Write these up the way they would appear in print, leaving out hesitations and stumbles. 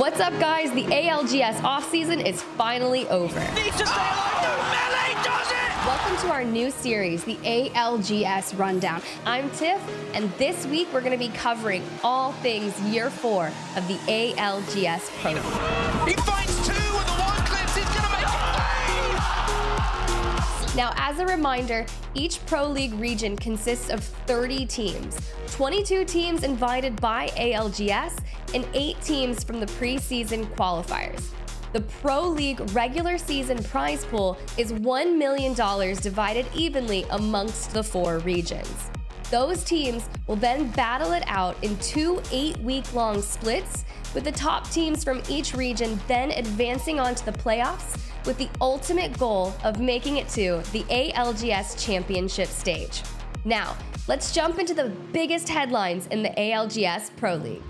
What's up, guys? The ALGS offseason is finally over. Needs to stay alive. No, Melee does it! Welcome to our new series, the ALGS Rundown. I'm Tiff, and this week we're going to be covering all things year 4 of the ALGS Pro League. He finds two and the one clips. He's going to make it. Now, as a reminder, each Pro League region consists of 30 teams, 22 teams invited by ALGS, and 8 teams from the preseason qualifiers. The Pro League regular season prize pool is $1 million divided evenly amongst the 4 regions. Those teams will then battle it out in 2 8-week-long splits, with the top teams from each region then advancing on to the playoffs, with the ultimate goal of making it to the ALGS Championship stage. Now, let's jump into the biggest headlines in the ALGS Pro League.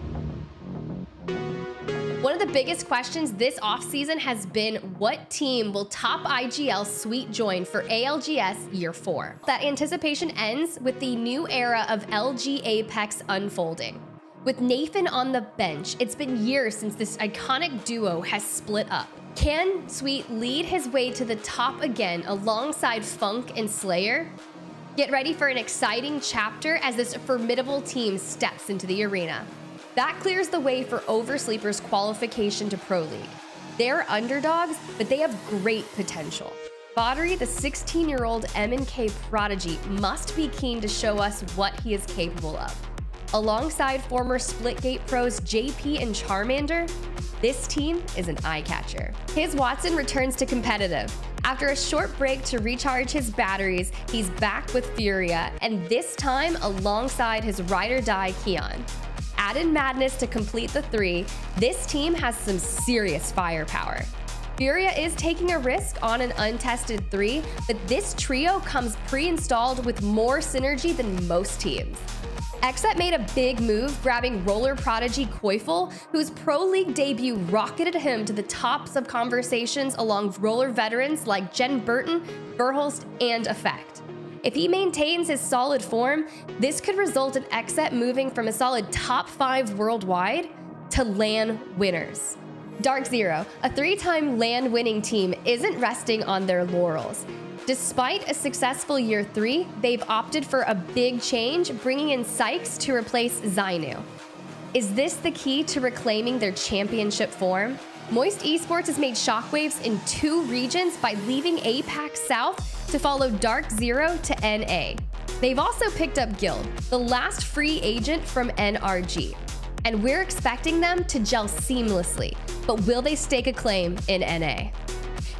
One of the biggest questions this offseason has been what team will top IGL Sweet join for ALGS Year 4. That anticipation ends with the new era of LG Apex unfolding. With Nathan on the bench, it's been years since this iconic duo has split up. Can Sweet lead his way to the top again alongside Funk and Slayer? Get ready for an exciting chapter as this formidable team steps into the arena. That clears the way for Oversleeper's qualification to Pro League. They're underdogs, but they have great potential. Badri, the 16-year-old M&K prodigy, must be keen to show us what he is capable of. Alongside former Splitgate pros JP and Charmander, this team is an eye-catcher. His Watson returns to competitive. After a short break to recharge his batteries, he's back with Furia, and this time alongside his ride-or-die Keon. Add in Madness to complete the 3, this team has some serious firepower. Furia is taking a risk on an untested 3, but this trio comes pre-installed with more synergy than most teams. XSET made a big move, grabbing roller prodigy Koifel, whose Pro League debut rocketed him to the tops of conversations along roller veterans like Jen Burton, Verhulst, and Effect. If he maintains his solid form, this could result in XSET moving from a solid top 5 worldwide to LAN winners. Dark Zero, a 3-time LAN winning team, isn't resting on their laurels. Despite a successful year 3, they've opted for a big change, bringing in Sykes to replace Zainu. Is this the key to reclaiming their championship form? Moist Esports has made shockwaves in 2 regions by leaving APAC South to follow Dark Zero to NA. They've also picked up Guild, the last free agent from NRG. And we're expecting them to gel seamlessly, but will they stake a claim in NA?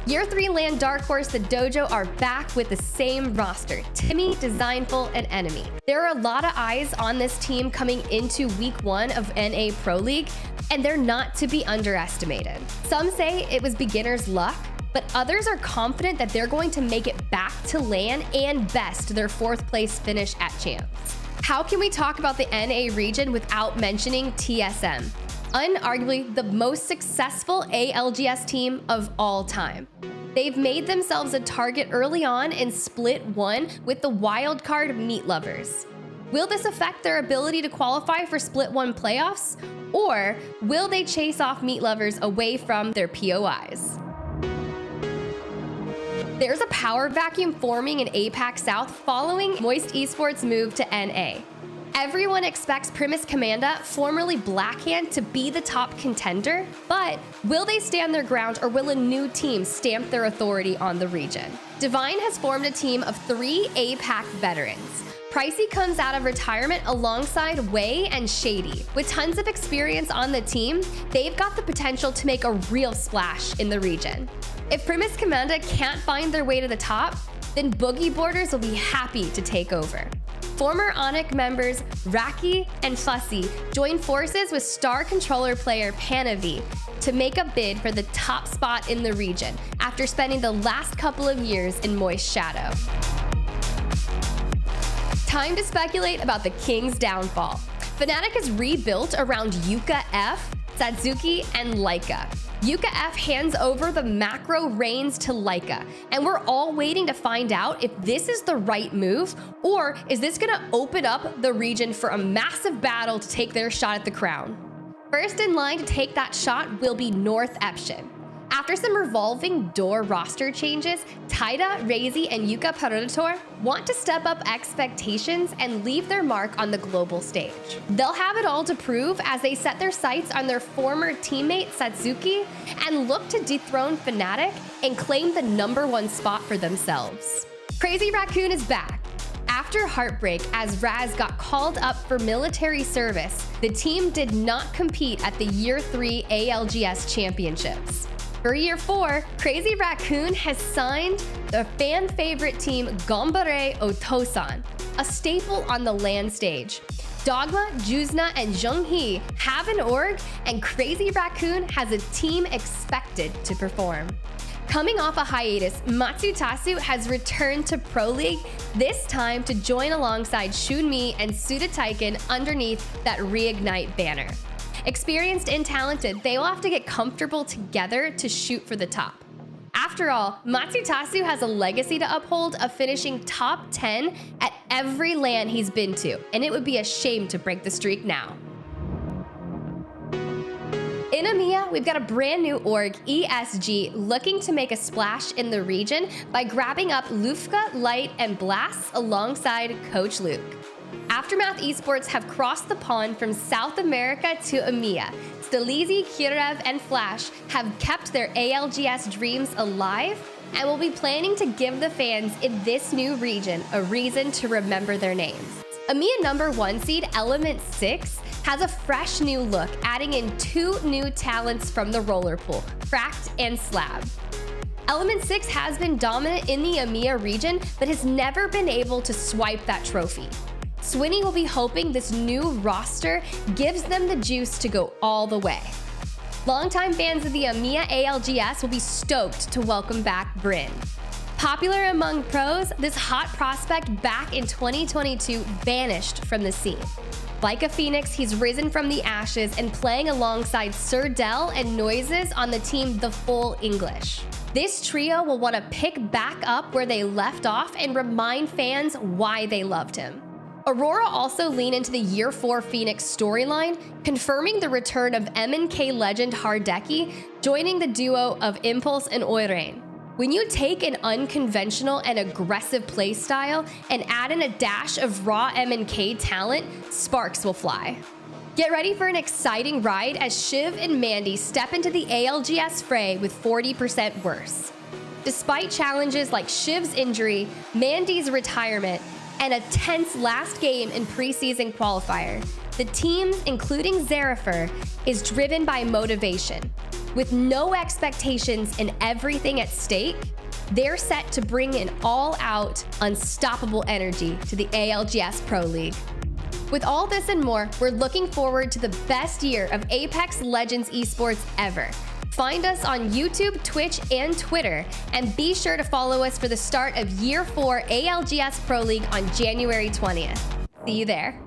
Year 3 LAN Dark Horse the Dojo are back with the same roster, Timmy, Designful, and Enemy. There are a lot of eyes on this team coming into week 1 of NA Pro League, and they're not to be underestimated. Some say it was beginner's luck, but others are confident that they're going to make it back to LAN and best their 4th place finish at Champs. How can we talk about the NA region without mentioning TSM? Unarguably the most successful ALGS team of all time. They've made themselves a target early on in Split 1 with the wildcard Meat Lovers. Will this affect their ability to qualify for Split 1 playoffs? Or will they chase off Meat Lovers away from their POIs? There's a power vacuum forming in APAC South following Moist Esports' move to NA. Everyone expects Primus Commanda, formerly Blackhand, to be the top contender, but will they stand their ground or will a new team stamp their authority on the region? Divine has formed a team of 3 APAC veterans. Pricey comes out of retirement alongside Wei and Shady. With tons of experience on the team, they've got the potential to make a real splash in the region. If Primus Commanda can't find their way to the top, then Boogie Borders will be happy to take over. Former Onyx members Raki and Fussy join forces with star controller player Panavi to make a bid for the top spot in the region after spending the last couple of years in Moist Shadow. Time to speculate about the King's downfall. Fnatic is rebuilt around Yuka F, Satsuki, and Laika. Yuka F hands over the macro reins to Laika, and we're all waiting to find out if this is the right move, or is this gonna open up the region for a massive battle to take their shot at the crown? First in line to take that shot will be North Eption. After some revolving door roster changes, Taida, Reizi, and Yuka Predator want to step up expectations and leave their mark on the global stage. They'll have it all to prove as they set their sights on their former teammate Satsuki and look to dethrone Fnatic and claim the #1 spot for themselves. Crazy Raccoon is back. After heartbreak as Raz got called up for military service, the team did not compete at the Year 3 ALGS Championships. For Year 4, Crazy Raccoon has signed the fan favorite team Ganbare Otosan, a staple on the LAN stage. Dogma, Juzna, and Jung-hee have an org, and Crazy Raccoon has a team expected to perform. Coming off a hiatus, Matsutasu has returned to Pro League, this time to join alongside Shunmi and Suda Taiken underneath that Reignite banner. Experienced and talented, they will have to get comfortable together to shoot for the top. After all, Matsutasu has a legacy to uphold of finishing top 10 at every LAN he's been to, and it would be a shame to break the streak now. In EMEA, we've got a brand new org, ESG, looking to make a splash in the region by grabbing up Lufka, Light, and Blast alongside Coach Luke. Aftermath Esports have crossed the pond from South America to EMEA. Stelizi, Kirev, and Flash have kept their ALGS dreams alive and will be planning to give the fans in this new region a reason to remember their names. EMEA #1 seed Element 6 has a fresh new look, adding in 2 new talents from the roller pool, Fract and Slab. Element 6 has been dominant in the EMEA region, but has never been able to swipe that trophy. Swinny will be hoping this new roster gives them the juice to go all the way. Longtime fans of the EMEA ALGS will be stoked to welcome back Brynn. Popular among pros, this hot prospect back in 2022 vanished from the scene. Like a phoenix, he's risen from the ashes and playing alongside Sir Del and Noises on the team The Full English. This trio will want to pick back up where they left off and remind fans why they loved him. Aurora also lean into the Year 4 Phoenix storyline, confirming the return of MNK legend Hardeki, joining the duo of Impulse and Oirein. When you take an unconventional and aggressive playstyle and add in a dash of raw MNK talent, sparks will fly. Get ready for an exciting ride as Shiv and Mandy step into the ALGS fray with 40% worse. Despite challenges like Shiv's injury, Mandy's retirement, and a tense last game in preseason qualifier, the team, including Zerifer, is driven by motivation. With no expectations and everything at stake, they're set to bring an all-out, unstoppable energy to the ALGS Pro League. With all this and more, we're looking forward to the best year of Apex Legends Esports ever. Find us on YouTube, Twitch, and Twitter, and be sure to follow us for the start of Year 4 ALGS Pro League on January 20th. See you there.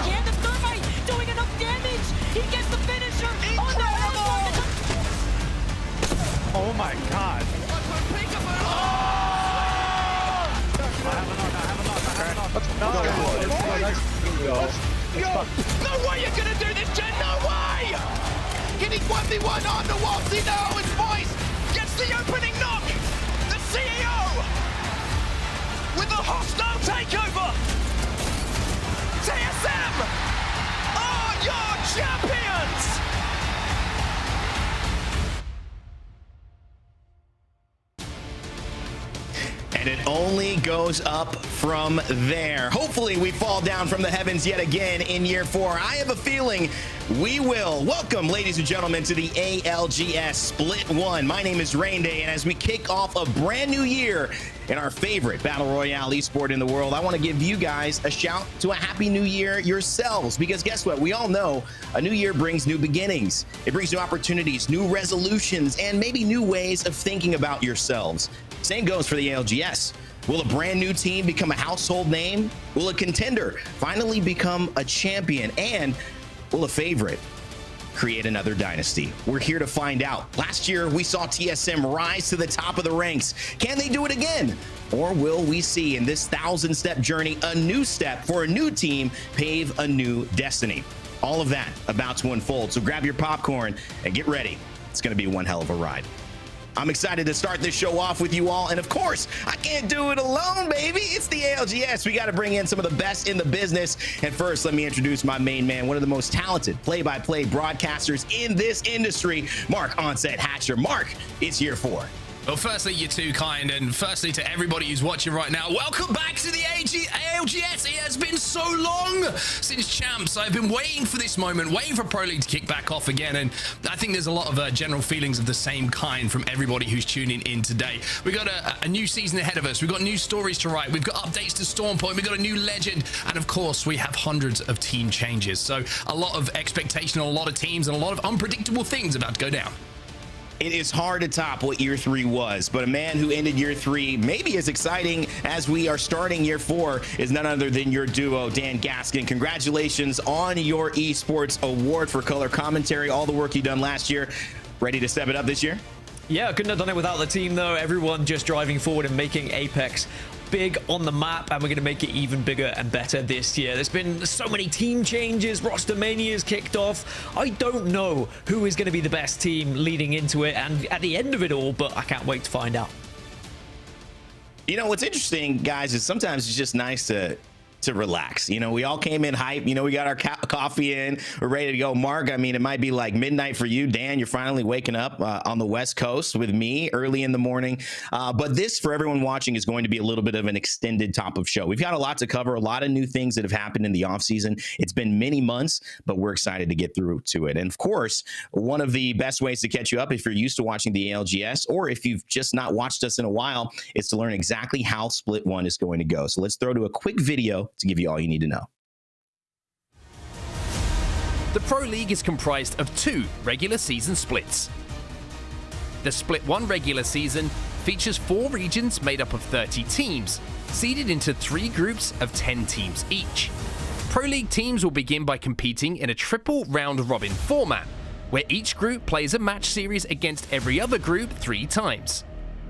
Yeah, the thermite doing enough damage. He gets the finisher. Oh my god. No way you're gonna do this, Jen. No way. Getting 1v1 on the wall. Zeno, his voice gets the opening knock. The CEO with a hostile takeover. TSM are your champions! And it only goes up from there. Hopefully we fall down from the heavens yet again in year 4. I have a feeling we will. Welcome, ladies and gentlemen, to the ALGS Split 1. My name is Rain Day, and as we kick off a brand new year in our favorite Battle Royale esport in the world, I want to give you guys a shout to a happy new year yourselves, because guess what? We all know a new year brings new beginnings. It brings new opportunities, new resolutions, and maybe new ways of thinking about yourselves. Same goes for the ALGS. Will a brand new team become a household name? Will a contender finally become a champion? And will a favorite create another dynasty? We're here to find out. Last year, we saw TSM rise to the top of the ranks. Can they do it again? Or will we see in this 1,000-step journey a new step for a new team pave a new destiny? All of that about to unfold. So grab your popcorn and get ready. It's going to be one hell of a ride. I'm excited to start this show off with you all. And of course, I can't do it alone, baby. It's the ALGS. We got to bring in some of the best in the business. And first, let me introduce my main man, one of the most talented play-by-play broadcasters in this industry, Mark Onset Hatcher. Mark, it's year 4. Well, firstly, you're too kind, and firstly, to everybody who's watching right now, welcome back to the ALGS. It has been so long since champs. I've been waiting for this moment, waiting for Pro League to kick back off again, and I think there's a lot of general feelings of the same kind from everybody who's tuning in today. We've got a new season ahead of us. We've got new stories to write. We've got updates to Storm Point. We've got a new legend, and of course, we have hundreds of team changes. So a lot of expectation on a lot of teams and a lot of unpredictable things about to go down. It is hard to top what year 3 was, but a man who ended year 3 maybe as exciting as we are starting year 4 is none other than your duo, Dan Gaskin. Congratulations on your esports award for color commentary, all the work you done last year. Ready to step it up this year? Yeah, I couldn't have done it without the team, though. Everyone just driving forward and making Apex big on the map, and we're going to make it even bigger and better this year. There's been so many team changes. Roster Mania's kicked off. I don't know who is going to be the best team leading into it and at the end of it all, but I can't wait to find out. You know, what's interesting, guys, is sometimes it's just nice to relax. You know, we all came in hype. You know, we got our coffee in. We're ready to go. Mark, I mean, it might be like midnight for you. Dan, you're finally waking up on the West Coast with me early in the morning. But this, for everyone watching, is going to be a little bit of an extended top of show. We've got a lot to cover, a lot of new things that have happened in the offseason. It's been many months, but we're excited to get through to it. And of course, one of the best ways to catch you up if you're used to watching the ALGS, or if you've just not watched us in a while, is to learn exactly how Split 1 is going to go. So let's throw to a quick video to give you all you need to know. The Pro League is comprised of 2 regular season splits. The Split 1 regular season features 4 regions made up of 30 teams, seeded into 3 groups of 10 teams each. Pro League teams will begin by competing in a triple round-robin format, where each group plays a match series against every other group 3 times.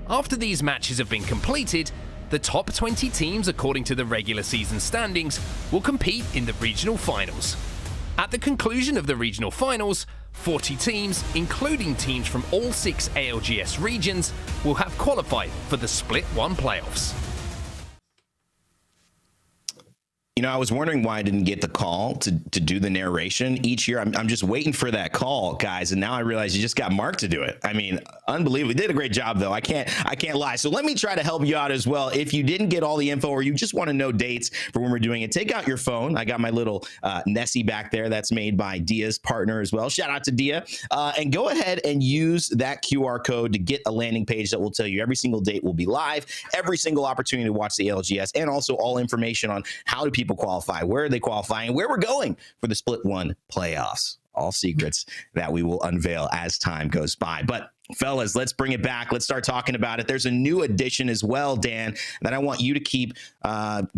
After these matches have been completed, the top 20 teams, according to the regular season standings, will compete in the regional finals. At the conclusion of the regional finals, 40 teams, including teams from all 6 ALGS regions, will have qualified for the Split 1 playoffs. You know, I was wondering why I didn't get the call to do the narration each year. I'm just waiting for that call, guys. And now I realize you just got Mark to do it. I mean, unbelievable. He did a great job, though. I can't lie. So let me try to help you out as well. If you didn't get all the info, or you just want to know dates for when we're doing it, take out your phone. I got my little Nessie back there that's made by Dia's partner as well. Shout out to Dia. And go ahead and use that QR code to get a landing page that will tell you every single date will be live, every single opportunity to watch the ALGS, and also all information on how do people qualify, where they qualify, and where we're going for the Split 1 playoffs. All secrets that we will unveil as time goes by. But fellas, let's bring it back. Let's start talking about it. There's a new addition as well, Dan, that I want you to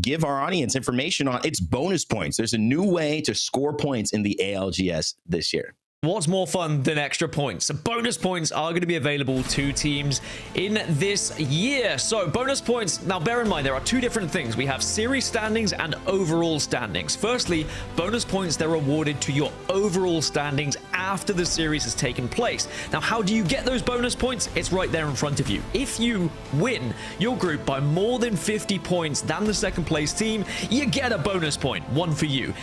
give our audience information on. It's bonus points. There's a new way to score points in the ALGS this year. What's more fun than extra points? So bonus points are going to be available to teams in this year. So bonus points, now bear in mind, there are 2 different things. We have series standings and overall standings. Firstly, bonus points, they're awarded to your overall standings after the series has taken place. Now, how do you get those bonus points? It's right there in front of you. If you win your group by more than 50 points than the second place team, you get a bonus point, 1 for you.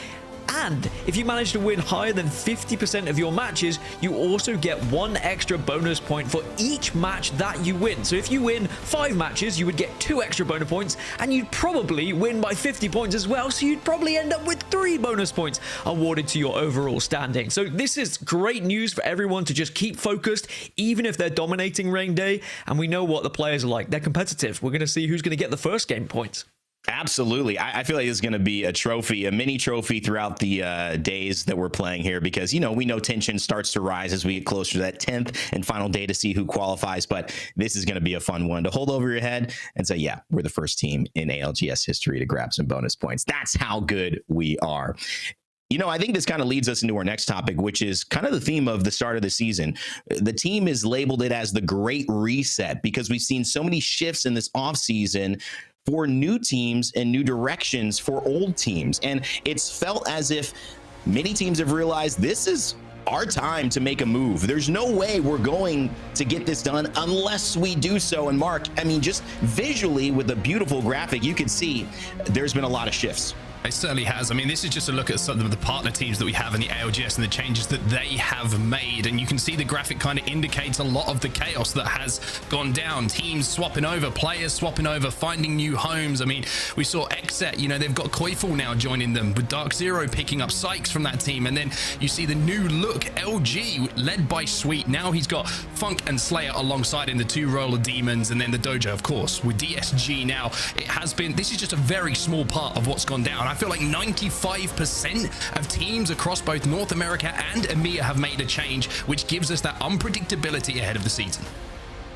And if you manage to win higher than 50% of your matches, you also get 1 extra bonus point for each match that you win. So if you win 5 matches, you would get 2 extra bonus points, and you'd probably win by 50 points as well, so you'd probably end up with 3 bonus points awarded to your overall standing. So this is great news for everyone to just keep focused, even if they're dominating Rain Day, and we know what the players are like. They're competitive. We're going to see who's going to get the first game points. Absolutely. I feel like it's going to be a trophy, a mini trophy throughout the days that we're playing here, because, you know, we know tension starts to rise as we get closer to that 10th and final day to see who qualifies. But this is going to be a fun one to hold over your head and say, yeah, we're the first team in ALGS history to grab some bonus points. That's how good we are. You know, I think this kind of leads us into our next topic, which is kind of the theme of the start of the season. The team has labeled it as the Great Reset because we've seen so many shifts in this offseason for new teams and new directions for old teams. And it's felt as if many teams have realized this is our time to make a move. There's no way we're going to get this done unless we do so. And Mark, I mean, just visually with a beautiful graphic, you can see there's been a lot of shifts. It certainly has. I mean, this is just a look at some of the partner teams that we have in the ALGS and the changes that they have made. And you can see the graphic kind of indicates a lot of the chaos that has gone down. Teams swapping over, players swapping over, finding new homes. I mean, we saw Xset, you know, they've got Koiful now joining them, with Dark Zero picking up Sykes from that team. And then you see the new look, LG, led by Sweet. Now he's got Funk and Slayer alongside in the 2 roller demons, and then the Dojo, of course, with DSG. Now, it has been, this is just a very small part of what's gone down. I feel like 95% of teams across both North America and EMEA have made a change, which gives us that unpredictability ahead of the season.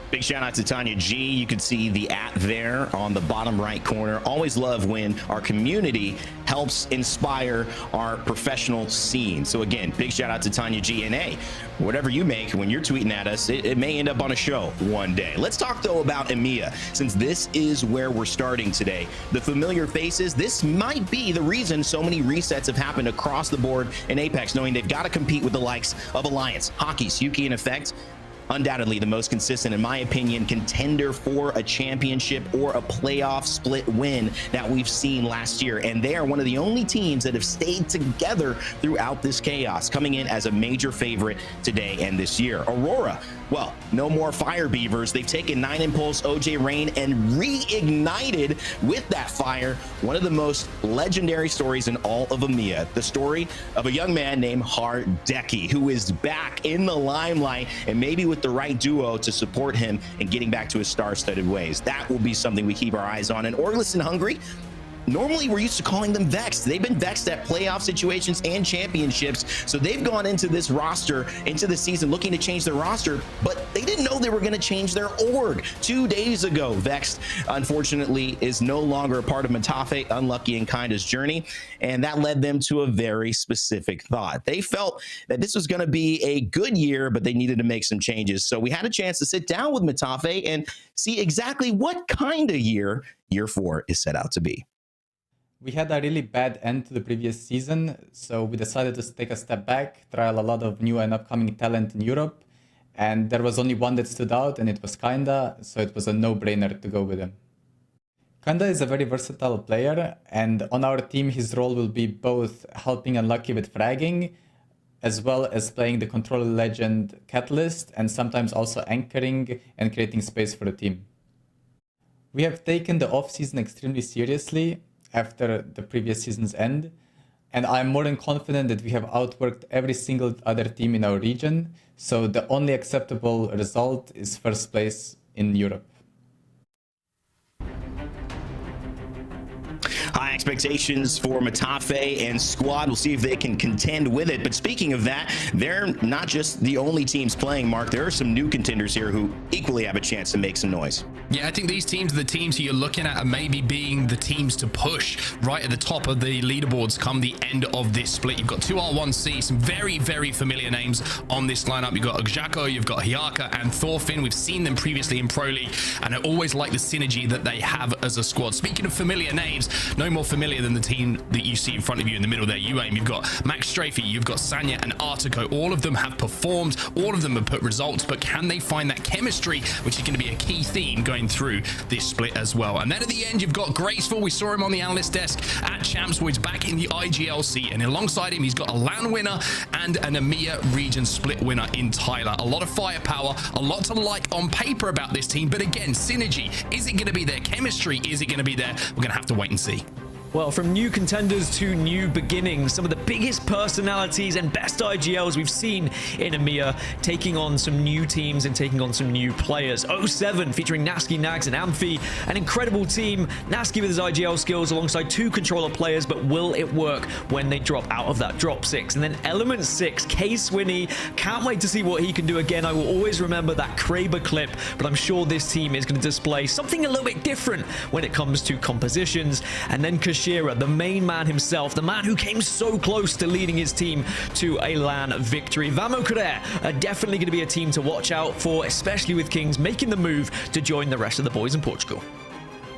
Big shout out to Tanya G. You can see the @ there on the bottom right corner. Always love when our community helps inspire our professional scene. So again, big shout out to Tanya G. And hey, whatever you make when you're tweeting at us, it may end up on a show one day. Let's talk though about EMEA, since this is where we're starting today. The familiar faces, this might be the reason so many resets have happened across the board in Apex, knowing they've got to compete with the likes of Alliance, Hockey, Suki, and Effect. Undoubtedly the most consistent, in my opinion, contender for a championship or a playoff split win that we've seen last year. And they are one of the only teams that have stayed together throughout this chaos, coming in as a major favorite today and this year. Aurora, well, no more Fire Beavers. They've taken 9 Impulse, OJ Rain, and reignited with that fire one of the most legendary stories in all of EMEA. The story of a young man named Hardeki, who is back in the limelight, and maybe with the right duo to support him in getting back to his star-studded ways. That will be something we keep our eyes on. And Orglis and Hungry, normally we're used to calling them vexed. They've been vexed at playoff situations and championships. So they've gone into this roster, into the season, looking to change their roster, but they didn't know they were going to change their org 2 days ago. Vexed, unfortunately, is no longer a part of Matafe, Unlucky, and Kinda's journey. And that led them to a very specific thought. They felt that this was going to be a good year, but they needed to make some changes. So we had a chance to sit down with Matafe and see exactly what kind of year 4 is set out to be. We had a really bad end to the previous season, so we decided to take a step back, trial a lot of new and upcoming talent in Europe, and there was only one that stood out, and it was Kinda, so it was a no-brainer to go with him. Kinda is a very versatile player, and on our team his role will be both helping Unlucky with fragging, as well as playing the controller legend Catalyst, and sometimes also anchoring and creating space for the team. We have taken the off-season extremely seriously after the previous season's end, and I'm more than confident that we have outworked every single other team in our region, so the only acceptable result is first place in Europe. High expectations for Matafe and squad. We'll see if they can contend with it. But speaking of that, they're not just the only teams playing, Mark. There are some new contenders here who equally have a chance to make some noise. Yeah, I think these teams are the teams who you're looking at and maybe being the teams to push right at the top of the leaderboards come the end of this split. You've got 2R1C, some very, very familiar names on this lineup. You've got Ogjako, you've got Hyaka and Thorfinn. We've seen them previously in Pro League, and I always like the synergy that they have as a squad. Speaking of familiar names, no more familiar than the team that you see in front of you in the middle there. You aim, you've got Max Strafey, you've got Sanya and Artico. All of them have performed, all of them have put results, but can they find that chemistry, which is going to be a key theme going through this split as well. And then at the end, you've got Graceful. We saw him on the analyst desk at Champs, where he's back in the IGLC, and alongside him, he's got a LAN winner and an EMEA region split winner in Tyler. A lot of firepower, a lot to like on paper about this team, but again, synergy. Is it going to be there? Chemistry, is it going to be there? We're going to have to wait and see. Well, from new contenders to new beginnings, some of the biggest personalities and best IGLs we've seen in EMEA taking on some new teams and taking on some new players. 07 featuring Nasky, Nags, and Amphi, an incredible team. Nasky with his IGL skills alongside 2 controller players, but will it work when they drop out of that drop 6? And then Element 6, K-Swinny, can't wait to see what he can do again. I will always remember that Kraber clip, but I'm sure this team is going to display something a little bit different when it comes to compositions. And then Kashira, the main man himself, the man who came so close to leading his team to a LAN victory. Vamo Korea are definitely going to be a team to watch out for, especially with Kings making the move to join the rest of the boys in Portugal.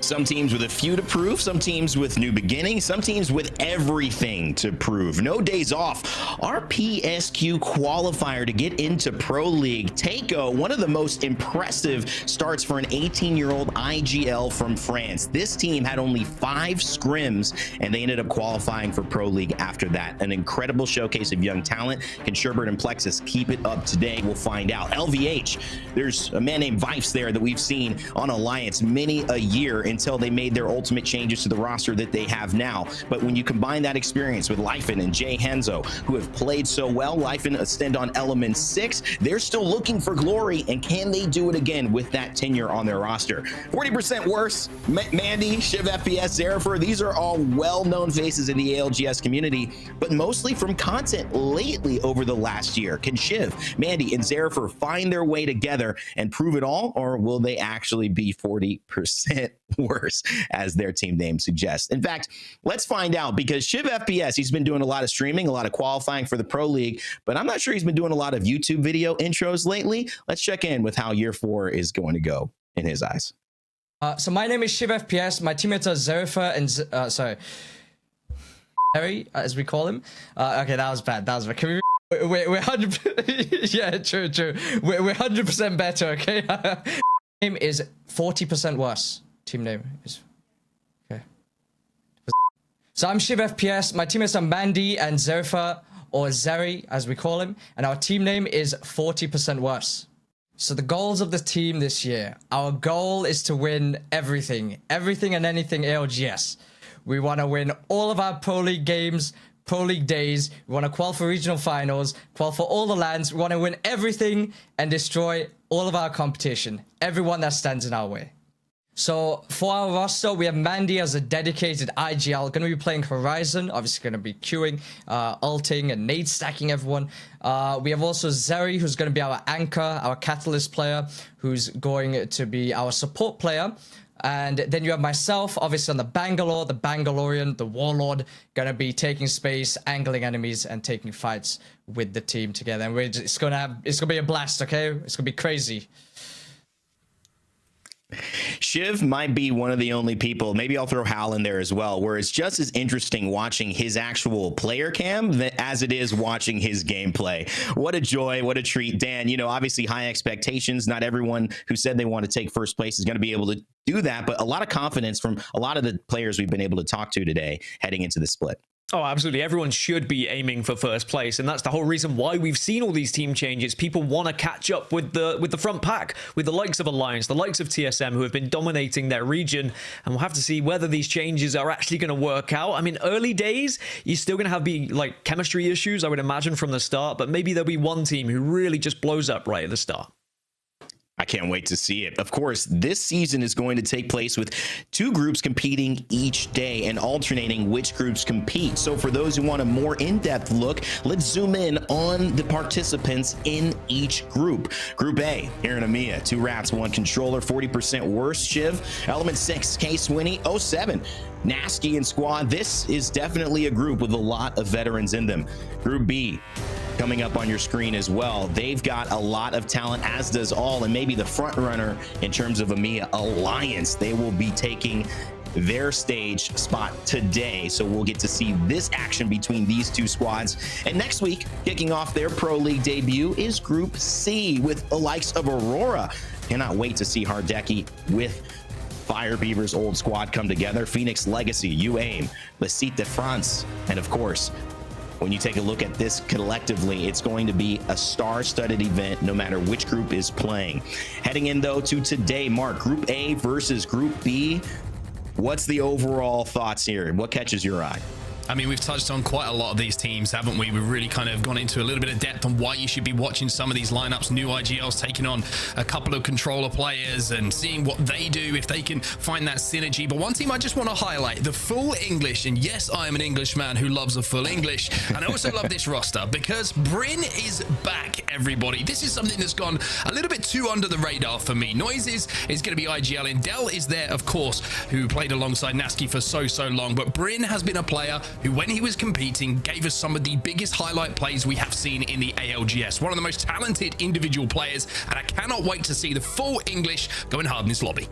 Some teams with a few to prove, some teams with new beginnings, some teams with everything to prove. No days off. Our PSQ qualifier to get into Pro League. Takeo, one of the most impressive starts for an 18-year-old IGL from France. This team had only 5 scrims, and they ended up qualifying for Pro League after that. An incredible showcase of young talent. Can Sherbert and Plexus keep it up today? We'll find out. LVH, there's a man named Vipes there that we've seen on Alliance many a year until they made their ultimate changes to the roster that they have now. But when you combine that experience with Leifen and Jay Henzo, who have played so well, Leifen extend on Element 6, they're still looking for glory, and can they do it again with that tenure on their roster? 40% worse, Mandy, Shiv FPS, Zerifer, these are all well-known faces in the ALGS community, but mostly from content lately over the last year. Can Shiv, Mandy, and Zerifer find their way together and prove it all, or will they actually be 40% worse, as their team name suggests? In fact, let's find out, because Shiv FPS, he's been doing a lot of streaming, a lot of qualifying for the Pro League, but I'm not sure he's been doing a lot of YouTube video intros lately. Let's check in with how year 4 is going to go in his eyes. So my name is Shiv FPS. My teammates are Zerifer and Harry, as we call him. Okay, that was bad. Can we? We're 100%. Yeah, true. We're 100% better. Okay. Name is 40% worse. Team name is okay. So I'm Shiv FPS. My teammates are Mandy and Zerifer, or Zeri as we call him, and our team name is 40% worse. So the goals of the team this year, our goal is to win everything and anything ALGS. We want to win all of our Pro League games, Pro League days. We want to qualify for regional finals, qualify for all the lands. We want to win everything and destroy all of our competition, everyone that stands in our way. So for our roster, we have Mandy as a dedicated IGL, going to be playing Horizon, obviously going to be queuing, ulting and nade stacking everyone. We have also Zeri, who's going to be our anchor, our catalyst player, who's going to be our support player. And then you have myself, obviously on the Bangalore, the Bangalorean, the Warlord, going to be taking space, angling enemies, and taking fights with the team together. And it's going to be a blast, okay? It's going to be crazy. Shiv might be one of the only people, maybe I'll throw Hal in there as well, where it's just as interesting watching his actual player cam as it is watching his gameplay. What a joy, what a treat. Dan, you know, obviously high expectations. Not everyone who said they want to take first place is going to be able to do that, but a lot of confidence from a lot of the players we've been able to talk to today heading into the split. Oh, absolutely. Everyone should be aiming for first place, and that's the whole reason why we've seen all these team changes. People want to catch up with the front pack, with the likes of Alliance, the likes of TSM, who have been dominating their region, and we'll have to see whether these changes are actually going to work out. I mean, early days, you're still going to have like chemistry issues, I would imagine, from the start, but maybe there'll be one team who really just blows up right at the start. I can't wait to see it. Of course, this season is going to take place with 2 groups competing each day and alternating which groups compete. So for those who want a more in-depth look, let's zoom in on the participants in each group. Group A, here in EMEA, 2 rats, 1 controller, 40% worse, Shiv. Element 6, K-Swinny, 07. Nasky and Squad. This is definitely a group with a lot of veterans in them. Group B, coming up on your screen as well. They've got a lot of talent, as does all, and maybe the front runner in terms of EMEA Alliance. They will be taking their stage spot today. So we'll get to see this action between these two squads. And next week, kicking off their Pro League debut is Group C with the likes of Aurora. Cannot wait to see Hardeki with Fire Beaver's old squad come together. Phoenix Legacy, UAIM, Lecite de France, and of course, when you take a look at this collectively, it's going to be a star-studded event no matter which group is playing. Heading in, though, to today, Mark, Group A versus Group B. What's the overall thoughts here? What catches your eye? I mean, we've touched on quite a lot of these teams, haven't we? We've really kind of gone into a little bit of depth on why you should be watching some of these lineups. New IGLs taking on a couple of controller players and seeing what they do, if they can find that synergy. But one team I just want to highlight, the full English. And yes, I am an Englishman who loves a full English. And I also love this roster because Bryn is back, everybody. This is something that's gone a little bit too under the radar for me. Noises is going to be IGL, and Dell is there, of course, who played alongside Naski for so long. But Bryn has been a player who, when he was competing, gave us some of the biggest highlight plays we have seen in the ALGS. One of the most talented individual players, and I cannot wait to see the full English going hard in this lobby.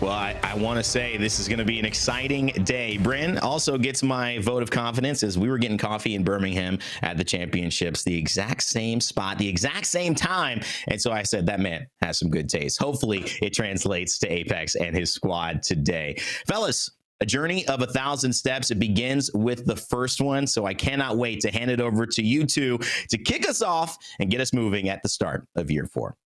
Well, I want to say this is going to be an exciting day. Bryn also gets my vote of confidence as we were getting coffee in Birmingham at the championships, the exact same spot, the exact same time. And so I said, that man has some good taste. Hopefully it translates to Apex and his squad today. Fellas, a journey of 1,000 steps. It begins with the first one. So I cannot wait to hand it over to you two to kick us off and get us moving at the start of year 4.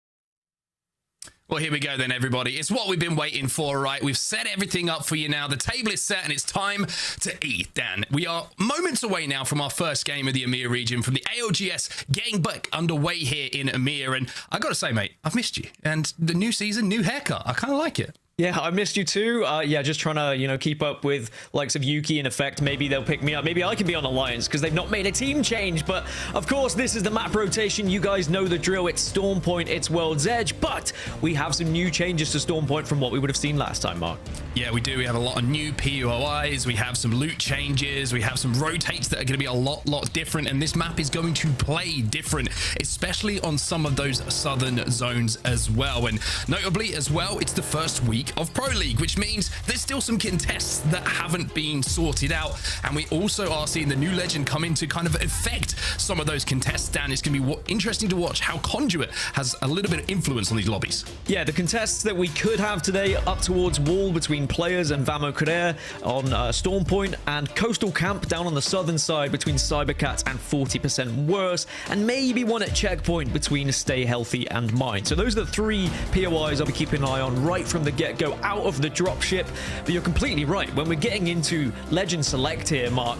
Well, here we go then, everybody. It's what we've been waiting for, right? We've set everything up for you now. The table is set and it's time to eat. Dan, we are moments away now from our first game of the EMEA region, from the ALGS getting back underway here in EMEA. And I got to say, mate, I've missed you. And the new season, new haircut. I kind of like it. Yeah, I missed you too. Yeah, just trying to, keep up with likes of Yuki and Effect. Maybe they'll pick me up. Maybe I can be on Alliance because they've not made a team change. But of course, this is the map rotation. You guys know the drill. It's Storm Point, it's World's Edge. But we have some new changes to Storm Point from what we would have seen last time, Mark. Yeah, we do. We have a lot of new POIs. We have some loot changes. We have some rotates that are going to be a lot different. And this map is going to play different, especially on some of those southern zones as well. And notably as well, it's the first week of Pro League, which means there's still some contests that haven't been sorted out. And we also are seeing the new legend come in to kind of affect some of those contests. Dan, it's going to be interesting to watch how Conduit has a little bit of influence on these lobbies. Yeah, the contests that we could have today up towards wall between players and Vamo Korea on Storm Point, and Coastal Camp down on the southern side between Cybercats and 40% Worse, and maybe one at Checkpoint between Stay Healthy and Mine. So those are the 3 POIs I'll be keeping an eye on right from the get-go out of the dropship. But you're completely right. When we're getting into Legend Select here, Mark,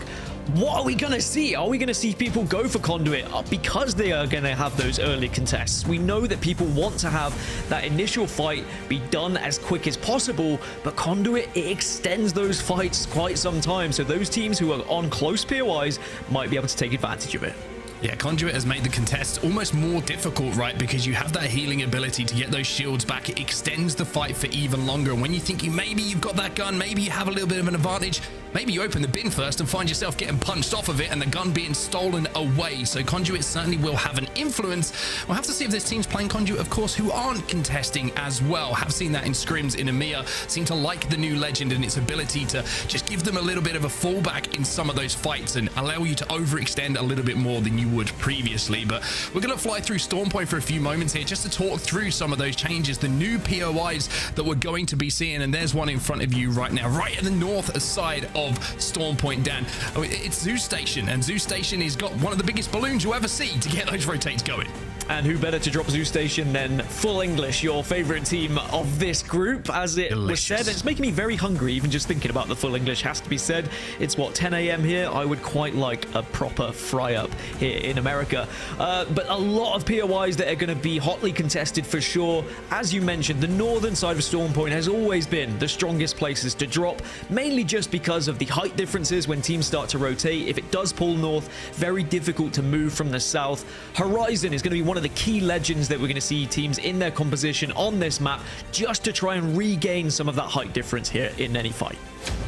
what are we going to see? Are we going to see people go for Conduit because they are going to have those early contests? We know that people want to have that initial fight be done as quick as possible, but Conduit, it extends those fights quite some time. So those teams who are on close POIs might be able to take advantage of it. Yeah, Conduit has made the contest almost more difficult, right? Because you have that healing ability to get those shields back. It extends the fight for even longer. And when you think maybe you've got that gun, maybe you have a little bit of an advantage, maybe you open the bin first and find yourself getting punched off of it and the gun being stolen away. So Conduit certainly will have an influence. We'll have to see if there's teams playing Conduit, of course, who aren't contesting as well. Have seen that in scrims in EMEA. Seem to like the new legend and its ability to just give them a little bit of a fallback in some of those fights and allow you to overextend a little bit more than you would previously. But we're going to fly through Storm Point for a few moments here just to talk through some of those changes, the new POIs that we're going to be seeing. And there's one in front of you right now, right at the north side of Storm Point, Dan. It's Zoo Station, and Zoo Station has got one of the biggest balloons you'll ever see to get those rotates going. And who better to drop Zoo Station than Full English, your favorite team of this group, as it was said. And it's making me very hungry, even just thinking about the Full English, has to be said. It's what, 10 a.m. here? I would quite like a proper fry-up here in America. But a lot of POIs that are going to be hotly contested for sure. As you mentioned, the northern side of Storm Point has always been the strongest places to drop, mainly just because of the height differences when teams start to rotate. If it does pull north, very difficult to move from the south. Horizon is going to be one of the key legends that we're going to see teams in their composition on this map just to try and regain some of that height difference here in any fight.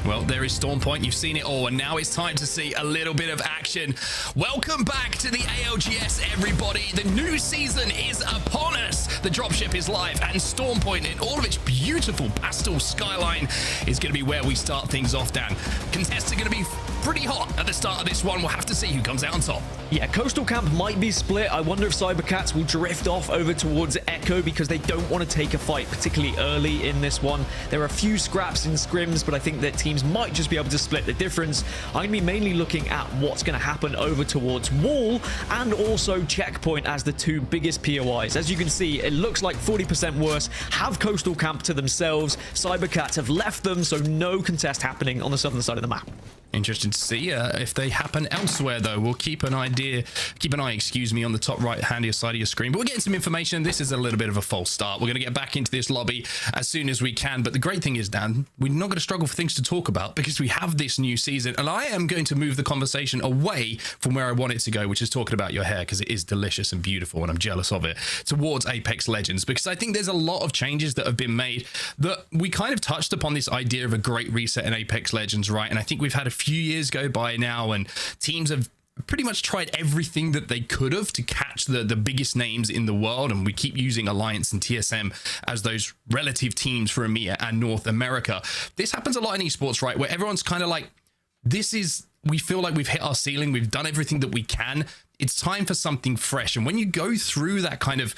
Well, there is Storm Point. You've seen it all, and now it's time to see a little bit of action. Welcome back to the ALGS, everybody. The new season is upon us. The dropship is live, and Storm Point in all of its beautiful pastel skyline is going to be where we start things off, Dan. Contests are going to be pretty hot at the start of this one. We'll have to see who comes out on top. Yeah, Coastal Camp might be split. I wonder if Cybercats will drift off over towards Echo because they don't want to take a fight particularly early in this one. There are a few scraps in scrims, but I think that teams might just be able to split the difference. I'm going to be mainly looking at what's going to happen over towards Wall and also Checkpoint as the two biggest POIs. As you can see, it looks like 40% worse have Coastal Camp to themselves. Cybercats have left them, so no contest happening on the southern side of the map. Interesting to see if they happen elsewhere, though. We'll keep an eye, on the top right-hand side of your screen. But we're getting some information. This is a little bit of a false start. We're going to get back into this lobby as soon as we can. But the great thing is, Dan, we're not going to struggle for things to talk about because we have this new season. And I am going to move the conversation away from where I want it to go, which is talking about your hair, because it is delicious and beautiful, and I'm jealous of it, towards Apex Legends. Because I think there's a lot of changes that have been made that we kind of touched upon this idea of a great reset in Apex Legends, right? And I think we've had a few years go by now, and teams have pretty much tried everything that they could have to catch the biggest names in the world, and we keep using Alliance and TSM as those relative teams for EMEA and North America. This happens a lot in esports, right, where everyone's kind of like, we feel like we've hit our ceiling, we've done everything that we can, it's time for something fresh. And when you go through that kind of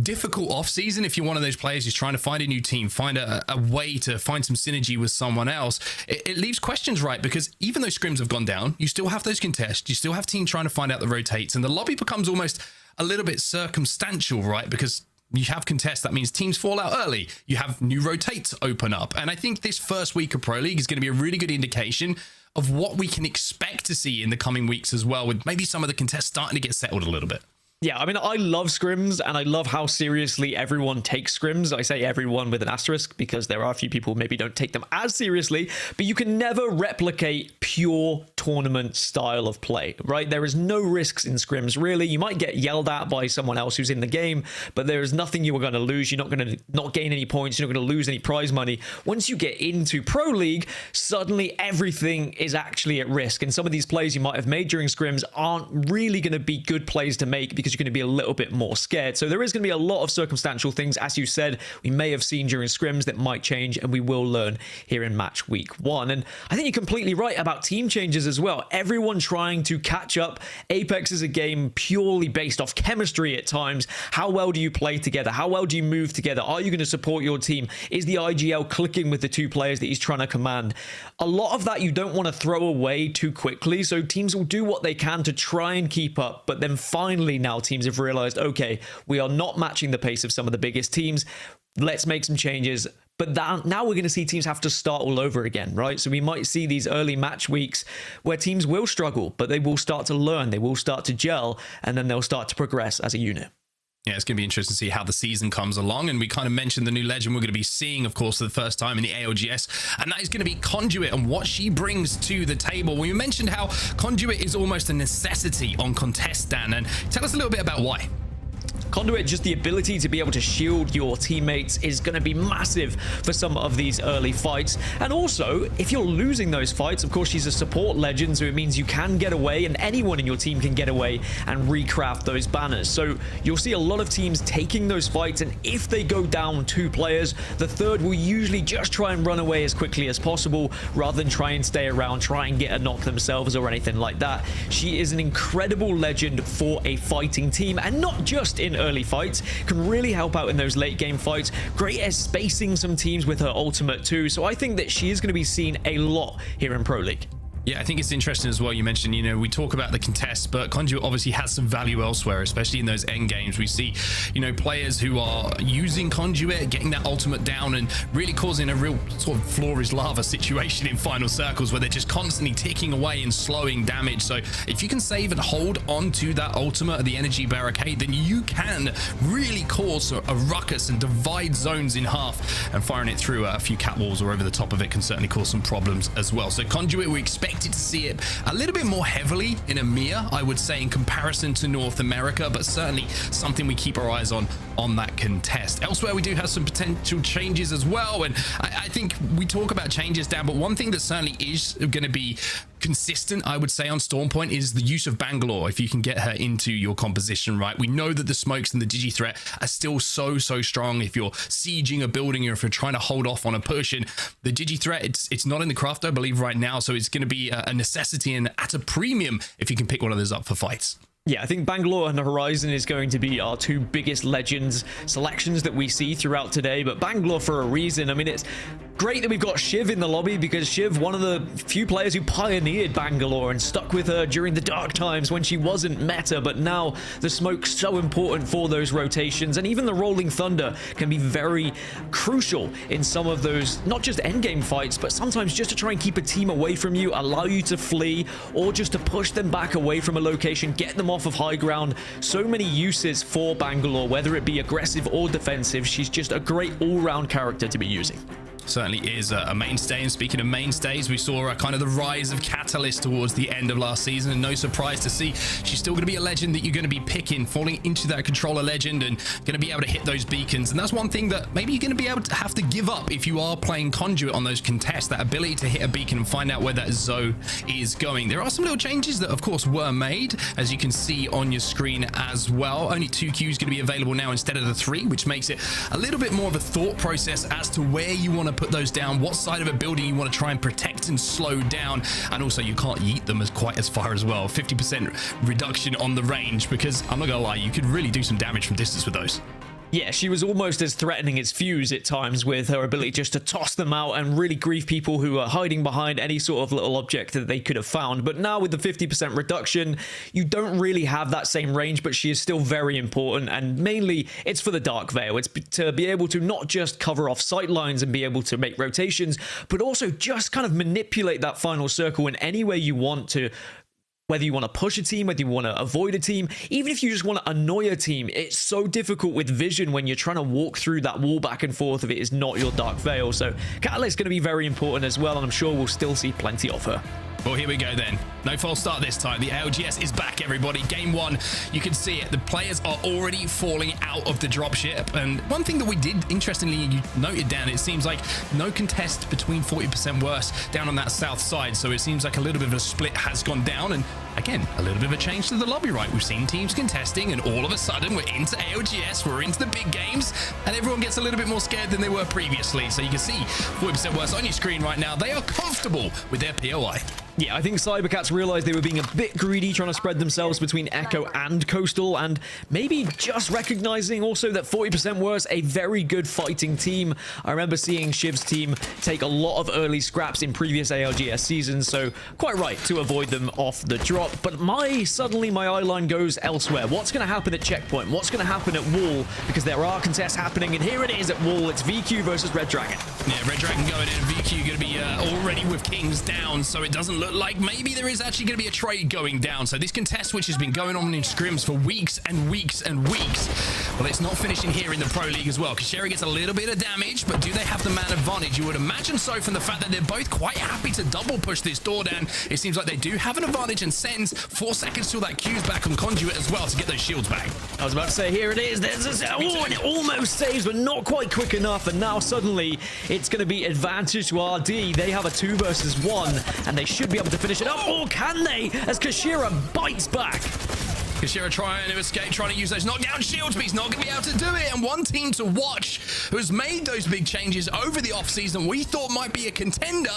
difficult off season, if you're one of those players who's trying to find a new team, find a way to find some synergy with someone else, it leaves questions, right? Because even though scrims have gone down, you still have those contests, you still have teams trying to find out the rotates, and the lobby becomes almost a little bit circumstantial, right? Because you have contests, that means teams fall out early, you have new rotates open up, and I think this first week of Pro League is going to be a really good indication of what we can expect to see in the coming weeks as well, with maybe some of the contests starting to get settled a little bit. Yeah, I mean, I love scrims, and I love how seriously everyone takes scrims. I say everyone with an asterisk because there are a few people who maybe don't take them as seriously, but you can never replicate pure tournament style of play, right? There is no risks in scrims, really. You might get yelled at by someone else who's in the game, but there is nothing you are going to lose. You're not going to not gain any points. You're not going to lose any prize money. Once you get into Pro League, suddenly everything is actually at risk, and some of these plays you might have made during scrims aren't really going to be good plays to make because you're going to be a little bit more scared. So there is going to be a lot of circumstantial things, as you said, we may have seen during scrims that might change, and we will learn here in match week 1. And I think you're completely right about team changes as well. Everyone trying to catch up. Apex is a game purely based off chemistry at times. How well do you play together? How well do you move together? Are you going to support your team? Is the IGL clicking with the two players that he's trying to command? A lot of that you don't want to throw away too quickly, so teams will do what they can to try and keep up, but then finally now teams have realized, okay, we are not matching the pace of some of the biggest teams. Let's make some changes. But now we're going to see teams have to start all over again, right? So we might see these early match weeks where teams will struggle, but they will start to learn, they will start to gel, and then they'll start to progress as a unit. Yeah, it's going to be interesting to see how the season comes along. And we kind of mentioned the new legend we're going to be seeing, of course, for the first time in the ALGS. And that is going to be Conduit and what she brings to the table. We mentioned how Conduit is almost a necessity on contest, Dan. And tell us a little bit about why. Conduit, just the ability to be able to shield your teammates is going to be massive for some of these early fights. And also, if you're losing those fights, of course, she's a support legend, so it means you can get away, and anyone in your team can get away and recraft those banners. So you'll see a lot of teams taking those fights, and if they go down 2 players, the third will usually just try and run away as quickly as possible, rather than try and stay around, try and get a knock themselves or anything like that. She is an incredible legend for a fighting team, and not just in early fights, can really help out in those late game fights. Great at spacing some teams with her ultimate too, so I think that she is going to be seen a lot here in Pro League. Yeah, I think it's interesting as well. You mentioned, we talk about the contests, but Conduit obviously has some value elsewhere, especially in those end games. We see, players who are using Conduit, getting that ultimate down and really causing a real sort of floor is lava situation in final circles where they're just constantly ticking away and slowing damage. So if you can save and hold on to that ultimate of the energy barricade, then you can really cause a ruckus and divide zones in half, and firing it through a few cat walls or over the top of it can certainly cause some problems as well. So Conduit, we expect expected to see it a little bit more heavily in EMEA, I would say, in comparison to North America, but certainly something we keep our eyes on that contest. Elsewhere, we do have some potential changes as well, and I think we talk about changes, Dan, but one thing that certainly is going to be consistent, I would say, on Stormpoint is the use of Bangalore. If you can get her into your composition right, we know that the smokes and the digi threat are still so strong if you're sieging a building or if you're trying to hold off on a push. And the digi threat, it's not in the craft, I believe, right now, so it's going to be a necessity and at a premium if you can pick one of those up for fights. Yeah, I think Bangalore and the Horizon is going to be our two biggest Legends selections that we see throughout today, but Bangalore for a reason. I mean, it's great that we've got Shiv in the lobby because Shiv, one of the few players who pioneered Bangalore and stuck with her during the dark times when she wasn't meta, but now the smoke's so important for those rotations, and even the Rolling Thunder can be very crucial in some of those, not just endgame fights, but sometimes just to try and keep a team away from you, allow you to flee, or just to push them back away from a location, get them off of high ground. So many uses for Bangalore, whether it be aggressive or defensive. She's just a great all-round character to be using. Certainly is a mainstay, and speaking of mainstays, we saw kind of the rise of Catalyst towards the end of last season, and no surprise to see she's still going to be a legend that you're going to be picking, falling into that controller legend and going to be able to hit those beacons. And that's one thing that maybe you're going to be able to have to give up if you are playing Conduit on those contests, that ability to hit a beacon and find out where that Zoe is going. There are some little changes that of course were made, as you can see on your screen as well. Only 2 Qs going to be available now instead of the 3, which makes it a little bit more of a thought process as to where you want to put those down, what side of a building you want to try and protect and slow down, and also you can't yeet them quite as far as well. 50% reduction on the range, because I'm not gonna lie, you could really do some damage from distance with those. Yeah, she was almost as threatening as Fuse at times with her ability just to toss them out and really grief people who are hiding behind any sort of little object that they could have found. But now with the 50% reduction, you don't really have that same range, but she is still very important, and mainly it's for the Dark Veil. It's to be able to not just cover off sight lines and be able to make rotations, but also just kind of manipulate that final circle in any way you want to. Whether you want to push a team, whether you want to avoid a team, even if you just want to annoy a team, it's so difficult with vision when you're trying to walk through that wall back and forth if it is not your Dark Veil. So Catalyst is going to be very important as well, and I'm sure we'll still see plenty of her. Well, here we go then. No false start this time. The ALGS is back, everybody. Game 1, you can see it. The players are already falling out of the dropship. And one thing that we did, interestingly, you noted down, it seems like no contest between 40% worse down on that south side. So it seems like a little bit of a split has gone down. And again, a little bit of a change to the lobby, right? We've seen teams contesting, and all of a sudden we're into ALGS, we're into the big games, and everyone gets a little bit more scared than they were previously. So you can see 40% worse on your screen right now. They are comfortable with their POI. Yeah, I think Cybercats realized they were being a bit greedy, trying to spread themselves between Echo and Coastal, and maybe just recognizing also that 40% worse, a very good fighting team. I remember seeing Shiv's team take a lot of early scraps in previous ALGS seasons, so quite right to avoid them off the drop. But suddenly my eye line goes elsewhere. What's going to happen at Checkpoint? What's going to happen at Wall? Because there are contests happening, and here it is at Wall. It's VQ versus Red Dragon. Yeah, Red Dragon going in, VQ going to be already with Kings down, so it doesn't look like maybe there is actually going to be a trade going down. So this contest, which has been going on in scrims for weeks and weeks and weeks, well, it's not finishing here in the Pro League as well. Kashira gets a little bit of damage, but do they have the man advantage? You would imagine so, from the fact that they're both quite happy to double push this door down. It seems like they do have an advantage, and sends 4 seconds till that Q's back on Conduit as well to get those shields back. I was about to say, here it is. There's and it almost saves, but not quite quick enough. And now suddenly it's going to be advantage to RD. They have a 2 versus 1, and they should be able to finish it up. Or can they? As Kashira bites back. Kashira trying to escape, trying to use those knockdown shields, but he's not going to be able to do it. And one team to watch who has made those big changes over the offseason, we thought might be a contender,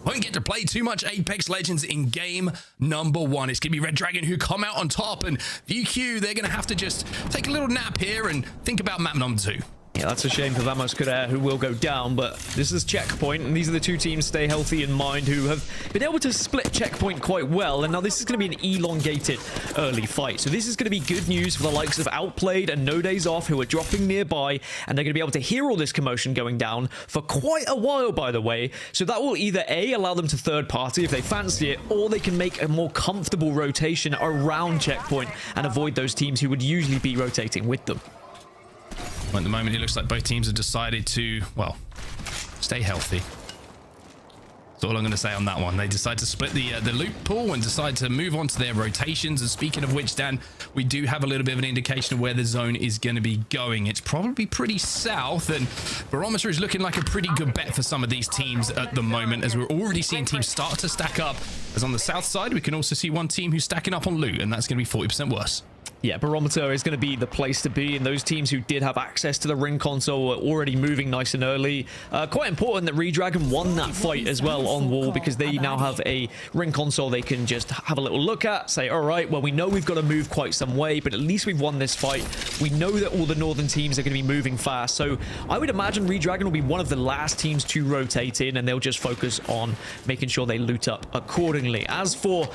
won't get to play too much Apex Legends in game number 1. It's going to be Red Dragon who come out on top, and VQ, they're going to have to just take a little nap here and think about map number 2. Yeah, that's a shame for Vamos Kuder, who will go down, but this is Checkpoint, and these are the 2 teams, Stay Healthy in Mind, who have been able to split Checkpoint quite well, and now this is going to be an elongated early fight. So this is going to be good news for the likes of Outplayed and No Days Off, who are dropping nearby, and they're going to be able to hear all this commotion going down for quite a while, by the way. So that will either A, allow them to third party if they fancy it, or they can make a more comfortable rotation around Checkpoint and avoid those teams who would usually be rotating with them. At the moment, it looks like both teams have decided to, well, stay healthy. That's all I'm going to say on that one. They decide to split the loot pool and decide to move on to their rotations. And speaking of which, Dan, we do have a little bit of an indication of where the zone is going to be going. It's probably pretty south, and Barometer is looking like a pretty good bet for some of these teams at the moment, as we're already seeing teams start to stack up. As on the south side, we can also see one team who's stacking up on loot, and that's going to be 40% worse. Yeah, Barometer is going to be the place to be, and those teams who did have access to the ring console were already moving nice and early. Quite important that Redragon won that fight as well on wall, because they now have a ring console they can just have a little look at, say, all right, well, we know we've got to move quite some way, but at least we've won this fight. We know that all the northern teams are going to be moving fast, so I would imagine Redragon will be one of the last teams to rotate in, and they'll just focus on making sure they loot up accordingly. As for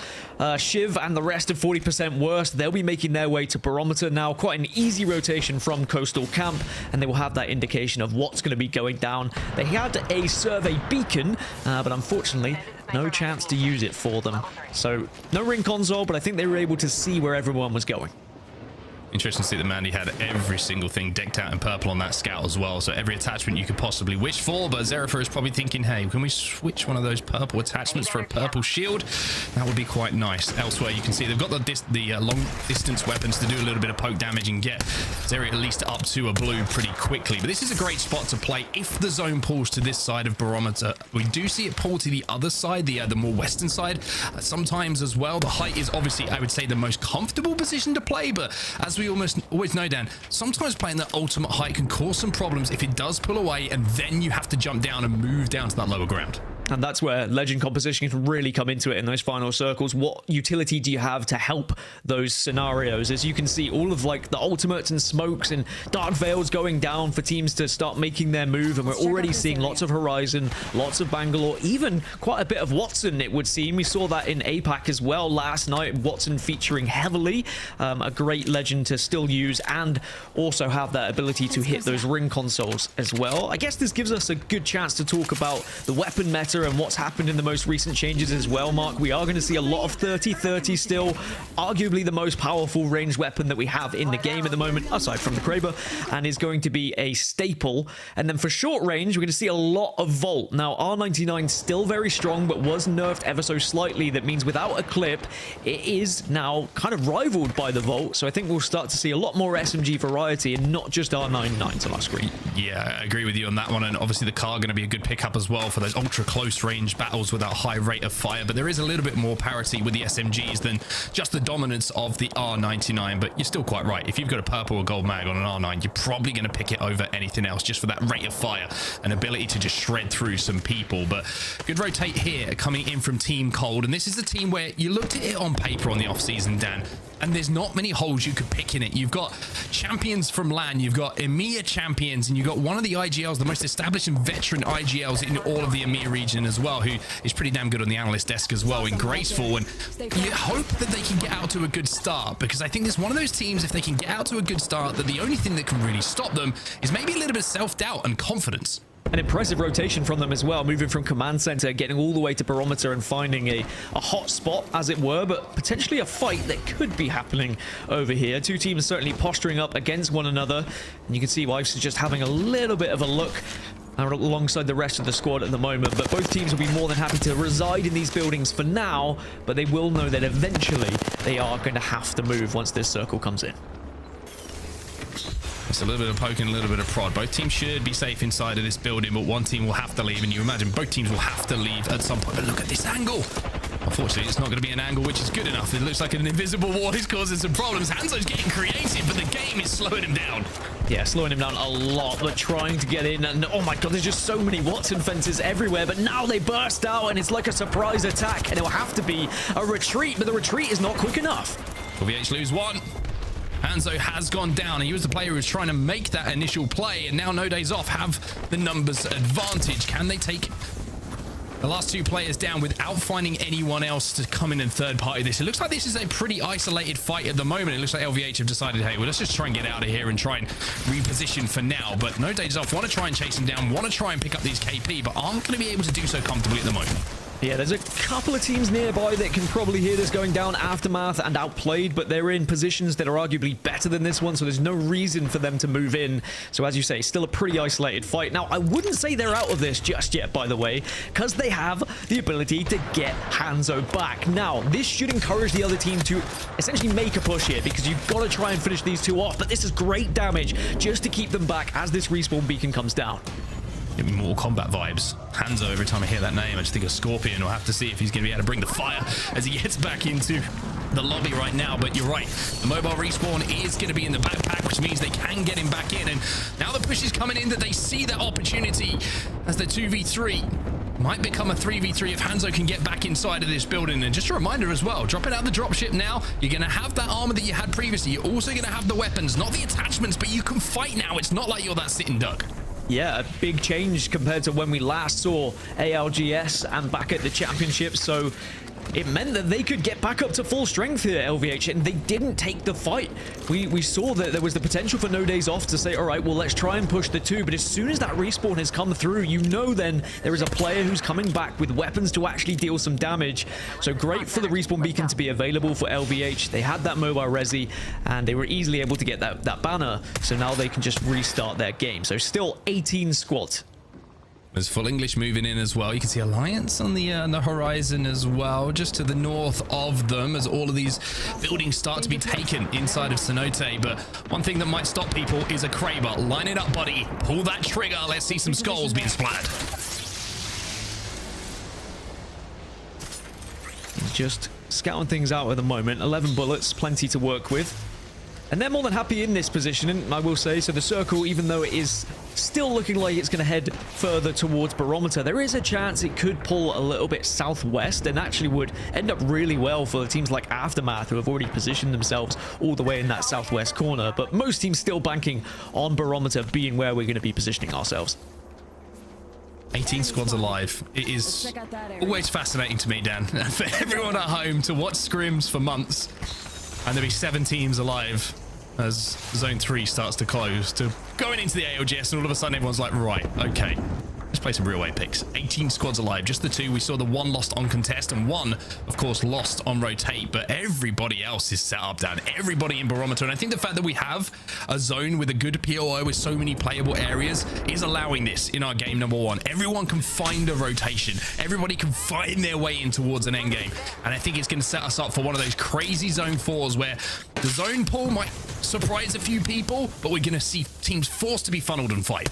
Shiv and the rest of 40% worse, they'll be making their way to Barometer now. Quite an easy rotation from Coastal Camp, and they will have that indication of what's going to be going down. They had a survey beacon, but unfortunately no chance to use it for them. So no ring console, but I think they were able to see where everyone was going. Interesting to see that Mandy had every single thing decked out in purple on that scout as well. So every attachment you could possibly wish for. But Zerafa is probably thinking, hey, can we switch one of those purple attachments for a purple shield? That would be quite nice. Elsewhere, you can see they've got the long distance weapons to do a little bit of poke damage and get Zeri at least up to a blue pretty quickly. But this is a great spot to play if the zone pulls to this side of Barometer. We do see it pull to the other side, the more western side. Sometimes as well. The height is obviously, I would say, the most comfortable position to play. But as we almost always know, Dan, sometimes playing the ultimate height can cause some problems if it does pull away and then you have to jump down and move down to that lower ground. And that's where legend composition can really come into it in those final circles. What utility do you have to help those scenarios? As you can see, all of like the ultimates and smokes and dark veils going down for teams to start making their move, and we're already seeing lots of Horizon, lots of Bangalore, even quite a bit of Watson, it would seem. We saw that in APAC as well last night, Watson featuring heavily. A great legend to still use, and also have that ability to hit those ring consoles as well. I guess this gives us a good chance to talk about the weapon meta and what's happened in the most recent changes as well, Mark. We are going to see a lot of 30-30 still, arguably the most powerful ranged weapon that we have in the game at the moment, aside from the Kraber, and is going to be a staple. And then for short range, we're going to see a lot of Volt. Now, R99 still very strong, but was nerfed ever so slightly. That means without a clip, it is now kind of rivaled by the Volt. So I think we'll start to see a lot more SMG variety and not just R99 to our screen. Yeah, I agree with you on that one. And obviously the car going to be a good pickup as well for those ultra close range battles with that high rate of fire. But there is a little bit more parity with the SMGs than just the dominance of the R99. But you're still quite right. If you've got a purple or gold mag on an R9, you're probably going to pick it over anything else just for that rate of fire and ability to just shred through some people. But good rotate here coming in from Team Cold. And this is the team where you looked at it on paper on the off-season, Dan, and there's not many holes you could pick in it. You've got champions from LAN, you've got EMEA champions, and you've got one of the IGLs, the most established and veteran IGLs in all of the EMEA region as well, who is pretty damn good on the analyst desk as well in Graceful. And you hope that they can get out to a good start, because I think there's one of those teams, if they can get out to a good start, that the only thing that can really stop them is maybe a little bit of self-doubt and confidence. An impressive rotation from them as well, moving from command center, getting all the way to Barometer and finding a hot spot, as it were, but potentially a fight that could be happening over here. Two teams certainly posturing up against one another, and you can see Wives is just having a little bit of a look alongside the rest of the squad at the moment. But both teams will be more than happy to reside in these buildings for now, but they will know that eventually they are going to have to move once this circle comes in. It's a little bit of poke and a little bit of prod. Both teams should be safe inside of this building, but one team will have to leave, and you imagine both teams will have to leave at some point. But look at this angle. Unfortunately, it's not going to be an angle which is good enough. It looks like an invisible wall is causing some problems. Hanzo's getting creative, but the game is slowing him down. Yeah, slowing him down a lot, but trying to get in. And oh my god, there's just so many Watson fences everywhere. But now they burst out, and it's like a surprise attack, and it will have to be a retreat, but the retreat is not quick enough. LVH lose one. Hanzo has gone down, and he was the player who was trying to make that initial play, and now No Days Off have the numbers advantage. Can they take the last two players down without finding anyone else to come in and third party this? It looks like this is a pretty isolated fight at the moment. It looks like LVH have decided, hey, well, let's just try and get out of here and try and reposition for now. But No Days Off want to try and chase them down, want to try and pick up these KP, but aren't going to be able to do so comfortably at the moment. Yeah, there's a couple of teams nearby that can probably hear this going down. Aftermath and Outplayed, but they're in positions that are arguably better than this one, so there's no reason for them to move in. So as you say, still a pretty isolated fight. Now, I wouldn't say they're out of this just yet, by the way, because they have the ability to get Hanzo back. Now, this should encourage the other team to essentially make a push here, because you've got to try and finish these two off, but this is great damage just to keep them back as this respawn beacon comes down. Give me Mortal Kombat vibes. Hanzo, every time I hear that name, I just think of Scorpion. We'll have to see if he's going to be able to bring the fire as he gets back into the lobby right now. But you're right, the mobile respawn is going to be in the backpack, which means they can get him back in. And now the push is coming in, that they see that opportunity as the 2v3 might become a 3v3 if Hanzo can get back inside of this building. And just a reminder as well, dropping out the dropship now, you're going to have that armor that you had previously. You're also going to have the weapons, not the attachments, but you can fight now. It's not like you're that sitting duck. Yeah, a big change compared to when we last saw ALGS and back at the championship. So it meant that they could get back up to full strength here, LVH, and they didn't take the fight. We saw that there was the potential for no days off to say, all right, well, let's try and push the two. But as soon as that respawn has come through, you know then there is a player who's coming back with weapons to actually deal some damage. So great for the respawn beacon to be available for LVH. They had that mobile resi, and they were easily able to get that banner. So now they can just restart their game. So still 18 squads. There's full English moving in as well. You can see Alliance on the horizon as well, just to the north of them, as all of these buildings start to be taken inside of Cenote. But one thing that might stop people is a Kraber. Line it up, buddy. Pull that trigger. Let's see some skulls being splattered. He's just scouting things out at the moment. 11 bullets, plenty to work with. And they're more than happy in this position, I will say. So the circle, even though it is still looking like it's going to head further towards Barometer, there is a chance it could pull a little bit southwest and actually would end up really well for teams like Aftermath, who have already positioned themselves all the way in that southwest corner. But most teams still banking on Barometer being where we're going to be positioning ourselves. 18 squads alive. It is always fascinating to me, Dan, for everyone at home to watch scrims for months and there'll be 7 teams alive as Zone 3 starts to close, to going into the ALGS, and all of a sudden everyone's like, right, okay, let's play some real Apex. 18 squads alive, just the 2. We saw the 1 lost on contest and 1, of course, lost on rotate, but everybody else is set up, Dan. Everybody in Barometer. And I think the fact that we have a zone with a good POI with so many playable areas is allowing this in our game number 1. Everyone can find a rotation. Everybody can find their way in towards an end game. And I think it's going to set us up for one of those crazy zone 4s where the zone pool might surprise a few people, but we're going to see teams forced to be funneled and fight.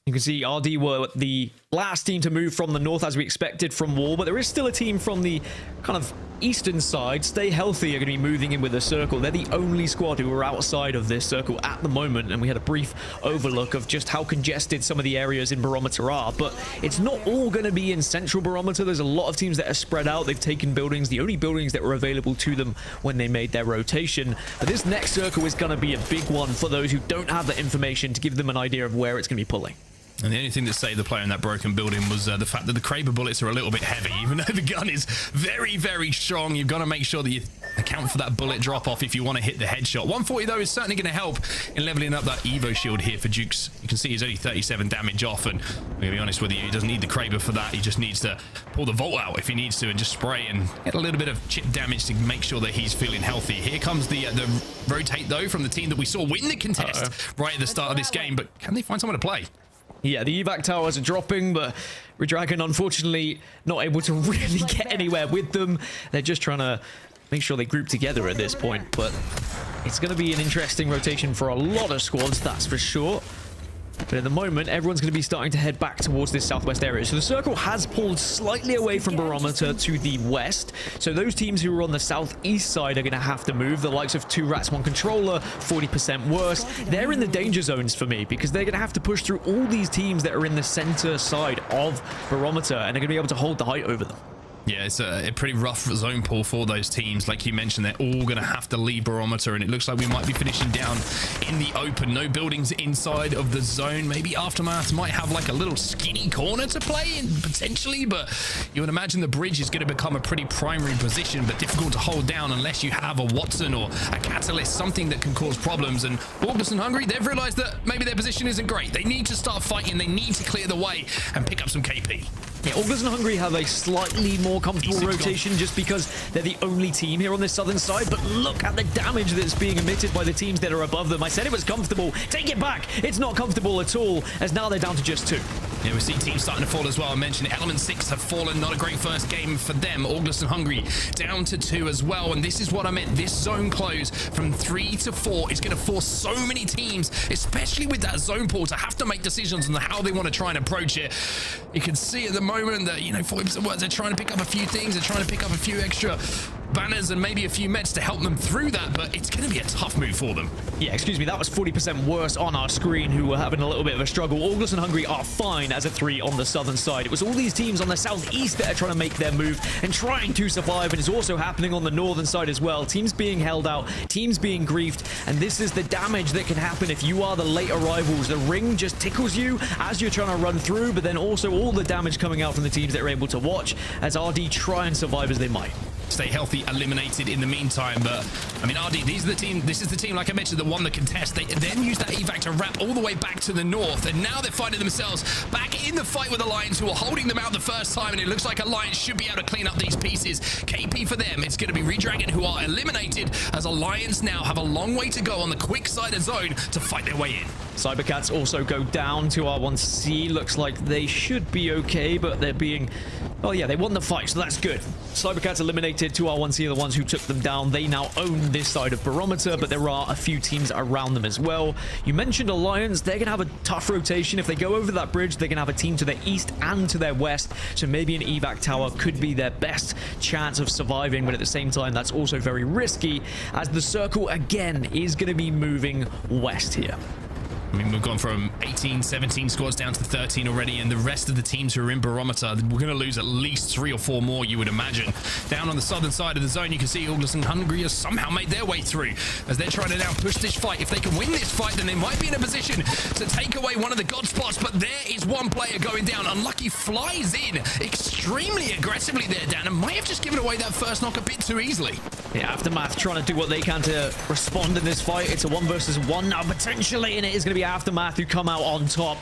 You can see RD were the last team to move from the north, as we expected from Wall, but there is still a team from the kind of eastern side. Stay Healthy are going to be moving in with a circle. They're the only squad who are outside of this circle at the moment, and we had a brief overlook of just how congested some of the areas in Barometer are, but it's not all going to be in central Barometer. There's a lot of teams that are spread out. They've taken buildings, the only buildings that were available to them when they made their rotation. But this next circle is going to be a big one for those who don't have that information to give them an idea of where it's going to be pulling. And the only thing that saved the player in that broken building was the fact that the Kraber bullets are a little bit heavy. Even though the gun is very, very strong, you've got to make sure that you account for that bullet drop-off if you want to hit the headshot. 140, though, is certainly going to help in leveling up that Evo shield here for Jukes. You can see he's only 37 damage off, and I'm going to be honest with you, he doesn't need the Kraber for that. He just needs to pull the Volt out if he needs to and just spray and get a little bit of chip damage to make sure that he's feeling healthy. Here comes the rotate, though, from the team that we saw win the contest right at the start of this game, but can they find someone to play? Yeah, the evac towers are dropping, but Redragon, unfortunately, not able to really get anywhere with them. They're just trying to make sure they group together at this point, but it's going to be an interesting rotation for a lot of squads, that's for sure. But at the moment, everyone's going to be starting to head back towards this southwest area. So the circle has pulled slightly away from Barometer to the west. So those teams who are on the southeast side are going to have to move. The likes of 2 Rats, 1 Controller, 40% worse. They're in the danger zones for me because they're going to have to push through all these teams that are in the center side of Barometer, and they're going to be able to hold the height over them. Yeah, it's a pretty rough zone pull for those teams. Like you mentioned, they're all going to have to leave Barometer, and it looks like we might be finishing down in the open. No buildings inside of the zone. Maybe Aftermath might have like a little skinny corner to play in, potentially, but you would imagine the bridge is going to become a pretty primary position, but difficult to hold down unless you have a Watson or a Catalyst, something that can cause problems. And August and Hungry, they've realized that maybe their position isn't great. They need to start fighting. They need to clear the way and pick up some KP. Yeah, ALGS and Hungary have a slightly more comfortable rotation just because they're the only team here on this southern side, but look at the damage that's being emitted by the teams that are above them. I said it was comfortable. Take it back. It's not comfortable at all, as now they're down to just 2. Yeah, we see teams starting to fall as well. I mentioned Element 6 have fallen. Not a great first game for them. ALGS and Hungary down to 2 as well. And this is what I meant. This zone close from 3 to 4 is going to force so many teams, especially with that zone pool, to have to make decisions on how they want to try and approach it. You can see at the moment that, 40% words, they're trying to pick up a few things. They're trying to pick up a few extra banners and maybe a few meds to help them through that, but it's going to be a tough move for them. Yeah, excuse me, that was 40% worse on our screen who were having a little bit of a struggle. ALGS and Hungary are fine as a 3 on the southern side. It was all these teams on the southeast that are trying to make their move and trying to survive, and it's also happening on the northern side as well. Teams being held out, teams being griefed, and this is the damage that can happen if you are the late arrivals. The ring just tickles you as you're trying to run through, but then also all the damage coming out from the teams that are able to watch as RD try and survive as they might. Stay healthy, eliminated in the meantime. But I mean, RD, this is the team, like I mentioned, that won the contest. They then used that evac to wrap all the way back to the north, and now they're finding themselves back in the fight with Alliance, who are holding them out the first time, and it looks like Alliance should be able to clean up these pieces. KP for them, it's going to be Redragon who are eliminated, as Alliance now have a long way to go on the quick side of zone to fight their way in. Cybercats also go down to R1C. Looks like they should be okay, but they're being... Oh yeah, they won the fight, so that's good. Cybercats eliminated. 2R1C are the ones who took them down. They now own this side of Barometer, but there are a few teams around them as well. You mentioned Alliance. They're going to have a tough rotation. If they go over that bridge, they're going to have a team to their east and to their west, so maybe an evac tower could be their best chance of surviving, but at the same time, that's also very risky, as the circle, again, is going to be moving west here. I mean, we've gone from 18, 17 squads down to 13 already, and the rest of the teams who are in Barometer, we're going to lose at least 3 or 4 more, you would imagine. Down on the southern side of the zone, you can see ALGS and Hungary has somehow made their way through, as they're trying to now push this fight. If they can win this fight, then they might be in a position to take away one of the god spots, but there is one player going down. Unlucky flies in extremely aggressively there, Dan, and might have just given away that first knock a bit too easily. Yeah, Aftermath trying to do what they can to respond in this fight. It's a 1 versus 1 now, potentially, and it is going to be Aftermath who come out on top.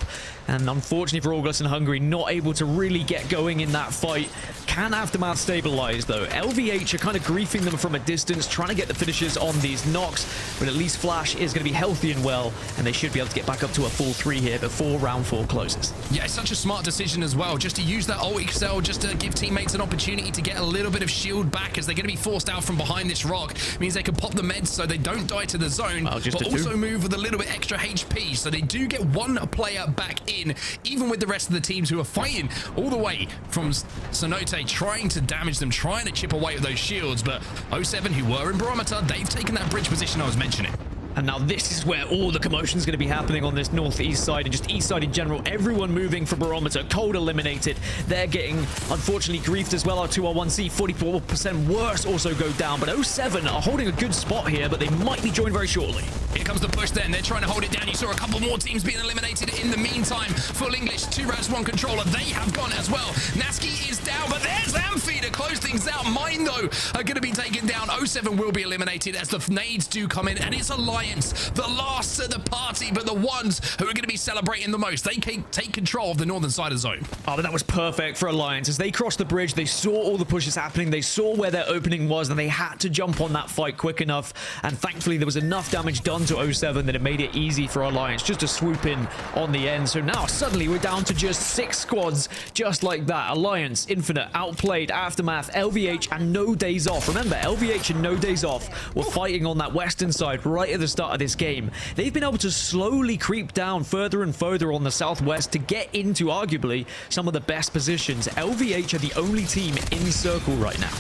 And unfortunately for ALGS and Hungary, not able to really get going in that fight. Can Aftermath stabilize, though? LVH are kind of griefing them from a distance, trying to get the finishes on these knocks, but at least Flash is going to be healthy and well, and they should be able to get back up to a full 3 here before round 4 closes. Yeah, it's such a smart decision as well, just to use that ult excel, just to give teammates an opportunity to get a little bit of shield back, as they're going to be forced out from behind this rock. It means they can pop the meds so they don't die to the zone, but also move with a little bit extra HP, so they do get one player back in, even with the rest of the teams who are fighting all the way from Sonote, trying to damage them, trying to chip away at those shields. But 07, who were in Barometer, they've taken that bridge position I was mentioning. And now this is where all the commotion is going to be happening on this northeast side and just east side in general. Everyone moving for Barometer. Cold eliminated. They're getting, unfortunately, griefed as well. Our 2R1C, 44% worse, also go down. But 07 are holding a good spot here, but they might be joined very shortly. Here comes the push then. They're trying to hold it down. You saw a couple more teams being eliminated in the meantime. Full English, 2 rounds, 1 controller. They have gone as well. Naski is down, but there's Amphi to close things out. Mine, though, are going to be taken down. 07 will be eliminated as the nades do come in, and it's Alliance, the last of the party, but the ones who are going to be celebrating the most. They can take control of the northern side of the zone. Oh, but that was perfect for Alliance. As they crossed the bridge, they saw all the pushes happening. They saw where their opening was, and they had to jump on that fight quick enough. And thankfully, there was enough damage done to 07 that it made it easy for Alliance just to swoop in on the end. So now, suddenly, we're down to just 6 squads, just like that. Alliance, Infinite, Outplayed, Aftermath, LVH, and No Days Off. Remember, LVH and No Days Off were fighting on that western side right at the start of this game. They've been able to slowly creep down further and further on the southwest to get into, arguably, some of the best positions. LVH are the only team in circle right now.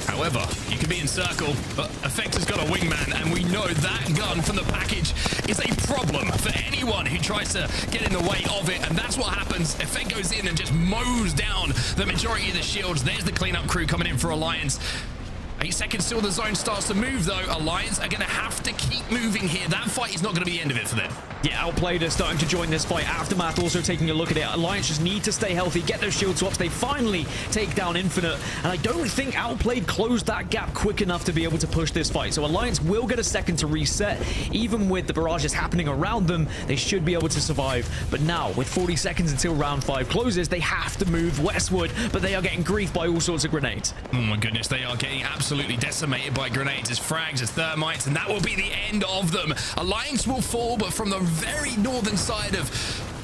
However, you can be in circle, but Effect has got a wingman, and we know that gun from the package is a problem for anyone who tries to get in the way of it, and that's what happens. Effect goes in and just mows down the majority of the shields. There's the cleanup crew coming in for Alliance. 8 seconds till the zone starts to move, though. Alliance are going to have to keep moving here. That fight is not going to be the end of it for them. Yeah, Outplayed are starting to join this fight. Aftermath also taking a look at it. Alliance just need to stay healthy, get those shield swaps. They finally take down Infinite, and I don't think Outplayed closed that gap quick enough to be able to push this fight. So Alliance will get a second to reset. Even with the barrages happening around them, they should be able to survive. But now, with 40 seconds until round 5 closes, they have to move westward, but they are getting griefed by all sorts of grenades. Oh my goodness, they are getting absolutely decimated by grenades, as frags, as thermites, and that will be the end of them. Alliance will fall, but from the very northern side of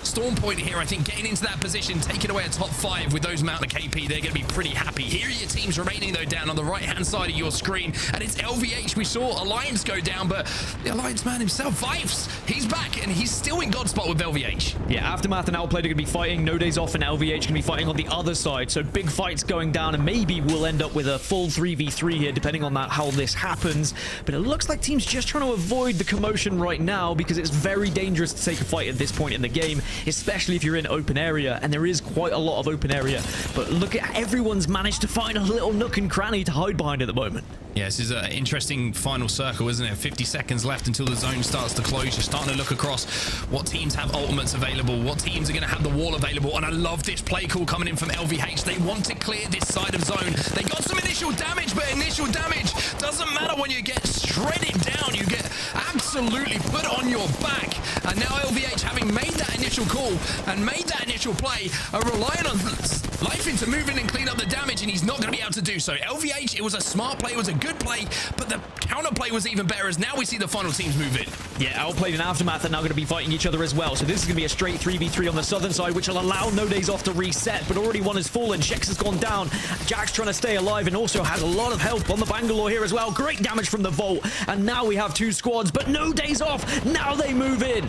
Storm Point here, I think getting into that position, taking away a top 5 with those amount of KP, they're going to be pretty happy. Here are your teams remaining, though, down on the right-hand side of your screen, and it's LVH. We saw Alliance go down, but the Alliance man himself, Vibes, he's back, and he's still in God spot with LVH. Yeah, Aftermath and Outplayed are going to be fighting. No Days Off and LVH going to be fighting on the other side, so big fights going down, and maybe we'll end up with a full 3v3 here, depending on that how this happens. But it looks like teams just trying to avoid the commotion right now, because it's very dangerous to take a fight at this point in the game, especially if you're in open area, and there is quite a lot of open area. But look at everyone's managed to find a little nook and cranny to hide behind at the moment. Yeah, this is an interesting final circle, isn't it? 50 seconds left until the zone starts to close. You're starting to look across what teams have ultimates available, what teams are going to have the wall available, and I love this play call coming in from LVH. They want to clear this side of zone. They got some initial damage, but initial damage doesn't matter when you get shredded down. You get absolutely put on your back. And now LVH, having made that initial call and made that initial play, are relying on Life into move in and clean up the damage, and he's not going to be able to do so. LVH, it was a smart play, it was a good play, but the counterplay was even better, as now we see the final teams move in. Yeah, Outplayed and Aftermath are now going to be fighting each other as well, so this is going to be a straight 3v3 on the southern side, which will allow No Days Off to reset, but already one has fallen. Shex has gone down. Jack's trying to stay alive and also has a lot of help on the Bangalore here as well. Great damage from the Vault, and now we have 2 squads, but No Days Off, now they move in.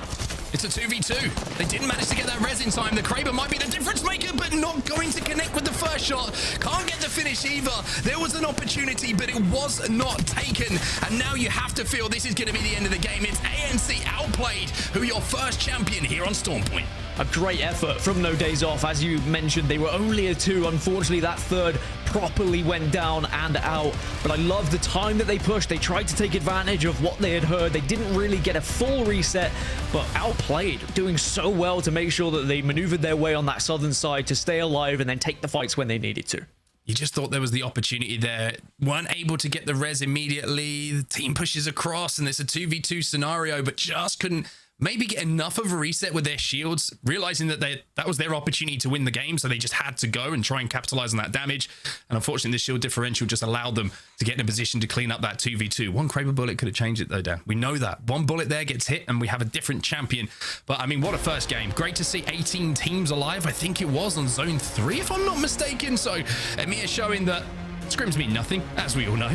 It's a 2v2. They didn't manage to get that res in time. The Kraber might be the difference maker, but not going to connect with the first shot. Can't get the finish either. There was an opportunity, but it was not taken. And now you have to feel this is going to be the end of the game. It's ANC Outplayed, who are your first champion here on Storm Point. A great effort from No Days Off. As you mentioned, they were only a 2. Unfortunately, that third properly went down and out. But I love the time that they pushed. They tried to take advantage of what they had heard. They didn't really get a full reset, but Outplayed, doing so well to make sure that they maneuvered their way on that southern side to stay alive and then take the fights when they needed to. You just thought there was the opportunity there. Weren't able to get the res immediately. The team pushes across and it's a 2v2 scenario, but just couldn't maybe get enough of a reset with their shields, realizing that that was their opportunity to win the game, so they just had to go and try and capitalize on that damage. And unfortunately, this shield differential just allowed them to get in a position to clean up that 2v2. One Kraber bullet could have changed it though, Dan. We know that. One bullet there gets hit and we have a different champion. But I mean, what a first game. Great to see 18 teams alive. I think it was on zone 3, if I'm not mistaken. So EMEA showing that scrims mean nothing, as we all know.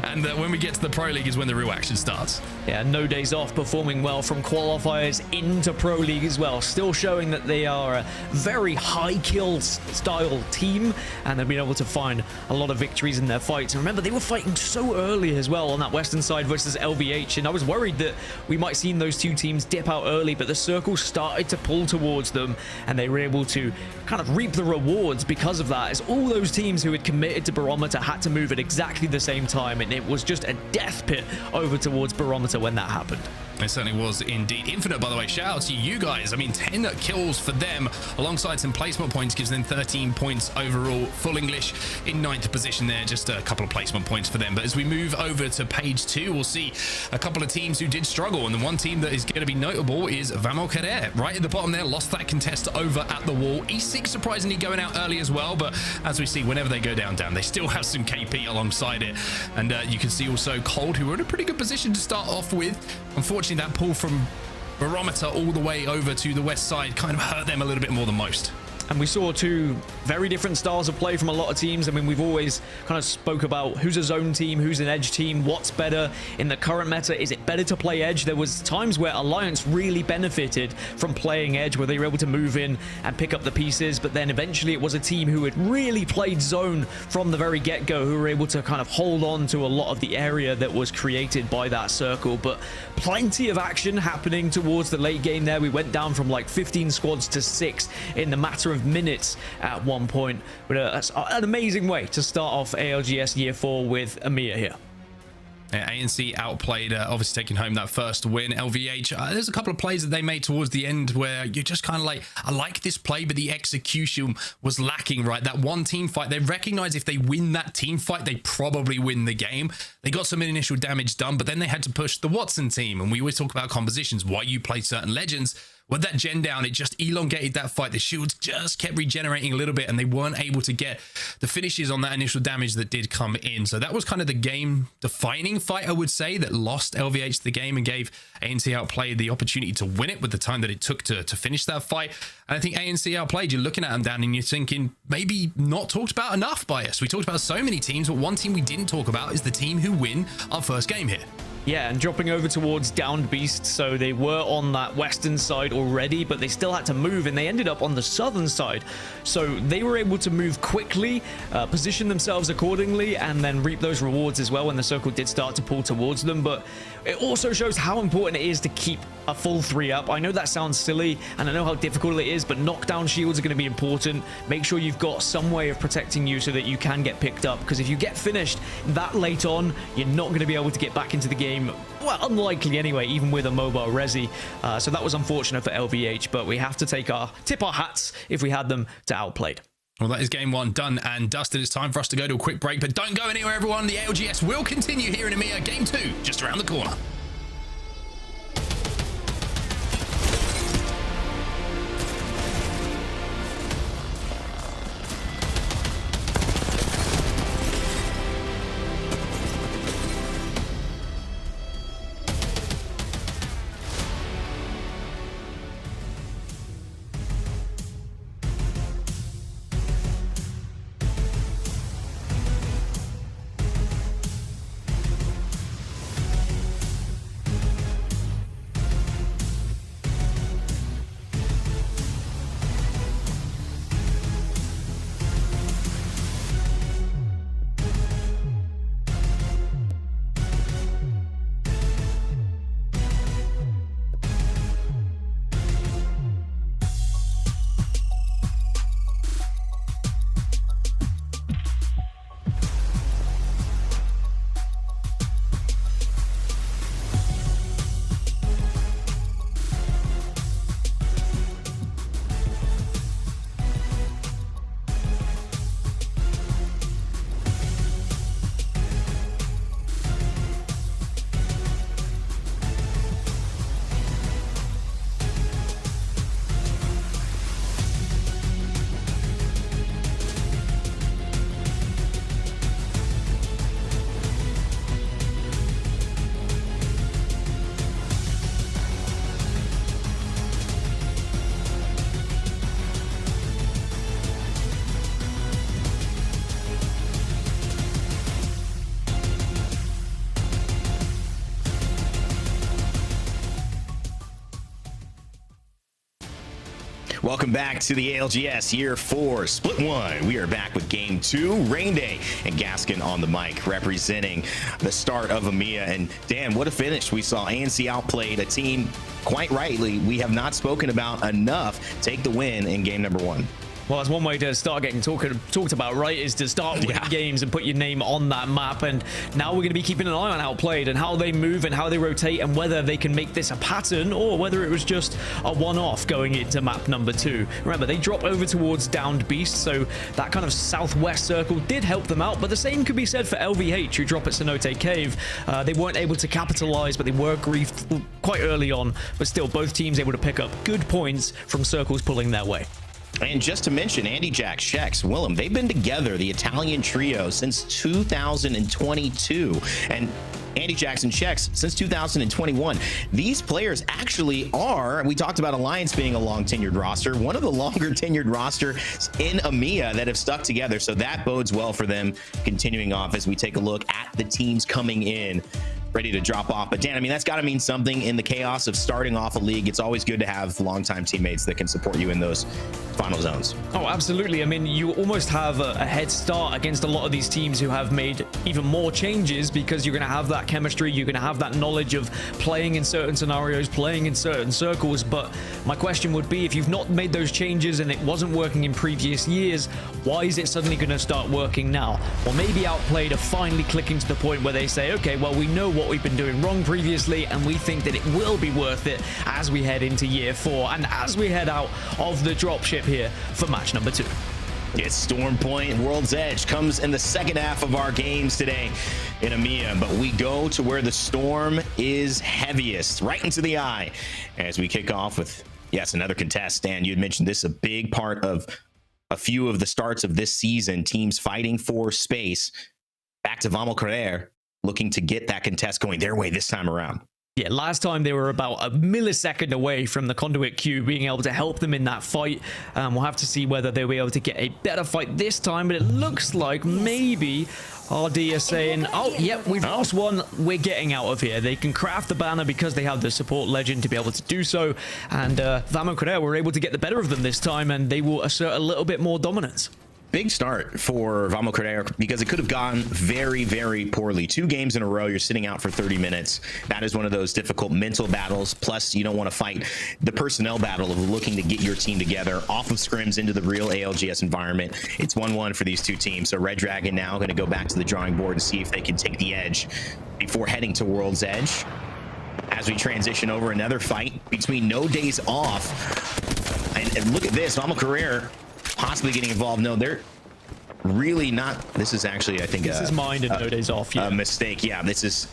And when we get to the Pro League is when the real action starts. Yeah, No Days Off performing well from qualifiers into Pro League as well. Still showing that they are a very high kill style team, and they've been able to find a lot of victories in their fights. And remember, they were fighting so early as well on that western side versus LVH, and I was worried that we might see those 2 teams dip out early, but the circle started to pull towards them, and they were able to kind of reap the rewards because of that, as all those teams who had committed to Barometer had to move at exactly the same time, and it was just a death pit over towards Barometer when that happened. It certainly was indeed. Infinite, by the way, shout out to you guys. I mean, 10 kills for them alongside some placement points gives them 13 points overall. Full English in 9th position there, just a couple of placement points for them. But as we move over to page 2, we'll see a couple of teams who did struggle, and the one team that is going to be notable is Vamos Querer. Right at the bottom there, lost that contest over at the wall. E6 surprisingly going out early as well, but as we see, whenever they go down, they still have some KP alongside it. And you can see also Cold, who were in a pretty good position to start off with. Unfortunately, that pull from Barometer all the way over to the west side kind of hurt them a little bit more than most. And we saw 2 very different styles of play from a lot of teams. I mean, we've always kind of spoke about who's a zone team, who's an edge team, what's better in the current meta. Is it better to play edge? There was times where Alliance really benefited from playing edge, where they were able to move in and pick up the pieces, but then eventually it was a team who had really played zone from the very get-go, who were able to kind of hold on to a lot of the area that was created by that circle. But plenty of action happening towards the late game there. We went down from like 15 squads to 6 in the matter of minutes at one point. But an amazing way to start off ALGS Year 4 with EMEA here. Yeah, ANC outplayed, obviously taking home that first win. LVH, there's a couple of plays that they made towards the end where you're just kind of like, I like this play, but the execution was lacking, right? That one team fight, they recognize if they win that team fight, they probably win the game. They got some initial damage done, but then they had to push the Watson team. And we always talk about compositions, why you play certain legends. With that gen down, it just elongated that fight. The shields just kept regenerating a little bit, and they weren't able to get the finishes on that initial damage that did come in. So that was kind of the game-defining fight, I would say, that lost LVH the game and gave ANC Outplayed the opportunity to win it with the time that it took to finish that fight. And I think ANC Outplayed, you're looking at them down and you're thinking, maybe not talked about enough by us. We talked about so many teams, but one team we didn't talk about is the team who win our first game here. Yeah, and dropping over towards Downed Beast, so they were on that western side already, but they still had to move, and they ended up on the southern side. So they were able to move quickly, position themselves accordingly, and then reap those rewards as well when the circle did start to pull towards them. But it also shows how important it is to keep a full 3 up. I know that sounds silly, and I know how difficult it is, but knockdown shields are going to be important. Make sure you've got some way of protecting you so that you can get picked up, because if you get finished that late on, you're not going to be able to get back into the game. Well, unlikely anyway, even with a mobile resi. So that was unfortunate for LVH, but we have to tip our hats if we had them to Outplayed. Well, that is game 1 done and dusted. It's time for us to go to a quick break, but don't go anywhere, everyone. The ALGS will continue here in EMEA. Game 2 just around the corner. Welcome back to the ALGS Year 4 Split 1. We are back with Game 2. Rain Day and Gaskin on the mic representing the start of EMEA. And Dan, what a finish. We saw ANC Outplayed, a team, quite rightly, we have not spoken about enough, take the win in game number 1. Well, that's one way to start getting talked about, right? Is to start winning games and put your name on that map. And now we're going to be keeping an eye on Outplayed and how they move and how they rotate and whether they can make this a pattern or whether it was just a one-off going into map number 2. Remember, they drop over towards Downed Beast, so that kind of southwest circle did help them out. But the same could be said for LVH, who drop at Cenote Cave. They weren't able to capitalize, but they were griefed quite early on. But still, both teams able to pick up good points from circles pulling their way. And just to mention, Andy Jack, Shex, Willem, they've been together, the Italian trio, since 2022. And Andy Jackson Shex since 2021. These players actually are, we talked about Alliance being a long tenured roster, one of the longer tenured rosters in EMEA that have stuck together. So that bodes well for them continuing off as we take a look at the teams coming in ready to drop off. But Dan, I mean, that's got to mean something in the chaos of starting off a league. It's always good to have longtime teammates that can support you in those final zones. Oh, absolutely. I mean, you almost have a head start against a lot of these teams who have made even more changes because you're going to have that chemistry, you're going to have that knowledge of playing in certain scenarios, playing in certain circles. But my question would be, if you've not made those changes and it wasn't working in previous years, why is it suddenly going to start working now? Or maybe Outplayed are finally clicking to the point where they say, okay, well, we know what we've been doing wrong previously, and we think that it will be worth it as we head into year 4 and as we head out of the dropship here for match number 2. It's Storm Point. World's Edge comes in the second half of our games today in EMEA, but we go to where the storm is heaviest, right into the eye, as we kick off with, yes, another contest. Dan, you had mentioned this is a big part of a few of the starts of this season, teams fighting for space. Back to Vamos Correr, looking to get that contest going their way this time around. Yeah, last time they were about a millisecond away from the Conduit Q being able to help them in that fight. We'll have to see whether they'll be able to get a better fight this time, but it looks like maybe RD are saying, oh, yep, we've lost one, we're getting out of here. They can craft the banner because they have the support legend to be able to do so, and Vamos Correr were able to get the better of them this time, and they will assert a little bit more dominance. Big start for Vamos Correr because it could have gone very, very poorly. 2 games in a row, you're sitting out for 30 minutes. That is one of those difficult mental battles. Plus, you don't want to fight the personnel battle of looking to get your team together off of scrims into the real ALGS environment. It's 1-1 for these two teams. So Red Dragon now going to go back to the drawing board and see if they can take the edge before heading to World's Edge. As we transition over another fight between No Days Off. And look at this, Vamos Correr possibly getting involved. No, they're really not. This is actually, I think, this is Mind and No Days Off. Yeah. A mistake. Yeah, this is,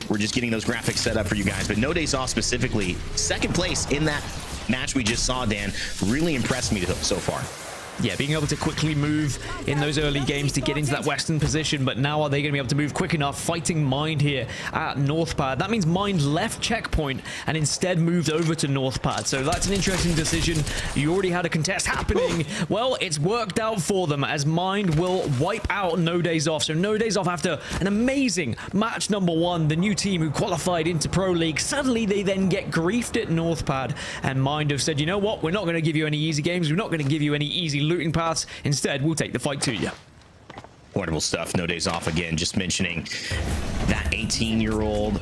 we're just getting those graphics set up for you guys. But No Days Off specifically, second place in that match we just saw, Dan, really impressed me so far. Yeah, being able to quickly move in those early games to get into that western position, but now are they going to be able to move quick enough fighting Mind here at North Pad? That means Mind left checkpoint and instead moved over to North Pad, so that's an interesting decision. You already had a contest happening. Well, it's worked out for them as Mind will wipe out No Days Off. So No Days Off, after an amazing match number 1, the new team who qualified into Pro League, suddenly they then get griefed at North Pad, and Mind have said, you know what, we're not going to give you any easy games, we're not going to give you any easy looting paths. Instead, we'll take the fight to you. Wonderful stuff. No Days Off again, just mentioning that 18-year-old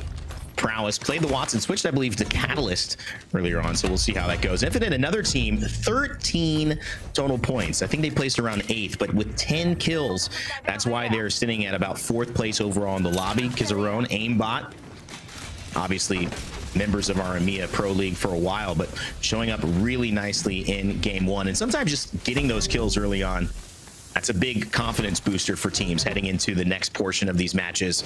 prowess. Played the Watson, switched, I believe, to Catalyst earlier on, so we'll see how that goes. Infinite, another team, 13 total points. I think they placed around 8th, but with 10 kills. That's why they're sitting at about 4th place overall in the lobby. Kizarone, Aimbot, obviously members of our EMEA Pro League for a while, but showing up really nicely in game 1. And sometimes just getting those kills early on, that's a big confidence booster for teams heading into the next portion of these matches.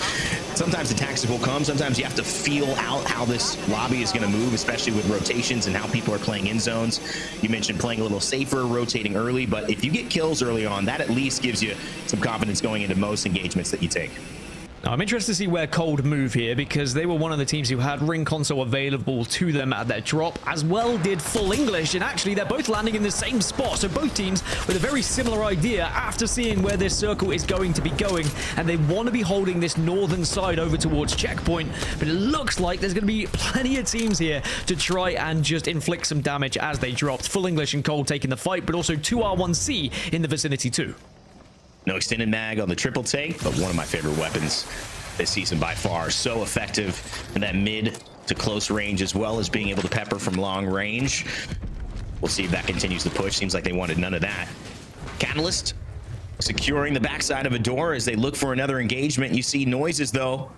Sometimes the tactics will come. Sometimes you have to feel out how this lobby is going to move, especially with rotations and how people are playing in zones. You mentioned playing a little safer, rotating early, but if you get kills early on, that at least gives you some confidence going into most engagements that you take. Now, I'm interested to see where Cold move here because they were one of the teams who had Ring Console available to them at their drop, as well did Full English, and actually they're both landing in the same spot, so both teams with a very similar idea after seeing where this circle is going to be going, and they want to be holding this northern side over towards checkpoint, but it looks like there's going to be plenty of teams here to try and just inflict some damage as they dropped. Full English and Cold taking the fight, but also 2R1C in the vicinity too. No extended mag on the triple take, but one of my favorite weapons this season by far. So effective in that mid to close range, as well as being able to pepper from long range. We'll see if that continues to push. Seems like they wanted none of that. Catalyst securing the backside of a door as they look for another engagement. You see noises though,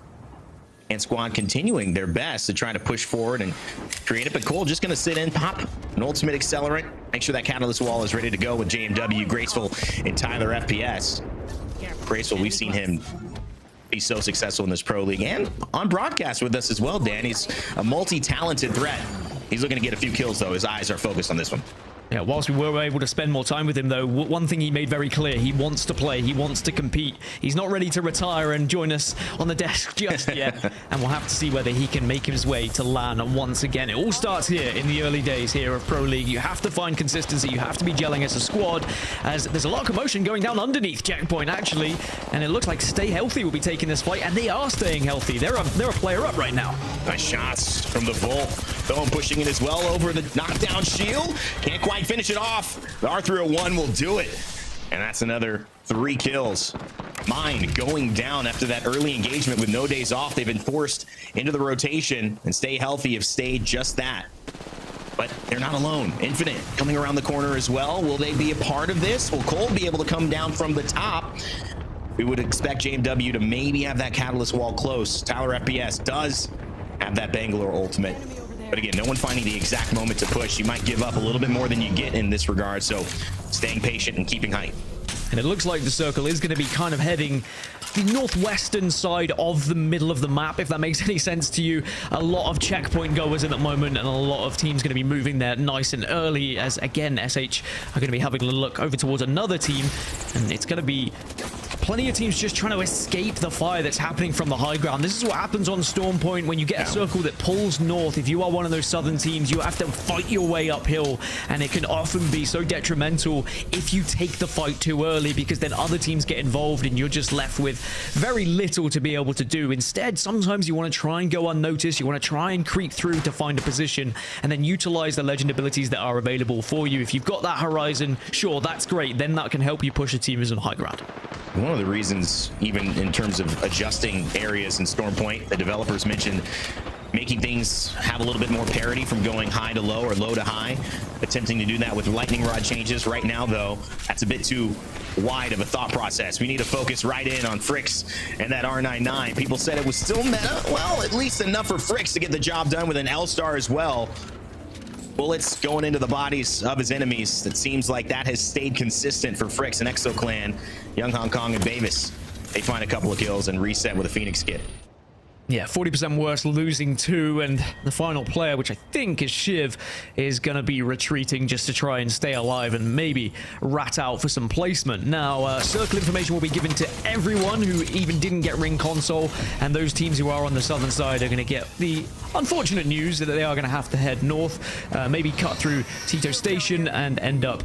and Squad continuing their best to try to push forward and create it, but Cole just going to sit in, pop an ultimate accelerant, make sure that Catalyst wall is ready to go with JMW, Graceful, and Tyler FPS. Graceful, we've seen him be so successful in this Pro League and on broadcast with us as well, Dan. He's a multi-talented threat. He's looking to get a few kills though. His eyes are focused on this one. Yeah, whilst we were able to spend more time with him, though, one thing he made very clear, he wants to play, he wants to compete. He's not ready to retire and join us on the desk just yet, and we'll have to see whether he can make his way to LAN once again. It all starts here in the early days here of Pro League. You have to find consistency, you have to be gelling as a squad, as there's a lot of commotion going down underneath checkpoint, actually, and it looks like Stay Healthy will be taking this fight, and they are staying healthy. They're a player up right now. Nice shots from the Volt. Bowen pushing it as well over the knockdown shield. Can't quite might finish it off. The R301 will do it. And that's another 3 kills. Mind going down after that early engagement with no days off. They've been forced into the rotation, and Stay Healthy have stayed just that. But they're not alone. Infinite coming around the corner as well. Will they be a part of this? Will Cole be able to come down from the top? We would expect JMW to maybe have that catalyst wall close. Tyler FPS does have that Bangalore ultimate. But again, no one finding the exact moment to push. You might give up a little bit more than you get in this regard. So staying patient and keeping height. And it looks like the circle is going to be kind of heading the northwestern side of the middle of the map, if that makes any sense to you. A lot of checkpoint goers in the moment, and a lot of teams going to be moving there nice and early, as again, SH are going to be having a look over towards another team, and it's going to be plenty of teams just trying to escape the fire that's happening from the high ground. This is what happens on Storm Point when you get a circle that pulls north. If you are one of those southern teams, you have to fight your way uphill, and it can often be so detrimental if you take the fight too early, because then other teams get involved and you're just left with very little to be able to do. Instead, sometimes you want to try and go unnoticed. You want to try and creep through to find a position and then utilize the legend abilities that are available for you. If you've got that horizon, sure, that's great. Then that can help you push a team as on high ground. One of the reasons, even in terms of adjusting areas in Storm Point, the developers mentioned making things have a little bit more parity from going high to low or low to high, attempting to do that with lightning rod changes. Right now, though, that's a bit too wide of a thought process. We need to focus right in on Fricks and that R99. People said it was still meta. Well, at least enough for Fricks to get the job done with an L-Star as well. Bullets going into the bodies of his enemies. It seems like that has stayed consistent for Fricks and ExoClan. Young Hong Kong and Bavis, they find a couple of kills and reset with a Phoenix kit. Yeah, 40% worse, losing 2, and the final player, which I think is Shiv, is going to be retreating just to try and stay alive and maybe rat out for some placement. Now, circle information will be given to everyone who even didn't get ring console, and those teams who are on the southern side are going to get the unfortunate news that they are going to have to head north, maybe cut through Tito Station and end up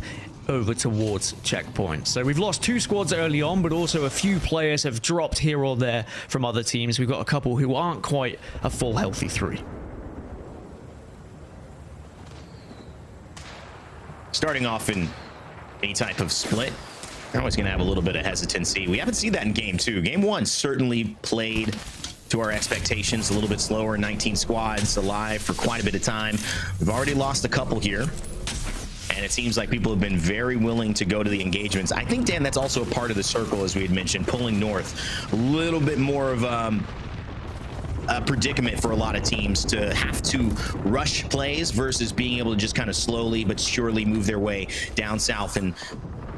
over towards checkpoint. So we've lost 2 squads early on, but also a few players have dropped here or there from other teams. We've got a couple who aren't quite a full healthy 3. Starting off in any type of split, they're always going to have a little bit of hesitancy. We haven't seen that in game 2. Game 1 certainly played to our expectations, a little bit slower, 19 squads alive for quite a bit of time. We've already lost a couple here, and it seems like people have been very willing to go to the engagements. I think, Dan, that's also a part of the circle, as we had mentioned, pulling north. A little bit more of a predicament for a lot of teams to have to rush plays versus being able to just kind of slowly but surely move their way down south, and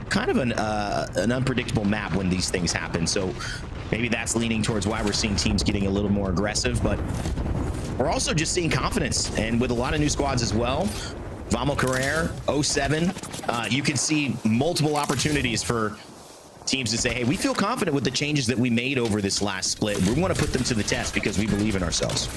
kind of an unpredictable map when these things happen. So maybe that's leaning towards why we're seeing teams getting a little more aggressive, but we're also just seeing confidence, and with a lot of new squads as well. Vamo Carrere, 07, you can see multiple opportunities for teams to say, hey, we feel confident with the changes that we made over this last split. We want to put them to the test because we believe in ourselves.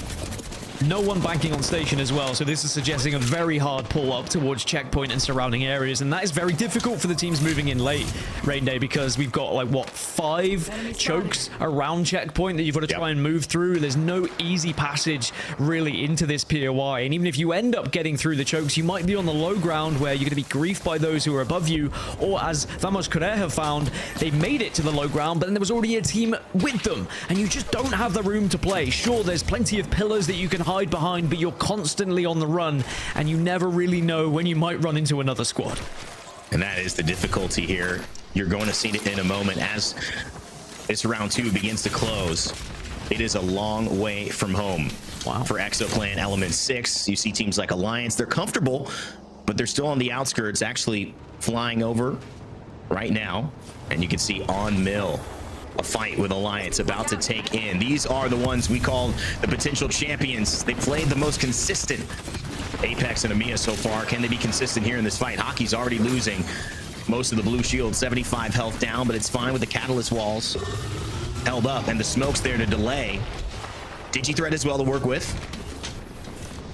No one banking on station as well, so this is suggesting a very hard pull up towards checkpoint and surrounding areas, and that is very difficult for the teams moving in late, Rain Day, because we've got like, what, 5 chokes around checkpoint that you've got to try and move through. There's no easy passage really into this POI, and even if you end up getting through the chokes, you might be on the low ground where you're going to be griefed by those who are above you, or as Vamos Correa have found, they made it to the low ground, but then there was already a team with them, and you just don't have the room to play. Sure, there's plenty of pillars that you can hide behind, but you're constantly on the run, and you never really know when you might run into another squad. And that is the difficulty here. You're going to see it in a moment as this round 2 begins to close. It is a long way from home. Wow. For ExoClan Element 6. You see teams like Alliance, they're comfortable, but they're still on the outskirts, actually flying over right now. And you can see on Mill, a fight with Alliance about to take in. These are the ones we call the potential champions. They played the most consistent Apex and EMEA so far. Can they be consistent here in this fight? Hockey's already losing most of the blue shield, 75 health down, but it's fine with the catalyst walls held up and the smoke's there to delay. DigiThreat as well to work with.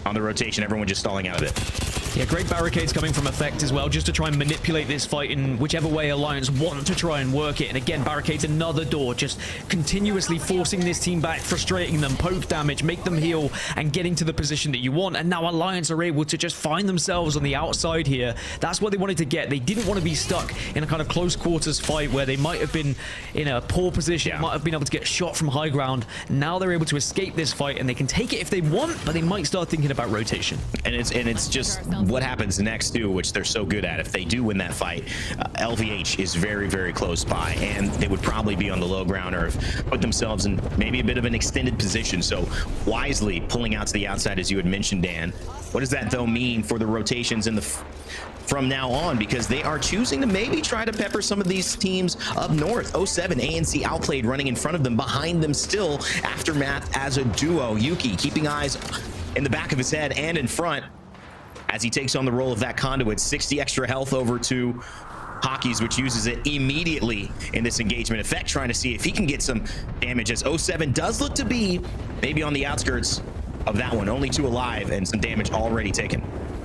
On the rotation, everyone just stalling out of it. Yeah, great barricades coming from Effect as well, just to try and manipulate this fight in whichever way Alliance want to try and work it. And again, barricades another door, just continuously forcing this team back, frustrating them, poke damage, make them heal, and getting to the position that you want. And now Alliance are able to just find themselves on the outside here. That's what they wanted to get. They didn't want to be stuck in a kind of close quarters fight where they might have been in a poor position, might have been able to get shot from high ground. Now they're able to escape this fight, and they can take it if they want, but they might start thinking about rotation. And it's just what happens next too, which they're so good at. If they do win that fight, LVH is very, very close by, and they would probably be on the low ground or have put themselves in maybe a bit of an extended position. So wisely pulling out to the outside, as you had mentioned, Dan. What does that though mean for the rotations in the from now on? Because they are choosing to maybe try to pepper some of these teams up north. 07 ANC outplayed, running in front of them, behind them still Aftermath as a duo. Yuki keeping eyes in the back of his head and in front as he takes on the role of that conduit. 60 extra health over to Hockey's, which uses it immediately in this engagement. Effect trying to see if he can get some damage, as 07 does look to be maybe on the outskirts of that one. Only 2 alive and some damage already taken.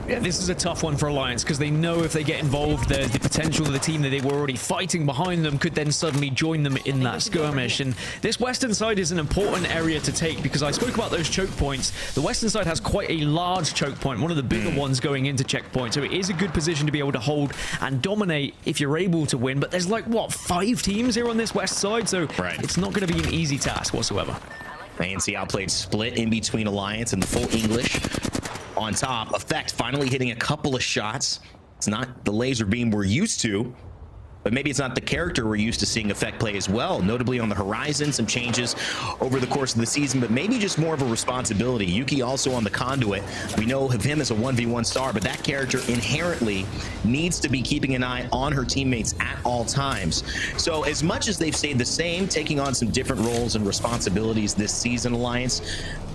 Yeah, this is a tough one for Alliance because they know if they get involved, the potential of the team that they were already fighting behind them could then suddenly join them in that skirmish. And this western side is an important area to take because I spoke about those choke points. The western side has quite a large choke point, one of the bigger ones going into checkpoint. So it is a good position to be able to hold and dominate if you're able to win. But there's like, what, 5 teams here on this west side? So it's not going to be an easy task whatsoever. ANC outplayed, split in between Alliance and the full English. On top, Effect finally hitting a couple of shots. It's not the laser beam we're used to, but maybe it's not the character we're used to seeing Effect play as well. Notably on the horizon, some changes over the course of the season, but maybe just more of a responsibility. Yuki also on the conduit. We know of him as a 1v1 star, but that character inherently needs to be keeping an eye on her teammates at all times. So as much as they've stayed the same, taking on some different roles and responsibilities this season, Alliance,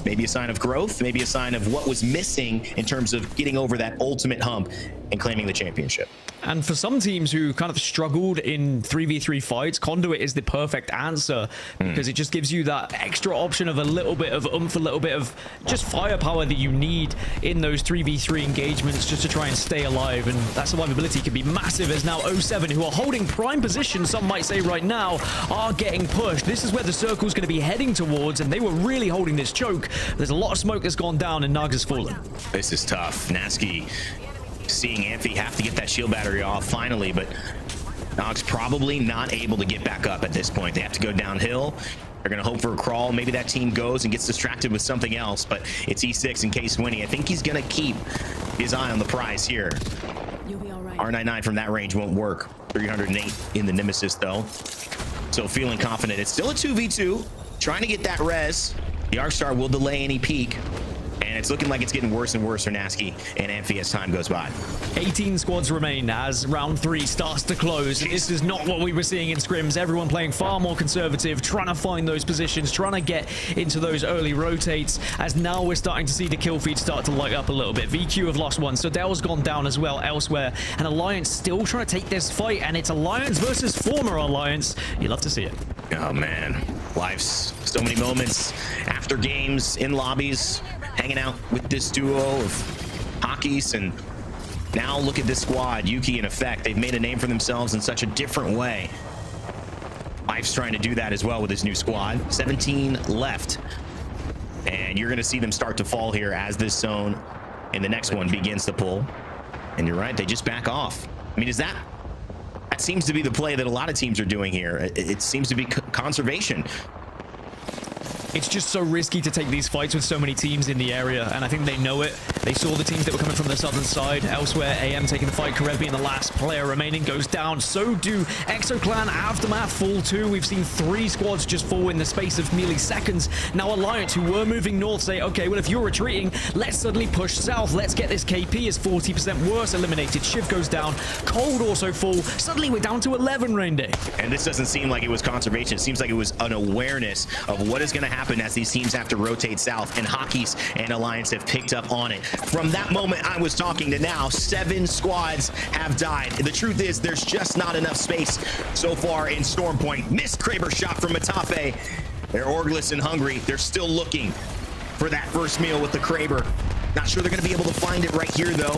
maybe a sign of growth, maybe a sign of what was missing in terms of getting over that ultimate hump and claiming the championship. And for some teams who kind of struggled in 3v3 fights, Conduit is the perfect answer because it just gives you that extra option of a little bit of oomph, a little bit of just firepower that you need in those 3v3 engagements just to try and stay alive. And that survivability can be massive, as now 07, who are holding prime position, some might say right now, are getting pushed. This is where the circle's going to be heading towards, and they were really holding this choke. There's a lot of smoke that's gone down, and Nags has fallen. This is tough. Nasky seeing Amphi have to get that shield battery off finally, but Nags probably not able to get back up at this point. They have to go downhill. They're going to hope for a crawl. Maybe that team goes and gets distracted with something else, but it's E6 in case Winnie. I think he's going to keep his eye on the prize here. You'll be all right. R99 from that range won't work. 308 in the Nemesis, though. So feeling confident. It's still a 2v2. Trying to get that res. The Arcstar will delay any peak. And it's looking like it's getting worse and worse for Nasky and Amphi as time goes by. 18 squads remain as round 3 starts to close. This is not what we were seeing in scrims. Everyone playing far more conservative, trying to find those positions, trying to get into those early rotates, as now we're starting to see the kill feed start to light up a little bit. VQ have lost one, so Dell's gone down as well elsewhere. And Alliance still trying to take this fight, and it's Alliance versus former Alliance. You love to see it. Oh, man. Life's so many moments after games, in lobbies, hanging out with this duo of Hockeys, and now look at this squad, Yuki and Effect. They've made a name for themselves in such a different way. Life's trying to do that as well with his new squad. 17 left, and you're going to see them start to fall here as this zone and the next one begins to pull. And you're right, they just back off. I mean, that seems to be the play that a lot of teams are doing here. It seems to be conservation. It's just so risky to take these fights with so many teams in the area, and I think they know it. They saw the teams that were coming from the southern side. Elsewhere, AM taking the fight. Karev being the last player remaining goes down. So do ExoClan, Aftermath fall too. We've seen 3 squads just fall in the space of merely seconds. Now Alliance, who were moving north, say, okay, well, if you're retreating, let's suddenly push south. Let's get this KP is 40% worse. Eliminated. Shiv goes down. Cold also fall. Suddenly we're down to 11, Rain Day. And this doesn't seem like it was conservation. It seems like it was an awareness of what is going to happen as these teams have to rotate south, and Hockeys and Alliance have picked up on it. From that moment I was talking to now, 7 squads have died. The truth is there's just not enough space so far in Storm Point. Missed Kraber shot from Matafe. They're orgless and hungry. They're still looking for that first meal with the Kraber. Not sure they're going to be able to find it right here, though.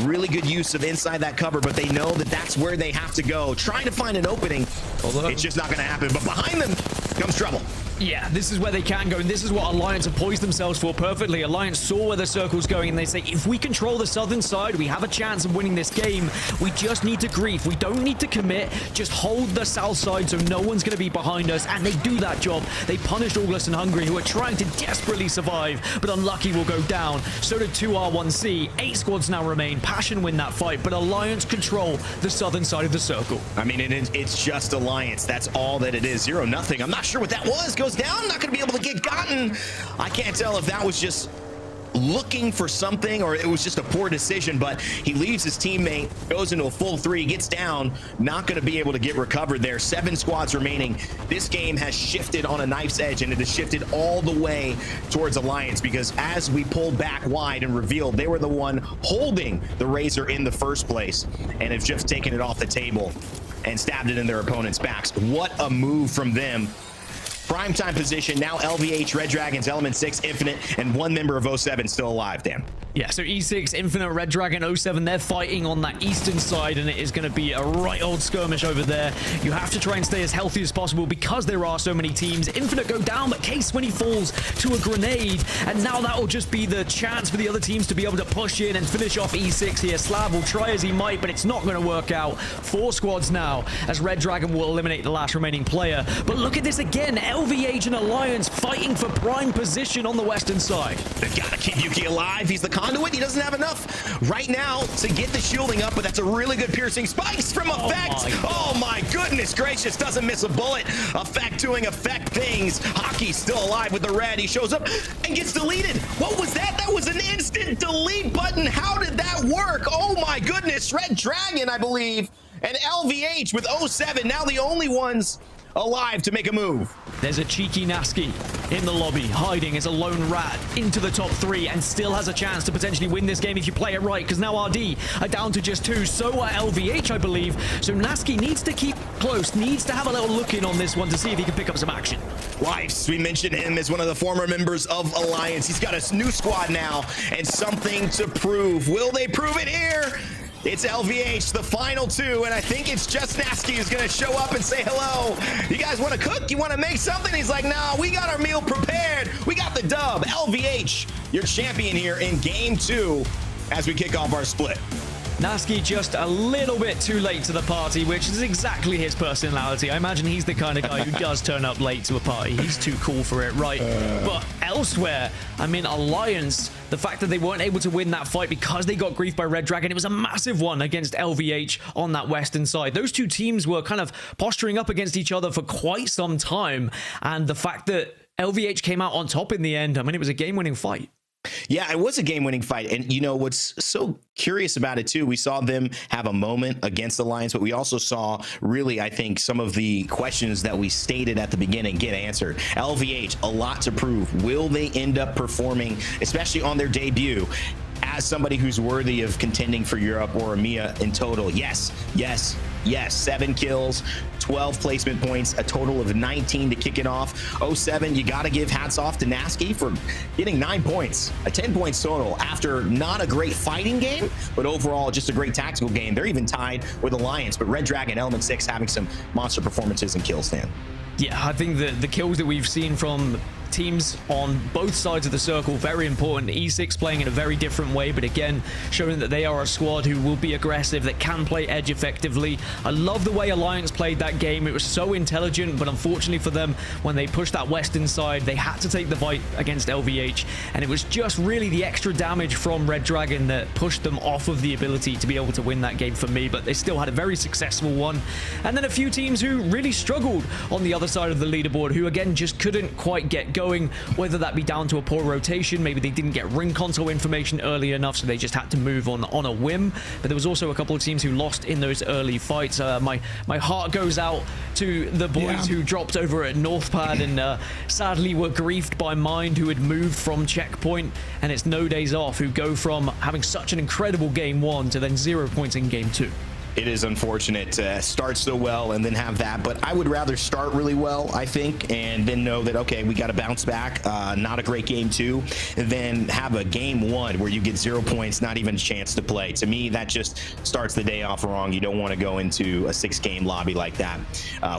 Really good use of inside that cover, but they know that that's where they have to go. Trying to find an opening. It's just not going to happen. But behind them comes trouble. Yeah, this is where they can go, and this is what Alliance have poised themselves for perfectly. Alliance saw where the circle's going, and they say, if we control the southern side, we have a chance of winning this game. We just need to grief. We don't need to commit. Just hold the south side so no one's going to be behind us, and they do that job. They punished August and Hungary, who are trying to desperately survive, but Unlucky will go down. So did 2R1C. 8 squads now remain. Passion win that fight, but Alliance control the southern side of the circle. I mean, it's just Alliance. That's all that it is. 0-0. I'm not sure what that was. Goes down, not going to be able to get gotten. I can't tell if that was just looking for something or it was just a poor decision, but he leaves his teammate, goes into a full 3, gets down, not going to be able to get recovered there. 7 squads remaining. This game has shifted on a knife's edge, and it has shifted all the way towards Alliance, because as we pulled back wide and revealed they were the one holding the Razor in the first place and have just taken it off the table and stabbed it in their opponent's backs. What a move from them. Primetime position, now LVH, Red Dragons, Element 6, Infinite, and 1 member of 07 still alive, Dan. Yeah, so E6, Infinite, Red Dragon, 07, they're fighting on that eastern side, and it is going to be a right old skirmish over there. You have to try and stay as healthy as possible because there are so many teams. Infinite go down, but Case when he falls to a grenade, and now that will just be the chance for the other teams to be able to push in and finish off E6 here. Slav will try as he might, but it's not going to work out. 4 squads now, as Red Dragon will eliminate the last remaining player. But look at this again, LVH and Alliance fighting for prime position on the western side. They've got to keep Yuki alive. He's the conduit. He doesn't have enough right now to get the shielding up, but that's a really good piercing. Spikes from Effect. Oh my goodness gracious. Doesn't miss a bullet. Effect doing Effect things. Hockey's still alive with the red. He shows up and gets deleted. What was that? That was an instant delete button. How did that work? Oh my goodness. Red Dragon, I believe, and LVH with 07 now the only ones alive to make a move. There's a cheeky Nasky in the lobby, hiding as a lone rat into the top 3, and still has a chance to potentially win this game if you play it right, because now RD are down to just 2. So are LVH, I believe. So Nasky needs to keep close, needs to have a little look in on this one to see if he can pick up some action. Wifes, we mentioned him as one of the former members of Alliance. He's got a new squad now and something to prove. Will they prove it here? It's LVH, the final 2, and I think it's just Nasky who's going to show up and say hello. You guys want to cook? You want to make something? He's like, no, we got our meal prepared. We got the dub. LVH, your champion here in game 2 as we kick off our split. Nasky just a little bit too late to the party, which is exactly his personality. I imagine he's the kind of guy who does turn up late to a party. He's too cool for it, right? But elsewhere, I mean, Alliance, the fact that they weren't able to win that fight because they got griefed by Red Dragon, it was a massive one against LVH on that western side. Those two teams were kind of posturing up against each other for quite some time, and the fact that LVH came out on top in the end, I mean, it was a game-winning fight. Yeah, it was a game-winning fight. And, you know, what's so curious about it, too, we saw them have a moment against Alliance, but we also saw, really, I think, some of the questions that we stated at the beginning get answered. LVH, a lot to prove. Will they end up performing, especially on their debut, as somebody who's worthy of contending for Europe or EMEA in total? Yes, yes, yes. 7 kills, 12 placement points, a total of 19 to kick it off. 07, you got to give hats off to Nasky for getting 9 points, 10 points total after not a great fighting game, but overall just a great tactical game. They're even tied with Alliance, but Red Dragon, Element 6 having some monster performances and kills, Dan. Yeah, I think the kills that we've seen from teams on both sides of the circle, very important. E6 playing in a very different way, but again, showing that they are a squad who will be aggressive, that can play edge effectively. I love the way Alliance played that game. It was so intelligent, but unfortunately for them, when they pushed that western side, they had to take the fight against LVH, and it was just really the extra damage from Red Dragon that pushed them off of the ability to be able to win that game for me, but they still had a very successful one. And then a few teams who really struggled on the other side of the leaderboard, who again just couldn't quite get going, whether that be down to a poor rotation, maybe they didn't get ring console information early enough, so they just had to move on a whim. But there was also a couple of teams who lost in those early fights. My heart goes out to the boys who dropped over at Northpad and sadly were griefed by Mind, who had moved from Checkpoint, and it's No Days Off, who go from having such an incredible game 1 to then 0 points in game 2. It is unfortunate to start so well and then have that, but I would rather start really well, I think, and then know that, okay, we got to bounce back. Not a great game 2, and then have a game 1 where you get 0 points, not even a chance to play. To me, that just starts the day off wrong. You don't want to go into a 6-game lobby like that,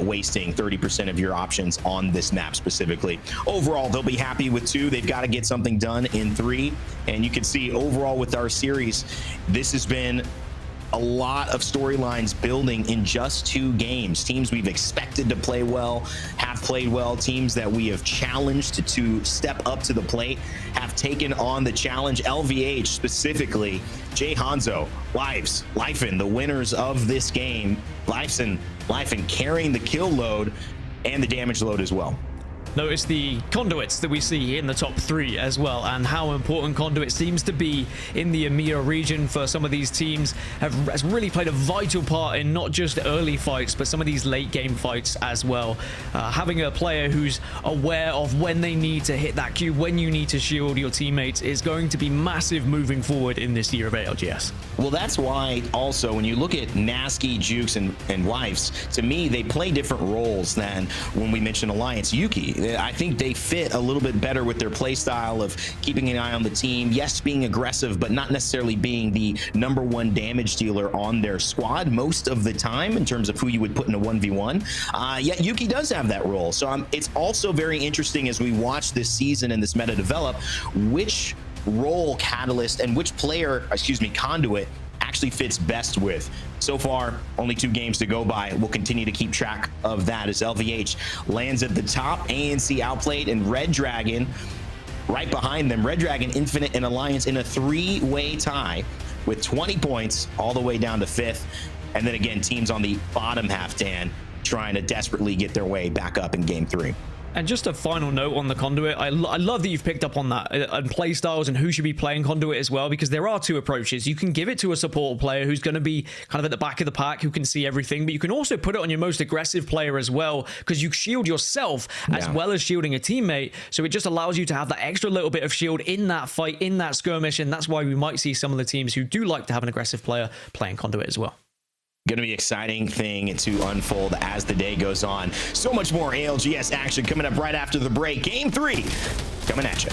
wasting 30% of your options on this map specifically. Overall, they'll be happy with 2. They've got to get something done in 3, and you can see overall with our series, this has been a lot of storylines building in just 2 games. Teams we've expected to play well have played well. Teams that we have challenged to step up to the plate have taken on the challenge. LVH specifically, Jay Hanzo, Lifen, the winners of this game. Lifen carrying the kill load and the damage load as well. Notice the conduits that we see in the top 3 as well, and how important conduit seems to be in the EMEA region for some of these teams. Has really played a vital part in not just early fights, but some of these late game fights as well. Having a player who's aware of when they need to hit that cue, when you need to shield your teammates, is going to be massive moving forward in this year of ALGS. Well, that's why also when you look at Nasky, Jukes, and Wifes, to me, they play different roles than when we mentioned Alliance. Yuki, I think they fit a little bit better with their play style of keeping an eye on the team. Yes, being aggressive, but not necessarily being the #1 damage dealer on their squad most of the time in terms of who you would put in a 1v1. Yet Yuki does have that role. So it's also very interesting as we watch this season and this meta develop, which role Catalyst and which player, Conduit, actually fits best with. So far, only 2 games to go by. We'll continue to keep track of that as LVH lands at the top. ANC outplayed, and Red Dragon right behind them. Red Dragon, Infinite, and Alliance in a 3-way tie with 20 points all the way down to 5th. And then again, teams on the bottom half, Dan, trying to desperately get their way back up in game 3. And just a final note on the Conduit, I love that you've picked up on that, and play styles and who should be playing Conduit as well, because there are 2 approaches. You can give it to a support player who's going to be kind of at the back of the pack, who can see everything, but you can also put it on your most aggressive player as well, because you shield yourself as well as shielding a teammate, so it just allows you to have that extra little bit of shield in that fight, in that skirmish, and that's why we might see some of the teams who do like to have an aggressive player playing Conduit as well. Going to be an exciting thing to unfold as the day goes on. So much more ALGS action coming up right after the break. Game 3 coming at you.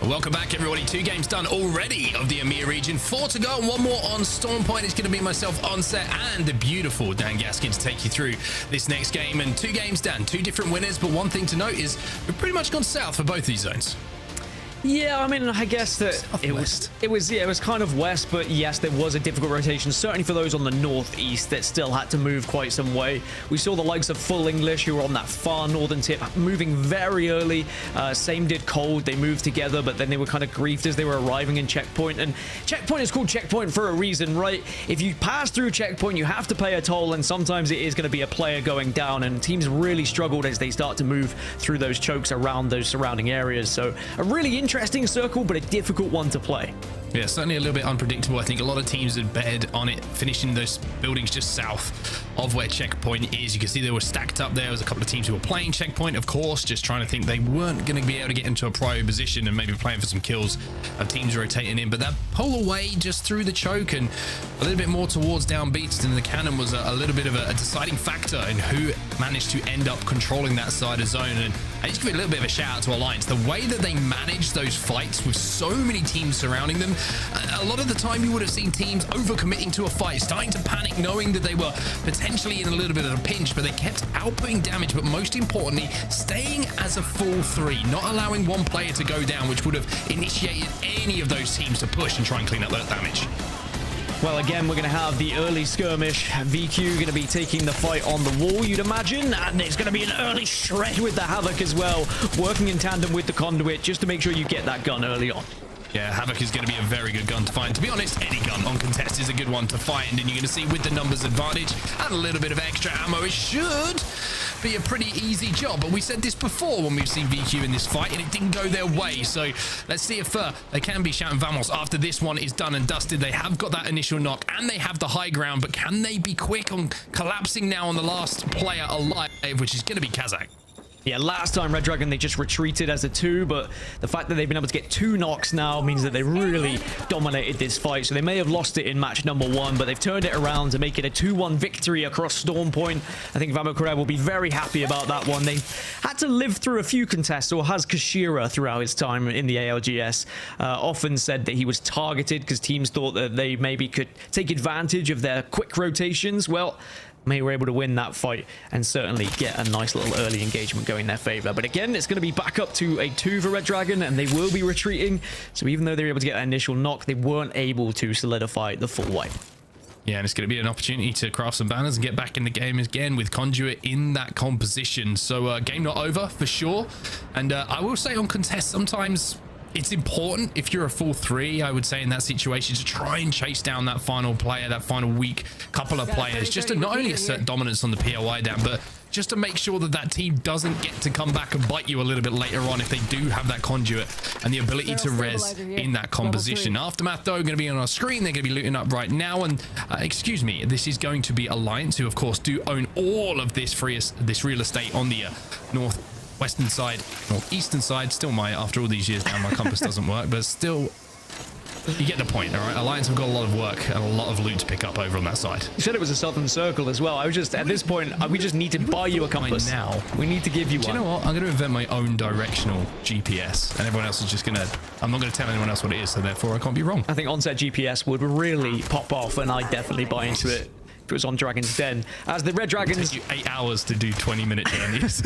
Welcome back, everybody. 2 games done already of the EMEA region. 4 to go and 1 more on Storm Point. It's going to be myself on set and the beautiful Dan Gaskin to take you through this next game. And 2 games, Dan, 2 different winners. But one thing to note is we've pretty much gone south for both these zones. Yeah, I mean, I guess that it was kind of west, but yes, there was a difficult rotation, certainly for those on the northeast that still had to move quite some way. We saw the likes of Full English, who were on that far northern tip, moving very early. Same did Cold. They moved together, but then they were kind of griefed as they were arriving in Checkpoint. And Checkpoint is called Checkpoint for a reason, right? If you pass through Checkpoint, you have to pay a toll, and sometimes it is going to be a player going down, and teams really struggled as they start to move through those chokes around those surrounding areas. So a really interesting circle, but a difficult one to play. Yeah, certainly a little bit unpredictable. I think a lot of teams had bet on it finishing those buildings just south of where Checkpoint is. You can see they were stacked up there. There was a couple of teams who were playing Checkpoint, of course, just trying to think they weren't going to be able to get into a prio position and maybe playing for some kills of teams rotating in. But that pull away just through the choke and a little bit more towards down beats in the cannon was a little bit of a deciding factor in who managed to end up controlling that side of zone. And I just give a little bit of a shout out to Alliance. The way that they managed those fights with so many teams surrounding them, a lot of the time you would have seen teams overcommitting to a fight, starting to panic, knowing that they were potentially in a little bit of a pinch, but they kept outputting damage, but most importantly, staying as a full three, not allowing one player to go down, which would have initiated any of those teams to push and try and clean up that damage. Well, again, we're going to have the early skirmish. VQ going to be taking the fight on the wall, you'd imagine. And it's going to be an early shred with the Havoc as well, working in tandem with the Conduit just to make sure you get that gun early on. Yeah, Havoc is going to be a very good gun to find. To be honest, any gun on contest is a good one to find, and you're going to see with the numbers advantage and a little bit of extra ammo, it should be a pretty easy job. But we said this before when we've seen VQ in this fight, and it didn't go their way. So let's see if they can be shouting Vamos after this one is done and dusted. They have got that initial knock, and they have the high ground, but can they be quick on collapsing now on the last player alive, which is going to be Kazakh? Yeah, last time Red Dragon, they just retreated as a 2, but the fact that they've been able to get 2 knocks now means that they really dominated this fight. So they may have lost it in match number 1, but they've turned it around to make it a 2-1 victory across Storm Point. I think Vamo Korea will be very happy about that one. They had to live through a few contests, or has Kashira throughout his time in the ALGS. Often said that he was targeted because teams thought that they maybe could take advantage of their quick rotations. Well, they were able to win that fight and certainly get a nice little early engagement going in their favor. But again, it's going to be back up to a 2 for Red Dragon, and they will be retreating. So even though they were able to get an initial knock, they weren't able to solidify the full wipe. Yeah, and it's going to be an opportunity to craft some banners and get back in the game again with Conduit in that composition. So game not over for sure. And I will say on contest, sometimes it's important if you're a full 3, I would say, in that situation, to try and chase down that final player, that final weak couple of players, just to not only assert dominance on the POI down, but just to make sure that that team doesn't get to come back and bite you a little bit later on if they do have that Conduit and the ability to res in that composition. Aftermath, though, going to be on our screen. They're going to be looting up right now. And excuse me, this is going to be Alliance, who, of course, do own all of this real estate on the northwestern side, northeastern side. Still after all these years now, my compass doesn't work, but still, you get the point. All right, Alliance have got a lot of work and a lot of loot to pick up over on that side. You said it was a southern circle as well. I was just, at this point, we just need to buy you a compass now. We need to give you one. Do you know what? I'm going to invent my own directional GPS, and everyone else is just going to, I'm not going to tell anyone else what it is, so therefore I can't be wrong. I think onset GPS would really pop off, and I'd definitely buy into it if it was on Dragon's Den. As the Red Dragons... It'll take you 8 hours to do 20-minute journeys.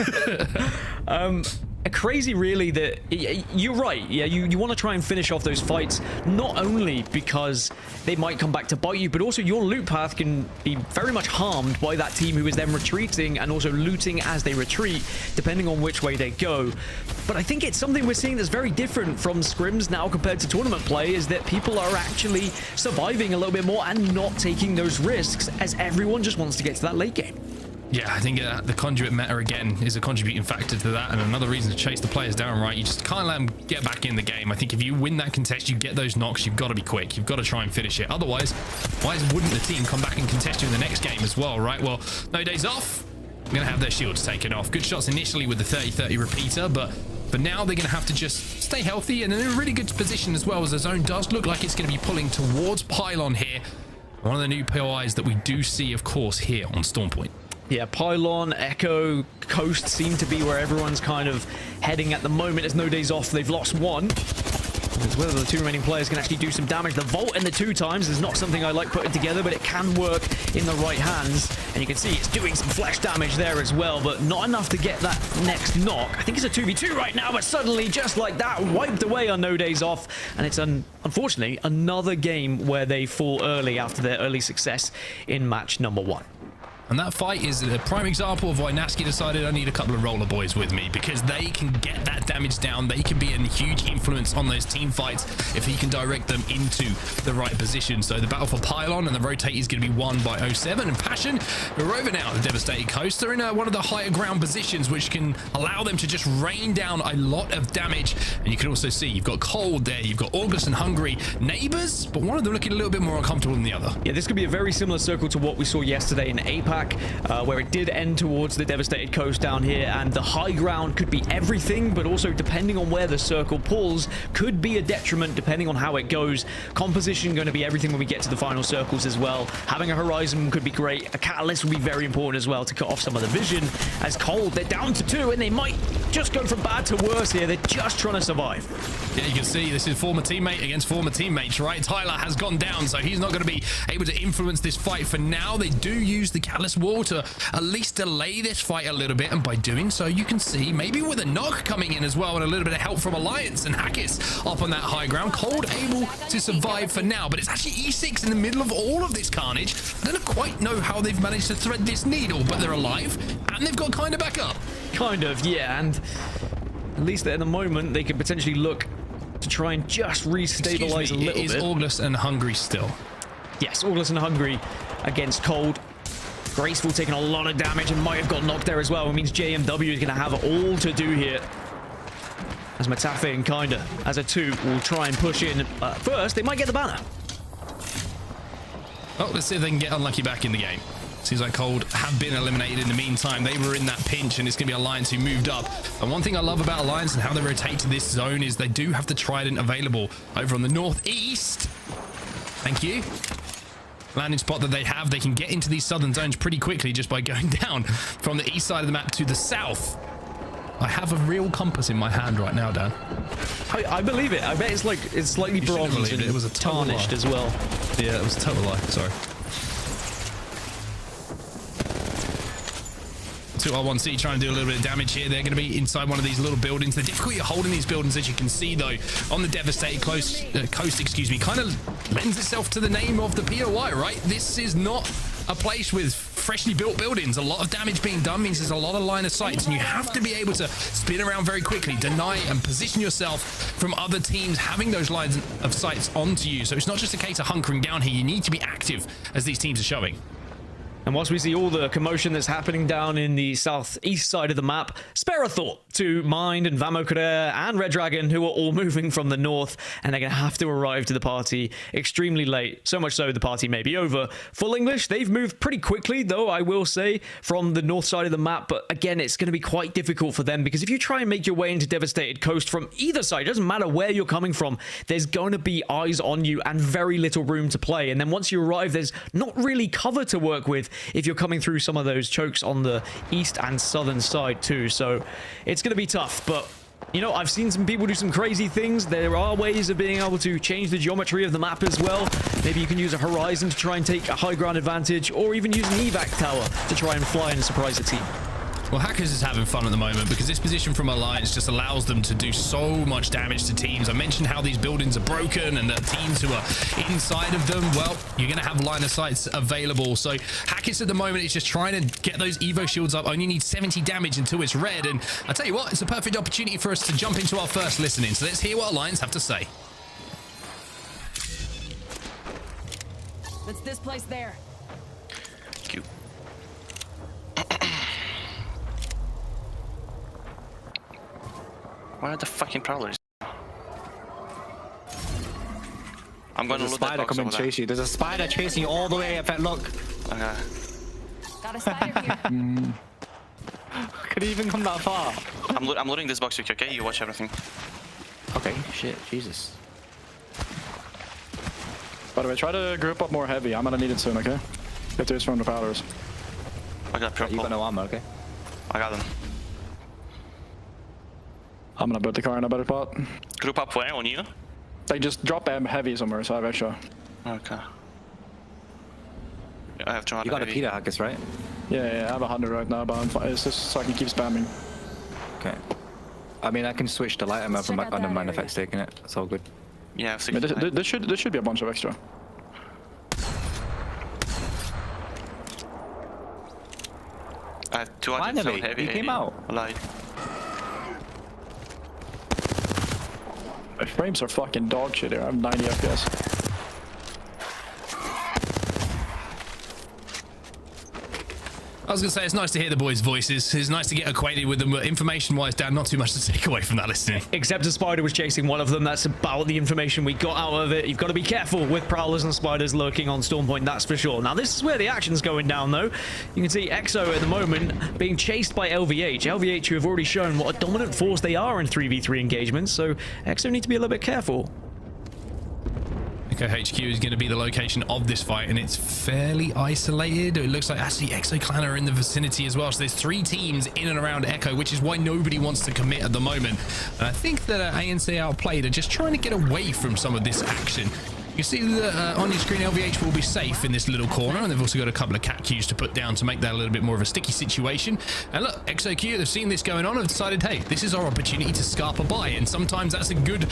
Crazy, really, that you're right. Yeah, you want to try and finish off those fights, not only because they might come back to bite you, but also your loot path can be very much harmed by that team who is then retreating and also looting as they retreat, depending on which way they go. But I think it's something we're seeing that's very different from scrims now compared to tournament play, is that people are actually surviving a little bit more and not taking those risks, as everyone just wants to get to that late game. Yeah, I think the Conduit meta, again, is a contributing factor to that, and another reason to chase the players down, right? You just can't let them get back in the game. I think if you win that contest, you get those knocks, you've got to be quick. You've got to try and finish it. Otherwise, why wouldn't the team come back and contest you in the next game as well, right? Well, no days off. We're going to have their shields taken off. Good shots initially with the 30-30 repeater, but for now, they're going to have to just stay healthy, and in a really good position as well, as the zone does look like it's going to be pulling towards Pylon here. One of the new POIs that we do see, of course, here on Storm Point. Yeah, Pylon, Echo, Coast seem to be where everyone's kind of heading at the moment. There's no days off. They've lost one. It's whether the two remaining players can actually do some damage. The Volt and the 2 times is not something I like putting together, but it can work in the right hands. And you can see it's doing some flesh damage there as well, but not enough to get that next knock. I think it's a 2v2 right now, but suddenly, just like that, wiped away on No Days Off. And it's, unfortunately, another game where they fall early after their early success in match number 1. And that fight is a prime example of why Nasky decided I need a couple of roller boys with me, because they can get that damage down. They can be a huge influence on those team fights if he can direct them into the right position. So the battle for Pylon and the rotate is going to be won by 07 and Passion. We're over now the Devastated Coast. They're in one of the higher ground positions, which can allow them to just rain down a lot of damage. And you can also see you've got Cold there, you've got August and Hungry neighbors, but one of them looking a little bit more uncomfortable than the other. Yeah, this could be a very similar circle to what we saw yesterday in APAC. Where it did end towards the Devastated Coast down here, and the high ground could be everything, but also depending on where the circle pulls could be a detriment depending on how it goes. Composition going to be everything when we get to the final circles as well. Having a Horizon could be great. A Catalyst would be very important as well to cut off some of the vision. As Cold, they're down to 2 and they might just go from bad to worse here. They're just trying to survive. Yeah, you can see this is former teammate against former teammates, right? Tyler has gone down, so he's not going to be able to influence this fight for now. They do use the Catalyst Wall to at least delay this fight a little bit, and by doing so you can see maybe with a knock coming in as well and a little bit of help from Alliance and Hackis up on that high ground. Cold able to survive for now, but it's actually E6 in the middle of all of this carnage. I don't quite know how they've managed to thread this needle, but they're alive and they've got kind of back up. Kind of, yeah, and at least at the moment they could potentially look to try and just re-stabilize a little bit. It is August and Hungry still. Yes, August and Hungry against Cold. Graceful taking a lot of damage and might have got knocked there as well. It means JMW is going to have all to do here. As Matafe and Kinda, as a 2, will try and push in. First, they might get the banner. Oh, let's see if they can get Unlucky back in the game. Seems like Cold have been eliminated in the meantime. They were in that pinch, and it's going to be Alliance who moved up. And one thing I love about Alliance and how they rotate to this zone is they do have the Trident available over on the northeast. Thank you. Landing spot that they have, they can get into these southern zones pretty quickly just by going down from the east side of the map to the south. I have a real compass in my hand right now, Dan. I believe it. I bet it's like it's slightly bronzed and it was a tarnished as well. Yeah, it was a total lie. Sorry. 2R1C trying to do a little bit of damage here. They're going to be inside one of these little buildings. The difficulty of holding these buildings, as you can see, though, on the Devastated coast, kind of lends itself to the name of the POI, right? This is not a place with freshly built buildings. A lot of damage being done means there's a lot of line of sight, and you have to be able to spin around very quickly, deny and position yourself from other teams having those lines of sights onto you. So it's not just a case of hunkering down here. You need to be active, as these teams are showing. And whilst we see all the commotion that's happening down in the southeast side of the map, spare a thought to Mind and Vamokare and Red Dragon, who are all moving from the north, and they're going to have to arrive to the party extremely late. So much so the party may be over. Full English, they've moved pretty quickly, though, I will say, from the north side of the map. But again, it's going to be quite difficult for them, because if you try and make your way into Devastated Coast from either side, it doesn't matter where you're coming from, there's going to be eyes on you and very little room to play. And then once you arrive, there's not really cover to work with if you're coming through some of those chokes on the east and southern side too. So it's going to be tough, but you know, I've seen some people do some crazy things. There are ways of being able to change the geometry of the map as well. Maybe you can use a Horizon to try and take a high ground advantage, or even use an evac tower to try and fly and surprise a team. Well, Hackers is having fun at the moment, because this position from Alliance just allows them to do so much damage to teams. I mentioned how these buildings are broken, and that teams who are inside of them, well, you're going to have line of sights available. So Hackers at the moment is just trying to get those Evo shields up. Only need 70 damage until it's red. And I tell you what, it's a perfect opportunity for us to jump into our first listening. So let's hear what Alliance have to say. Let's displace there. Thank you. Where are the fucking prowlers? I'm going to loot that box over there. There's a spider chasing you all the way up. Look. Okay. Got a spider here. Could he even come that far? I'm looting this box with you, okay? You watch everything. Okay, shit, Jesus. By the way, try to group up more heavy. I'm gonna need it soon, okay? If there's from the powders. I got purple. You got no ammo, okay? I got them. I'm gonna put the car in a better spot. Group up where? On you? They just drop heavy somewhere, so I have extra. Okay. I have 200. You got a heavy. Peter Hackers, right? Yeah, I have 100 right now, but it's just so I can keep spamming. Okay. I mean, I can switch the light ammo from my under mind effects taking it. It's all good. Yeah, I mean, there should be a bunch of extra. I have 200 Finally, heavy. he came out. Light. My frames are fucking dog shit here. I have 90 FPS. I was going to say, it's nice to hear the boys' voices. It's nice to get acquainted with them, but information-wise, Dan, not too much to take away from that listening. Except a spider was chasing one of them. That's about the information we got out of it. You've got to be careful with prowlers and spiders lurking on Storm Point, that's for sure. Now, this is where the action's going down, though. You can see EXO at the moment being chased by LVH. LVH, who have already shown what a dominant force they are in 3v3 engagements, so EXO need to be a little bit careful. Echo HQ is going to be the location of this fight, and it's fairly isolated. It looks like actually Exo Clan are in the vicinity as well, so there's 3 teams in and around Echo, which is why nobody wants to commit at the moment. And I think that ANC Outplayed are just trying to get away from some of this action. You see that on your screen, LVH will be safe in this little corner, and they've also got a couple of cat cues to put down to make that a little bit more of a sticky situation. And look, XOQ, they've seen this going on and have decided, hey, this is our opportunity to scarp a buy, and sometimes that's a good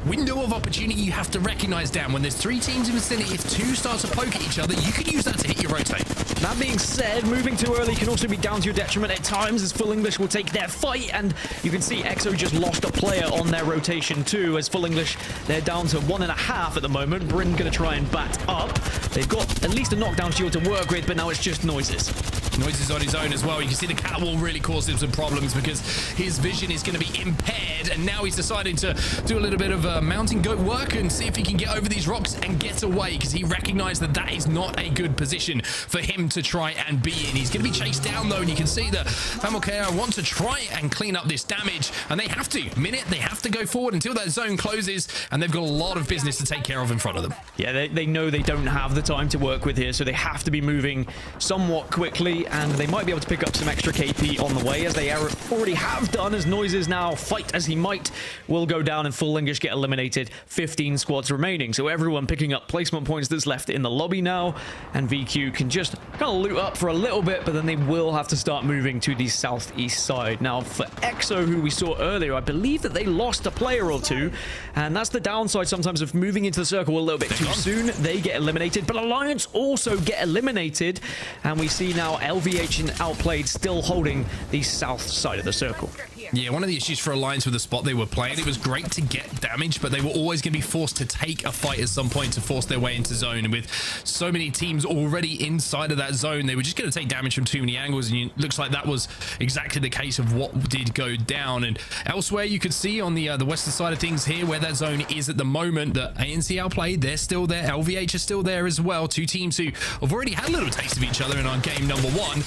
window of opportunity you have to recognize, Dan. When there's 3 teams in the vicinity, if 2 start to poke at each other, you could use that to hit your rotate. That being said, moving too early can also be down to your detriment at times, as Full English will take their fight, and you can see EXO just lost a player on their rotation too, as Full English, they're down to 1.5 at the moment. Bryn going to try and bat up. They've got at least a knockdown shield to work with, but now it's just Noises. Noises on his own as well. You can see the cat wall really caused him some problems because his vision is going to be impaired, and now he's deciding to do a little bit of mountain goat work and see if he can get over these rocks and get away, because he recognized that that is not a good position for him to try and be in. He's going to be chased down though, and you can see that Famokea want to try and clean up this damage, and they have to. They have to go forward until that zone closes, and they've got a lot of business to take care of in front of them. Yeah, they know they don't have the time to work with here, so they have to be moving somewhat quickly, and they might be able to pick up some extra KP on the way, as they already have done, as Noises now, fight as he might, will go down and Full English get eliminated. 15 squads remaining, so everyone picking up placement points that's left in the lobby now, and VQ can just kind of loot up for a little bit, but then they will have to start moving to the southeast side. Now, for EXO, who we saw earlier, I believe that they lost a player or 2, and that's the downside sometimes of moving into the circle a little bit too soon. They get eliminated, but Alliance also get eliminated, and we see now LVH and Outplayed still holding the south side of the circle. Yeah, one of the issues for Alliance with the spot they were playing, it was great to get damage, but they were always going to be forced to take a fight at some point to force their way into zone. And with so many teams already inside of that zone, they were just going to take damage from too many angles, and it looks like that was exactly the case of what did go down. And elsewhere, you could see on the western side of things here, where that zone is at the moment, that ANC Outplayed, they're still there. LVH are still there as well. 2 teams who have already had a little taste of each other in our game number 1.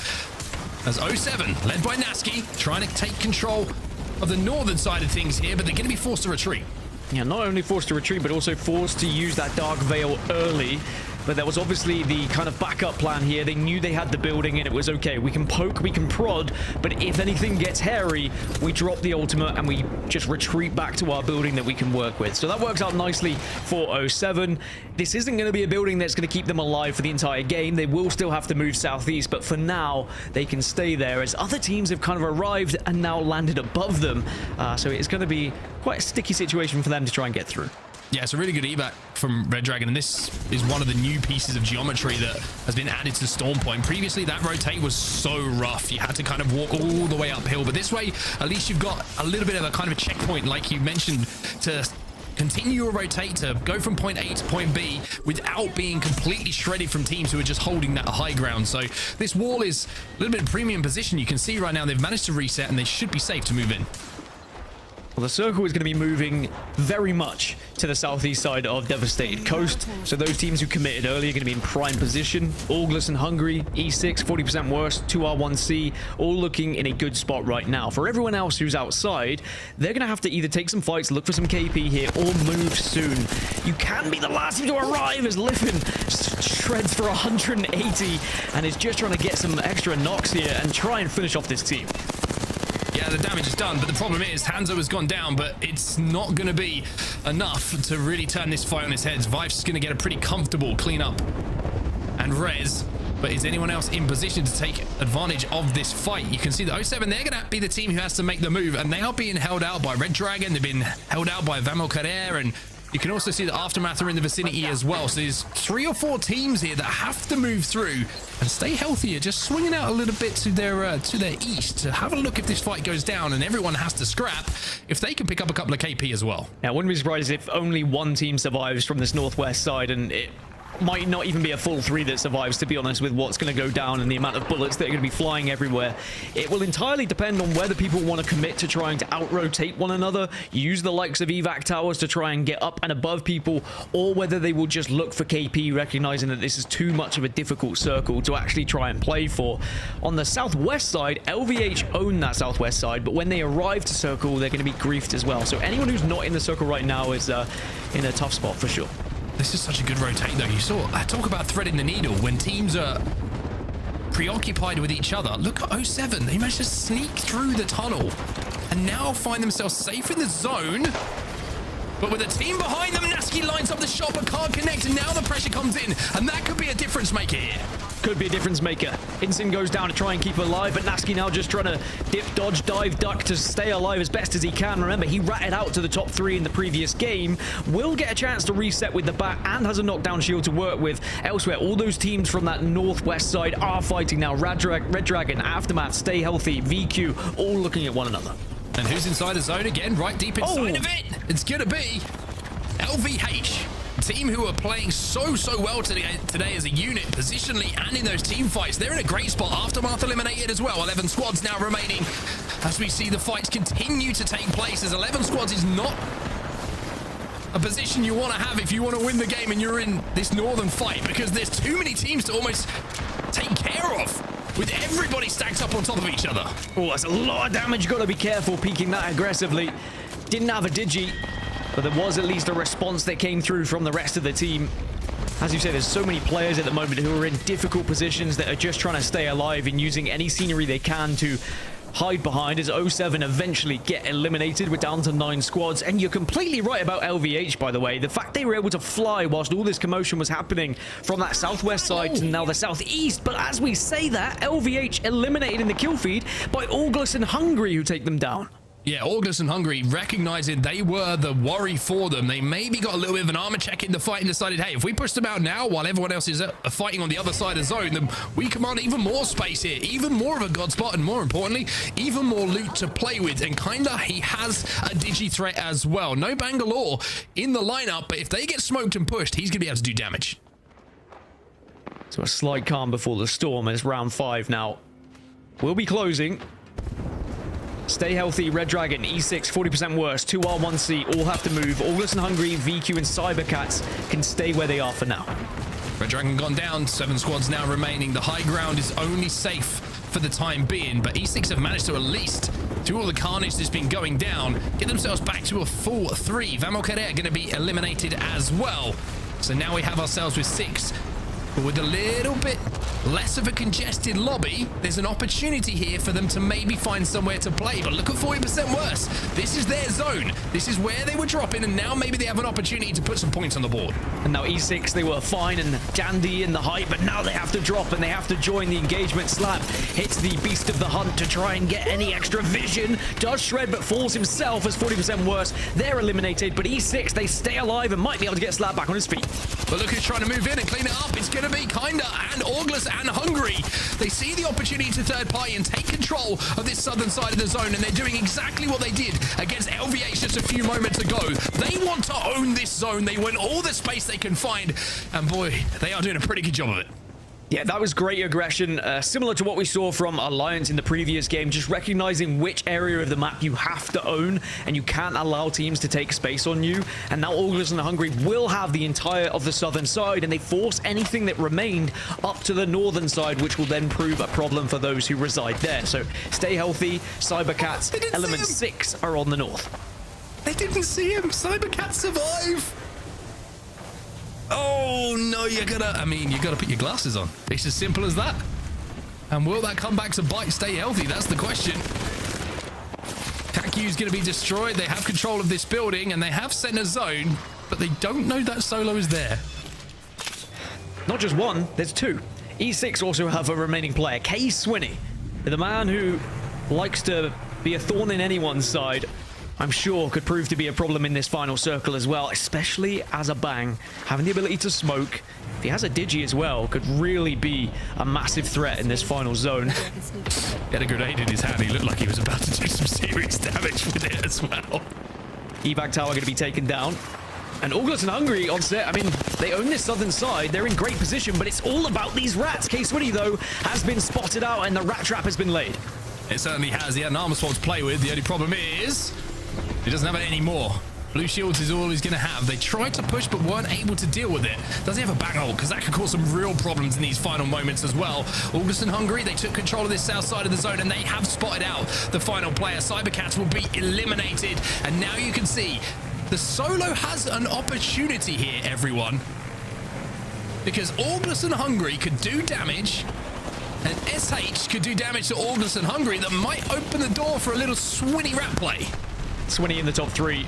As 07, led by Naski, trying to take control of the northern side of things here, but they're going to be forced to retreat. Yeah, not only forced to retreat, but also forced to use that Dark Veil early. But there was obviously the kind of backup plan here. They knew they had the building, and it was okay. We can poke, we can prod, but if anything gets hairy, we drop the ultimate and we just retreat back to our building that we can work with. So that works out nicely for 07. This isn't going to be a building that's going to keep them alive for the entire game. They will still have to move southeast, but for now, they can stay there as other teams have kind of arrived and now landed above them. So it's going to be quite a sticky situation for them to try and get through. Yeah, it's a really good evac from Red Dragon, and this is one of the new pieces of geometry that has been added to Storm Point. Previously, that rotate was so rough. You had to kind of walk all the way uphill, but this way, at least you've got a little bit of a kind of a checkpoint, like you mentioned, to continue your rotate to go from point A to point B without being completely shredded from teams who are just holding that high ground. So this wall is a little bit of premium position. You can see right now they've managed to reset, and they should be safe to move in. Well, the circle is going to be moving very much to the southeast side of Devastated Coast. So those teams who committed early are going to be in prime position. ALGS and Hungary, E6, 40% worse, 2R1C, all looking in a good spot right now. For everyone else who's outside, they're going to have to either take some fights, look for some KP here, or move soon. You can be the last team to arrive as Liffin shreds for 180 and is just trying to get some extra knocks here and try and finish off this team. Yeah, the damage is done, but the problem is Hanzo has gone down, but it's not going to be enough to really turn this fight on its head. Viv's just going to get a pretty comfortable cleanup and res, but is anyone else in position to take advantage of this fight? You can see that 07, they're going to be the team who has to make the move, and they are being held out by Red Dragon. They've been held out by Vamo Carrere, and you can also see that Aftermath are in the vicinity as well. So there's 3 or 4 teams here that have to move through and stay healthier, just swinging out a little bit to their east to have a look if this fight goes down, and everyone has to scrap if they can pick up a couple of KP as well. Now, I wouldn't be surprised if only one team survives from this northwest side, and it might not even be a full 3 that survives, to be honest, with what's going to go down and the amount of bullets that are going to be flying everywhere. It will entirely depend on whether people want to commit to trying to out-rotate one another, use the likes of evac towers to try and get up and above people, or whether they will just look for KP, recognizing that this is too much of a difficult circle to actually try and play for. On the southwest side, LVH own that southwest side, but when they arrive to circle, they're going to be griefed as well. So anyone who's not in the circle right now is in a tough spot for sure. This is such a good rotate, though. You saw, I talk about threading the needle when teams are preoccupied with each other. Look at 07. They managed to sneak through the tunnel and now find themselves safe in the zone. But with a team behind them, Naski lines up the shot but can't connect, and now the pressure comes in, and that could be a difference maker here. Could be a difference maker. Instant goes down to try and keep alive, but Naski now just trying to dip, dodge, dive, duck to stay alive as best as he can. Remember, he ratted out to the top 3 in the previous game. Will get a chance to reset with the bat and has a knockdown shield to work with. Elsewhere, all those teams from that northwest side are fighting now. Red Dragon, Aftermath, Stay Healthy, VQ, all looking at one another. And who's inside the zone again? Right deep inside of it. It's going to be LVH. Team who are playing so well today as a unit, positionally and in those team fights. They're in a great spot. Aftermath eliminated as well. 11 squads now remaining as we see the fights continue to take place, as 11 squads is not a position you want to have if you want to win the game and you're in this northern fight, because there's too many teams to almost take care of with everybody stacked up on top of each other. Oh, that's a lot of damage. Got to be careful peeking that aggressively. Didn't have a digi, but there was at least a response that came through from the rest of the team. As you say, there's so many players at the moment who are in difficult positions that are just trying to stay alive and using any scenery they can to hide behind, as 07 eventually get eliminated. We're down to 9 squads, and you're completely right about LVH, by the way. The fact they were able to fly whilst all this commotion was happening from that southwest side to now the southeast. But as we say that, LVH eliminated in the kill feed by ALGS and Hungary, who take them down. Yeah, ALGS and Hungary, recognizing they were the worry for them. They maybe got a little bit of an armor check in the fight and decided, hey, if we push them out now while everyone else is fighting on the other side of the zone, then we command even more space here, even more of a god spot, and more importantly, even more loot to play with. And kinda, he has a digi threat as well. No Bangalore in the lineup, but if they get smoked and pushed, he's gonna be able to do damage. So a slight calm before the storm as round 5 now. We'll be closing. Stay Healthy, Red Dragon, E6, 40% worse, 2R, 1C, all have to move. ALGS and Hungary, VQ and Cybercats can stay where they are for now. Red Dragon gone down, 7 squads now remaining. The high ground is only safe for the time being, but E6 have managed to, at least through all the carnage that's been going down, get themselves back to a full 3. Vamo Carrere going to be eliminated as well. So now we have ourselves with 6. But with a little bit less of a congested lobby, there's an opportunity here for them to maybe find somewhere to play. But look at 40% worse. This is their zone. This is where they were dropping, and now maybe they have an opportunity to put some points on the board. And now E6, they were fine and dandy in the hype, but now they have to drop and they have to join the engagement. Slap hits the Beast of the Hunt to try and get any extra vision. Does shred, but falls himself as 40% worse. They're eliminated, but E6, they stay alive and might be able to get Slap back on his feet. But look who's trying to move in and clean it up. It's going to be Kinda and ALGS and Hungary. They see the opportunity to third party and take control of this southern side of the zone, and they're doing exactly what they did against LVH just a few moments ago. They want to own this zone. They want all the space they can find, and boy, they are doing a pretty good job of it. Yeah, that was great aggression, similar to what we saw from Alliance in the previous game, just recognizing which area of the map you have to own, and you can't allow teams to take space on you. And now ALGS and Hungary will have the entire of the southern side, and they force anything that remained up to the northern side, which will then prove a problem for those who reside there. So Stay Healthy, Cybercats, Element 6 are on the north. They didn't see him. Cybercats survive. Oh no, you gotta put your glasses on. It's as simple as that. And will that come back to bite Stay Healthy? That's the question. HQ is going to be destroyed. They have control of this building, and they have sent a zone, but they don't know that Solo is there. Not just one, there's two. E6 also have a remaining player, K Swinney, the man who likes to be a thorn in anyone's side. I'm sure could prove to be a problem in this final circle as well, especially as a bang. Having the ability to smoke, if he has a digi as well, could really be a massive threat in this final zone. He had a grenade in his hand. He looked like he was about to do some serious damage with it as well. Evac tower going to be taken down. And ALGS and Hungary on set, I mean, they own this southern side. They're in great position, but it's all about these rats. K Swinney, though, has been spotted out, and the rat trap has been laid. It certainly has. He had an armor swap to play with. The only problem is he doesn't have it anymore. Blue shields is all he's going to have. They tried to push, but weren't able to deal with it. Does he have a bang ult? Because that could cause some real problems in these final moments as well. ALGS and Hungary, they took control of this south side of the zone, and they have spotted out the final player. Cybercats will be eliminated, and now you can see the Solo has an opportunity here, everyone. Because ALGS and Hungary could do damage, and SH could do damage to ALGS and Hungary that might open the door for a little Swinney rat play. Swinney in the top 3.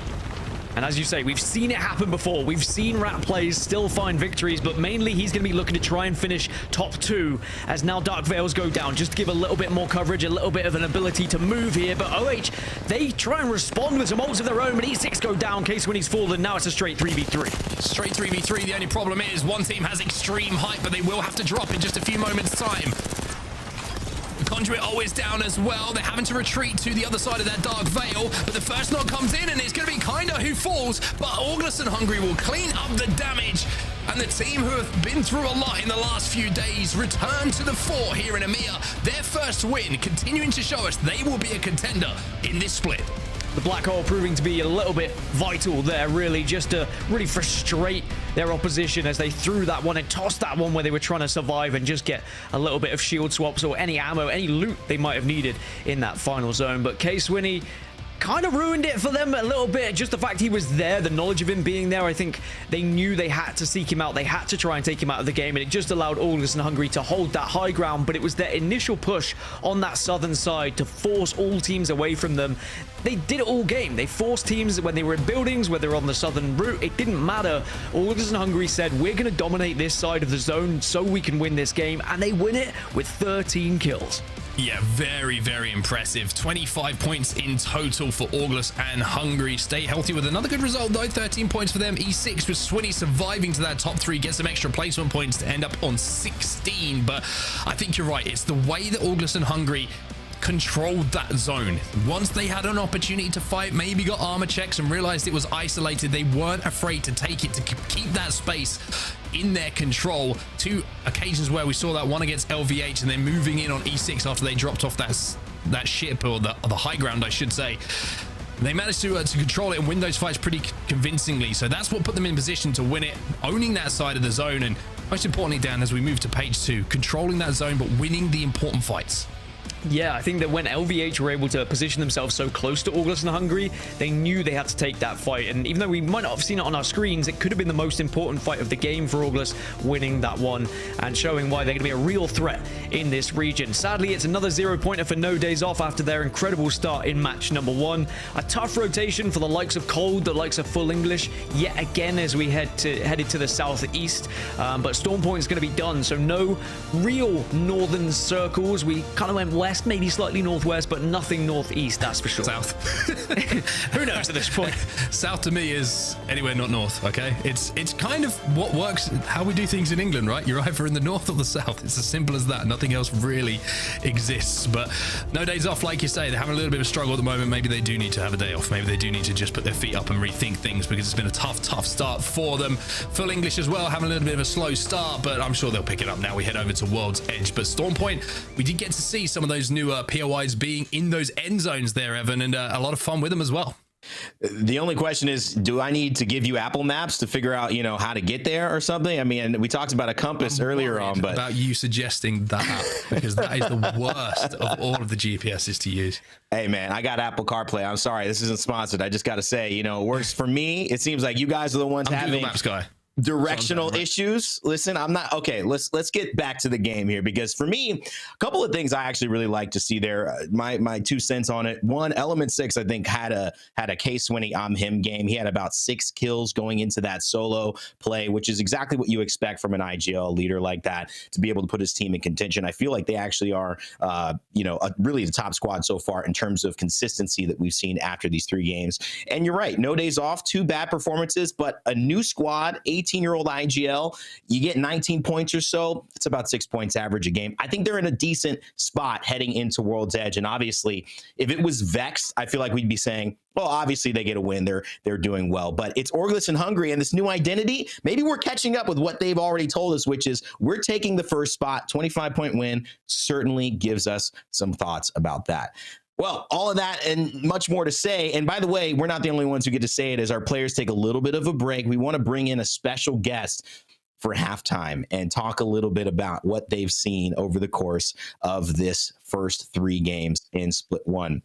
And as you say, we've seen it happen before. We've seen rat plays still find victories, but mainly he's going to be looking to try and finish top 2 as now Dark Veils go down, just to give a little bit more coverage, a little bit of an ability to move here. But OH, they try and respond with some ults of their own, but E6 go down. K Swinney's fallen. Now it's a straight 3v3. Straight 3v3. The only problem is one team has extreme height, but they will have to drop in just a few moments' time. Conduit always down as well. They're having to retreat to the other side of that Dark Veil, but the first knock comes in, and it's going to be Kinda who falls, but ALGS and Hungary will clean up the damage, and the team who have been through a lot in the last few days return to the fore here in EMEA. Their first win, continuing to show us they will be a contender in this split. The black hole proving to be a little bit vital there, really, just to really frustrate their opposition as they threw that one and tossed that one where they were trying to survive and just get a little bit of shield swaps or any ammo, any loot they might have needed in that final zone. But K Swinney kind of ruined it for them a little bit. Just the fact he was there, the knowledge of him being there, I think they knew they had to seek him out. They had to try and take him out of the game, and it just allowed ALGS and Hungary to hold that high ground. But it was their initial push on that southern side to force all teams away from them. They did it all game. They forced teams when they were in buildings, whether on the southern route. It didn't matter. ALGS and Hungary said, we're going to dominate this side of the zone so we can win this game, and they win it with 13 kills. Yeah, very, very impressive. 25 points in total for ALGS and Hungary. Stay healthy with another good result, though. 13 points for them. E6 with Swinney surviving to that top 3. Get some extra placement points to end up on 16. But I think you're right. It's the way that ALGS and Hungary controlled that zone. Once they had an opportunity to fight, maybe got armor checks and realized it was isolated, they weren't afraid to take it, to keep that space in their control. 2 occasions where we saw that, one against LVH and then moving in on E6 after they dropped off that ship, or the high ground, I should say. They managed to control it and win those fights pretty convincingly. So that's what put them in position to win it, owning that side of the zone. And most importantly, Dan, as we move to page 2, controlling that zone, but winning the important fights. Yeah, I think that when LVH were able to position themselves so close to ALGS and Hungary, they knew they had to take that fight. And even though we might not have seen it on our screens, it could have been the most important fight of the game for ALGS, winning that one and showing why they're going to be a real threat in this region. Sadly, it's another 0-pointer for No Days Off after their incredible start in match number 1. A tough rotation for the likes of Cold, the likes of Full English, yet again as we headed to the southeast. But Storm Point is going to be done, so no real northern circles. We kind of went west, maybe slightly northwest, but nothing northeast, that's for sure. South. Who knows at this point? South to me is anywhere not north, okay? It's kind of what works, how we do things in England, right? You're either in the north or the south. It's as simple as that. Nothing else really exists. But No Days Off, like you say, they're having a little bit of a struggle at the moment. Maybe they do need to have a day off. Maybe they do need to just put their feet up and rethink things, because it's been a tough start for them. Full English as well, having a little bit of a slow start, but I'm sure they'll pick it up now we head over to World's Edge. But Storm Point, we did get to see some of those new POIs being in those end zones there, Evan, and a lot of fun with them as well. The only question is, do I need to give you Apple Maps to figure out, how to get there or something? I mean, we talked about a compass earlier on, but about you suggesting that, because that is the worst of all of the GPSs to use. Hey man, I got Apple CarPlay. I'm sorry, this isn't sponsored. I just got to say, it works for me. It seems like you guys are the ones I'm having Google Maps guy. directional issues. Listen, I'm not okay. Let's get back to the game here, because for me, a couple of things I actually really like to see there. My 2 cents on it. One, Element 6, I think had a case-winning I'm him game. He had about 6 kills going into that solo play, which is exactly what you expect from an IGL leader like that, to be able to put his team in contention. I feel like they actually are, really the top squad so far in terms of consistency that we've seen after these 3 games. And you're right, no days off, 2 bad performances, but a new squad, 18-year-old IGL, you get 19 points or so. It's about 6 points average a game. I think they're in a decent spot heading into World's Edge. And obviously, if it was Vex, I feel like we'd be saying, well, obviously they get a win. They're doing well. But it's Orgless and Hungry, and this new identity, maybe we're catching up with what they've already told us, which is we're taking the first spot. 25-point win certainly gives us some thoughts about that. Well, all of that and much more to say. And by the way, we're not the only ones who get to say it. As our players take a little bit of a break, we want to bring in a special guest for halftime and talk a little bit about what they've seen over the course of this first 3 games in Split 1.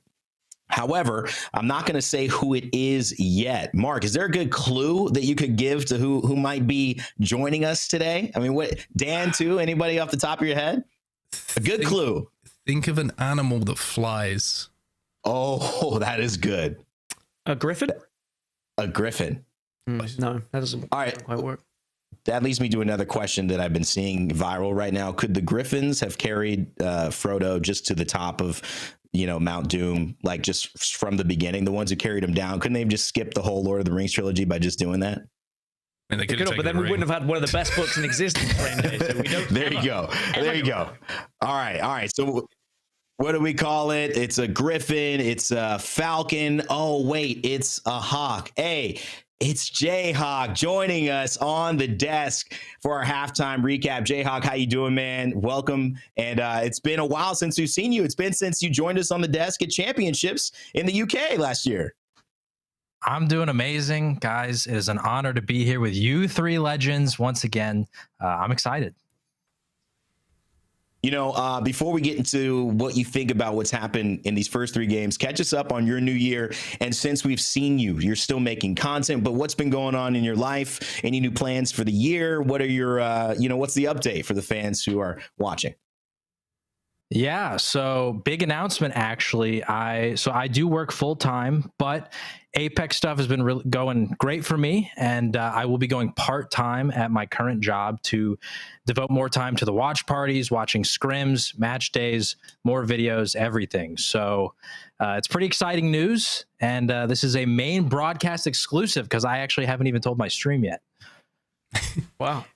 However, I'm not going to say who it is yet. Mark, is there a good clue that you could give to who might be joining us today? I mean, what, Dan too? Anybody off the top of your head? A good clue. Think of an animal that flies. Oh, that is good. A griffin? A griffin. No, that doesn't quite work. That leads me to another question that I've been seeing viral right now. Could the Griffins have carried Frodo just to the top of, Mount Doom, like just from the beginning? The ones who carried him down, couldn't they have just skipped the whole Lord of the Rings trilogy by just doing that? And they could have, but then we wouldn't have had one of the best books in existence. There you go. There you go. All right. So what do we call it? It's a griffin. It's a falcon. Oh, wait, it's a hawk. Hey, it's Jayhawk joining us on the desk for our halftime recap. Jayhawk, how you doing, man? Welcome. And it's been a while since we've seen you. It's been since you joined us on the desk at championships in the UK last year. I'm doing amazing, guys. It is an honor to be here with you 3 legends once again. I'm excited. Before we get into what you think about what's happened in these first 3 games, catch us up on your new year. And since we've seen you, you're still making content, but what's been going on in your life? Any new plans for the year? What are your, what's the update for the fans who are watching? Yeah, so big announcement, actually. I do work full time, but APEC stuff has been really going great for me, and I will be going part time at my current job to devote more time to the watch parties, watching scrims, match days, more videos, everything. So it's pretty exciting news, and this is a main broadcast exclusive because I actually haven't even told my stream yet. Wow.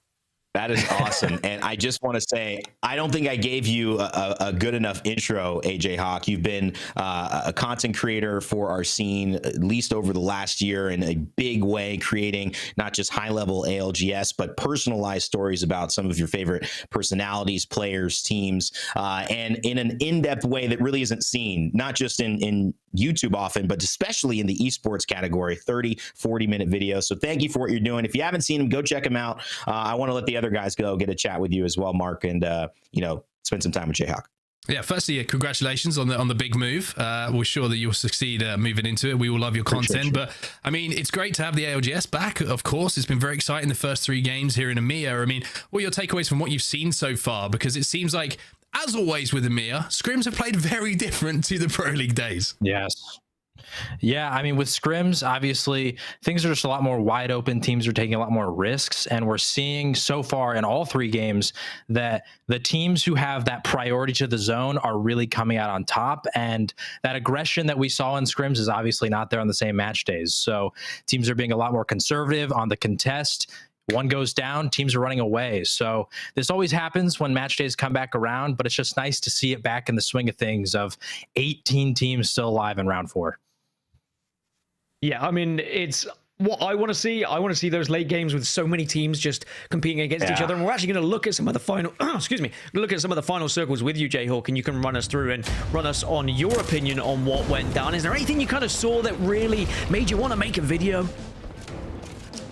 That is awesome. And I just want to say, I don't think I gave you a good enough intro, AJ Hawk. You've been a content creator for our scene, at least over the last year, in a big way, creating not just high-level ALGS, but personalized stories about some of your favorite personalities, players, teams, and in an in-depth way that really isn't seen, not just in YouTube often, but especially in the esports category, 30, 40-minute videos. So thank you for what you're doing. If you haven't seen them, go check them out. I want to let the other guys go get a chat with you as well, Mark, and spend some time with Jayhawk. Yeah, firstly, congratulations on the big move. We're sure that you'll succeed moving into it. We will love your content. But I mean, it's great to have the ALGS back. Of course, it's been very exciting the first 3 games here in EMEA. I mean, what are your takeaways from what you've seen so far? Because it seems like, as always with EMEA, scrims have played very different to the Pro League days. Yes. Yeah, I mean, with scrims, obviously, things are just a lot more wide open. Teams are taking a lot more risks. And we're seeing so far in all 3 games that the teams who have that priority to the zone are really coming out on top. And that aggression that we saw in scrims is obviously not there on the same match days. So teams are being a lot more conservative on the contest. One goes down, teams are running away. So this always happens when match days come back around, but it's just nice to see it back in the swing of things of 18 teams still alive in round 4. Yeah, I mean, it's what I want to see. I want to see those late games with so many teams just competing against each other. And we're actually going to look at some of the final, look at some of the final circles with you, Jayhawk, and you can run us through and run us on your opinion on what went down. Is there anything you kind of saw that really made you want to make a video?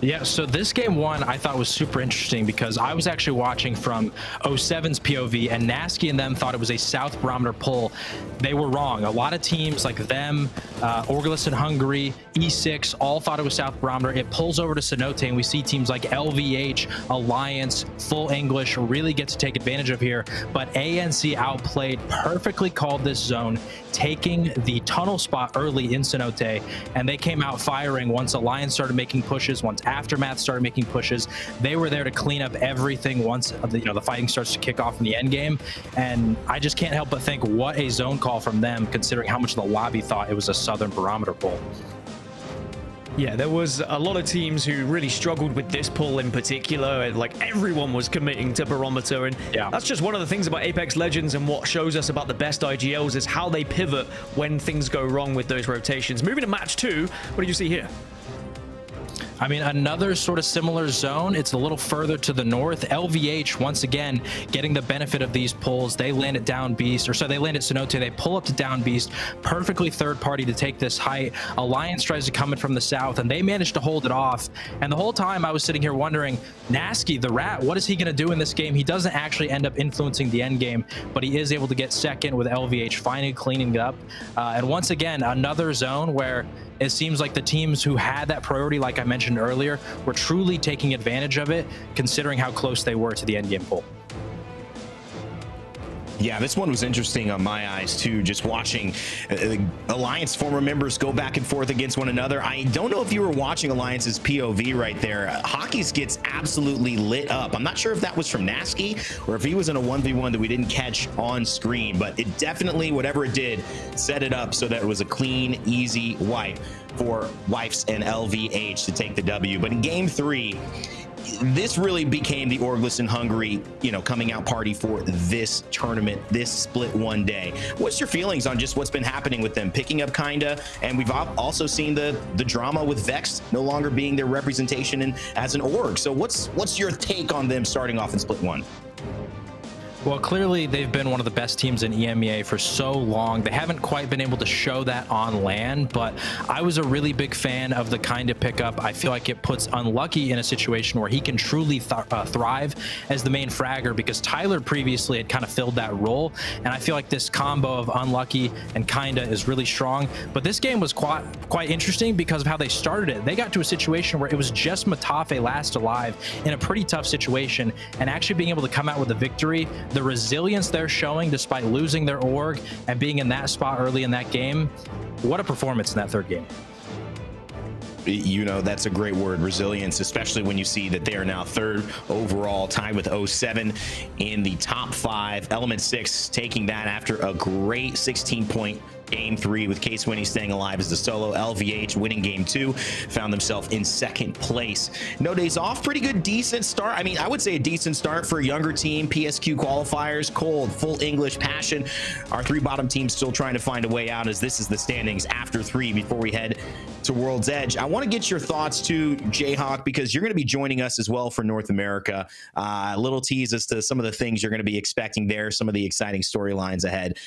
Yeah, so this game one I thought was super interesting because I was actually watching from 07's POV, and Nasky and them thought it was a south barometer pull. They were wrong. A lot of teams like them, Orgulus in Hungary, E6, all thought it was south barometer. It pulls over to Cenote, and we see teams like LVH, Alliance, Full English really get to take advantage of here. But ANC outplayed, perfectly called this zone, taking the tunnel spot early in Cenote, and they came out firing once Alliance started making pushes, once Aftermath started making pushes. They were there to clean up everything once the fighting starts to kick off in the end game. And I just can't help but think, what a zone call from them, considering how much the lobby thought it was a southern barometer pull. Yeah, there was a lot of teams who really struggled with this pull in particular. Like, everyone was committing to barometer, and yeah, that's just one of the things about Apex Legends, and what shows us about the best IGLs is how they pivot when things go wrong with those rotations. Moving to match 2, what did you see here? I mean, another sort of similar zone. It's a little further to the north. LVH, once again, getting the benefit of these pulls. They land at Down Beast, or so they land at Cenote. They pull up to Down Beast, perfectly third party to take this height. Alliance tries to come in from the south, and they manage to hold it off. And the whole time I was sitting here wondering, Nasky, the rat, what is he going to do in this game? He doesn't actually end up influencing the end game, but he is able to get second with LVH finally cleaning it up. And once again, another zone where it seems like the teams who had that priority, like I mentioned earlier, were truly taking advantage of it, considering how close they were to the end game pull. Yeah, this one was interesting on my eyes too, just watching Alliance former members go back and forth against one another. I don't know if you were watching Alliance's POV right there. Hockeys gets absolutely lit up. I'm not sure if that was from Nasky or if he was in a 1v1 that we didn't catch on screen, but it definitely, whatever it did, set it up so that it was a clean, easy wipe for Wifes and LVH to take the W. But in game 3, this really became the Orgulus in Hungary, coming out party for this tournament, this split one day. What's your feelings on just what's been happening with them picking up kinda? And we've also seen the drama with Vex no longer being their representation as an org. So what's your take on them starting off in split one? Well, clearly they've been one of the best teams in EMEA for so long. They haven't quite been able to show that on LAN, but I was a really big fan of the kind of pickup. I feel like it puts Unlucky in a situation where he can truly thrive as the main fragger, because Tyler previously had kind of filled that role, and I feel like this combo of Unlucky and kinda is really strong. But this game was quite interesting because of how they started it. They got to a situation where it was just Matafe last alive in a pretty tough situation, and actually being able to come out with a victory. The resilience they're showing despite losing their org and being in that spot early in that game, what a performance in that third game. That's a great word, resilience, especially when you see that they are now third overall, tied with 07 in the top 5. Element 6 taking that after a great 16-point game 3 with Case Winnie staying alive as the solo. LVH winning game 2, found themselves in second place. No days off, pretty good, decent start. I mean, I would say a decent start for a younger team. PSQ qualifiers, Cold, Full English, Passion. Our 3 bottom teams still trying to find a way out, as this is the standings after 3 before we head to World's Edge. I want to get your thoughts too, Jayhawk, because you're going to be joining us as well for North America. A little tease as to some of the things you're going to be expecting there, some of the exciting storylines ahead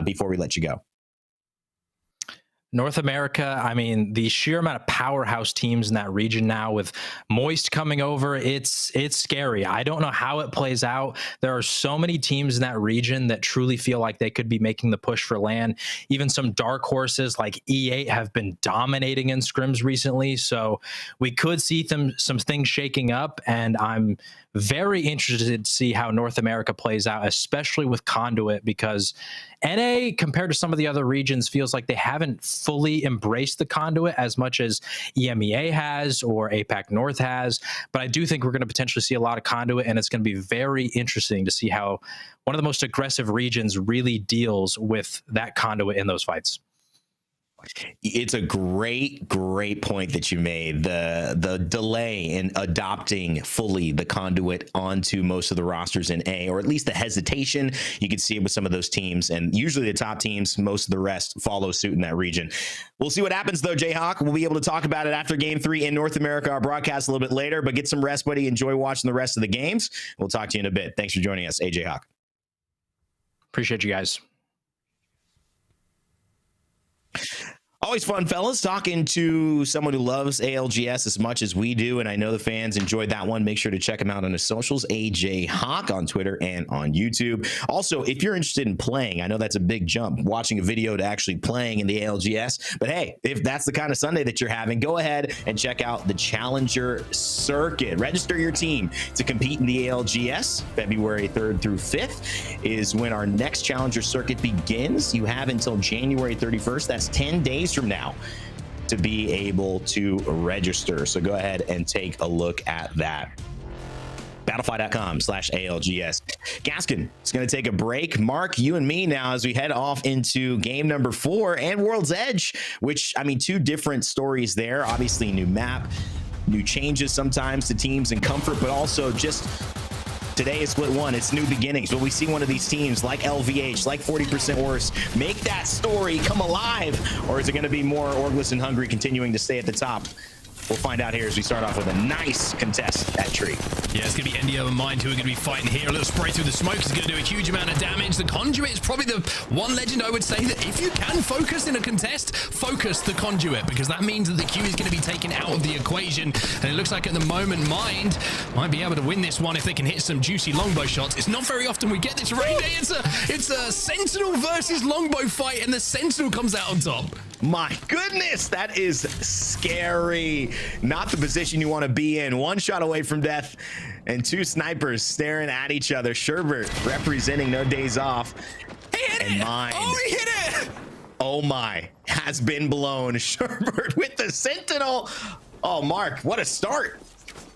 before we let you go. North America, I mean, the sheer amount of powerhouse teams in that region now with Moist coming over, it's scary. I don't know how it plays out. There are so many teams in that region that truly feel like they could be making the push for LAN. Even some dark horses like E8 have been dominating in scrims recently, so we could see some things shaking up, and I'm very interested to see how North America plays out, especially with Conduit, because NA, compared to some of the other regions, feels like they haven't fully embraced the Conduit as much as EMEA has or APAC North has. But I do think we're going to potentially see a lot of Conduit, and it's going to be very interesting to see how one of the most aggressive regions really deals with that Conduit in those fights. It's a great point that you made. The delay in adopting fully the Conduit onto most of the rosters in A, or at least the hesitation. You can see it with some of those teams, and usually the top teams, most of the rest follow suit in that region. We'll see what happens though, Jayhawk. We'll be able to talk about it after game 3 in North America, our broadcast a little bit later, but get some rest, buddy. Enjoy watching the rest of the games. We'll talk to you in a bit. Thanks for joining us, AJ Hawk. Appreciate you guys. Always fun, fellas, talking to someone who loves ALGS as much as we do, and I know the fans enjoyed that one. Make sure to check him out on his socials, AJ Hawk on Twitter and on YouTube. Also, if you're interested in playing, I know that's a big jump, watching a video to actually playing in the ALGS, but hey, if that's the kind of Sunday that you're having, go ahead and check out the Challenger Circuit. Register your team to compete in the ALGS. February 3rd through 5th is when our next Challenger Circuit begins. You have until January 31st. That's 10 days from now to be able to register. So go ahead and take a look at that. Battlefy.com/ALGS. Gaskin is going to take a break. Mark, you and me now as we head off into game number 4 and World's Edge, which, I mean, 2 different stories there. Obviously, new map, new changes sometimes to teams and comfort, but also just today is split 1. It's new beginnings. Will we see one of these teams like LVH, like 40% worse, make that story come alive? Or is it going to be more Orgless and Hungry continuing to stay at the top? We'll find out here as we start off with a nice contest at Tree. Yeah, it's going to be NDO and Mind who are going to be fighting here. A little spray through the smoke is going to do a huge amount of damage. The Conduit is probably the one legend I would say that if you can focus in a contest, focus the Conduit, because that means that the Q is going to be taken out of the equation. And it looks like at the moment Mind might be able to win this one if they can hit some juicy longbow shots. It's not very often we get this right day. It's a Sentinel versus longbow fight, and the Sentinel comes out on top. My goodness, that is scary. Not the position you want to be in. 1 shot away from death and 2 snipers staring at each other. Sherbert representing No Days Off. He hit it! Mind. Oh, he hit it! Oh my, has been blown. Sherbert with the Sentinel. Oh, Mark, what a start.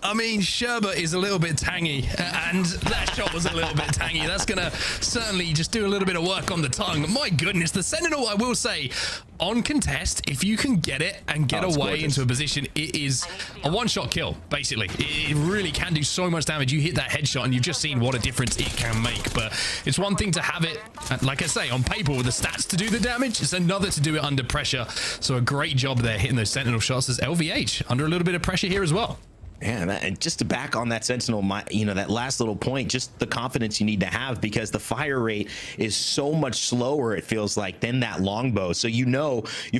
I mean, Sherbert is a little bit tangy, and that shot was a little bit tangy. That's going to certainly just do a little bit of work on the tongue. My goodness, the Sentinel, I will say, on contest, if you can get it and get away into a position, it is a one-shot kill, basically. It really can do so much damage. You hit that headshot, and you've just seen what a difference it can make. But it's one thing to have it, like I say, on paper with the stats to do the damage. It's another to do it under pressure. So a great job there hitting those Sentinel shots as LVH under a little bit of pressure here as well. Yeah, and just to back on that Sentinel, that last little point, just the confidence you need to have, because the fire rate is so much slower, it feels like, than that longbow. So you've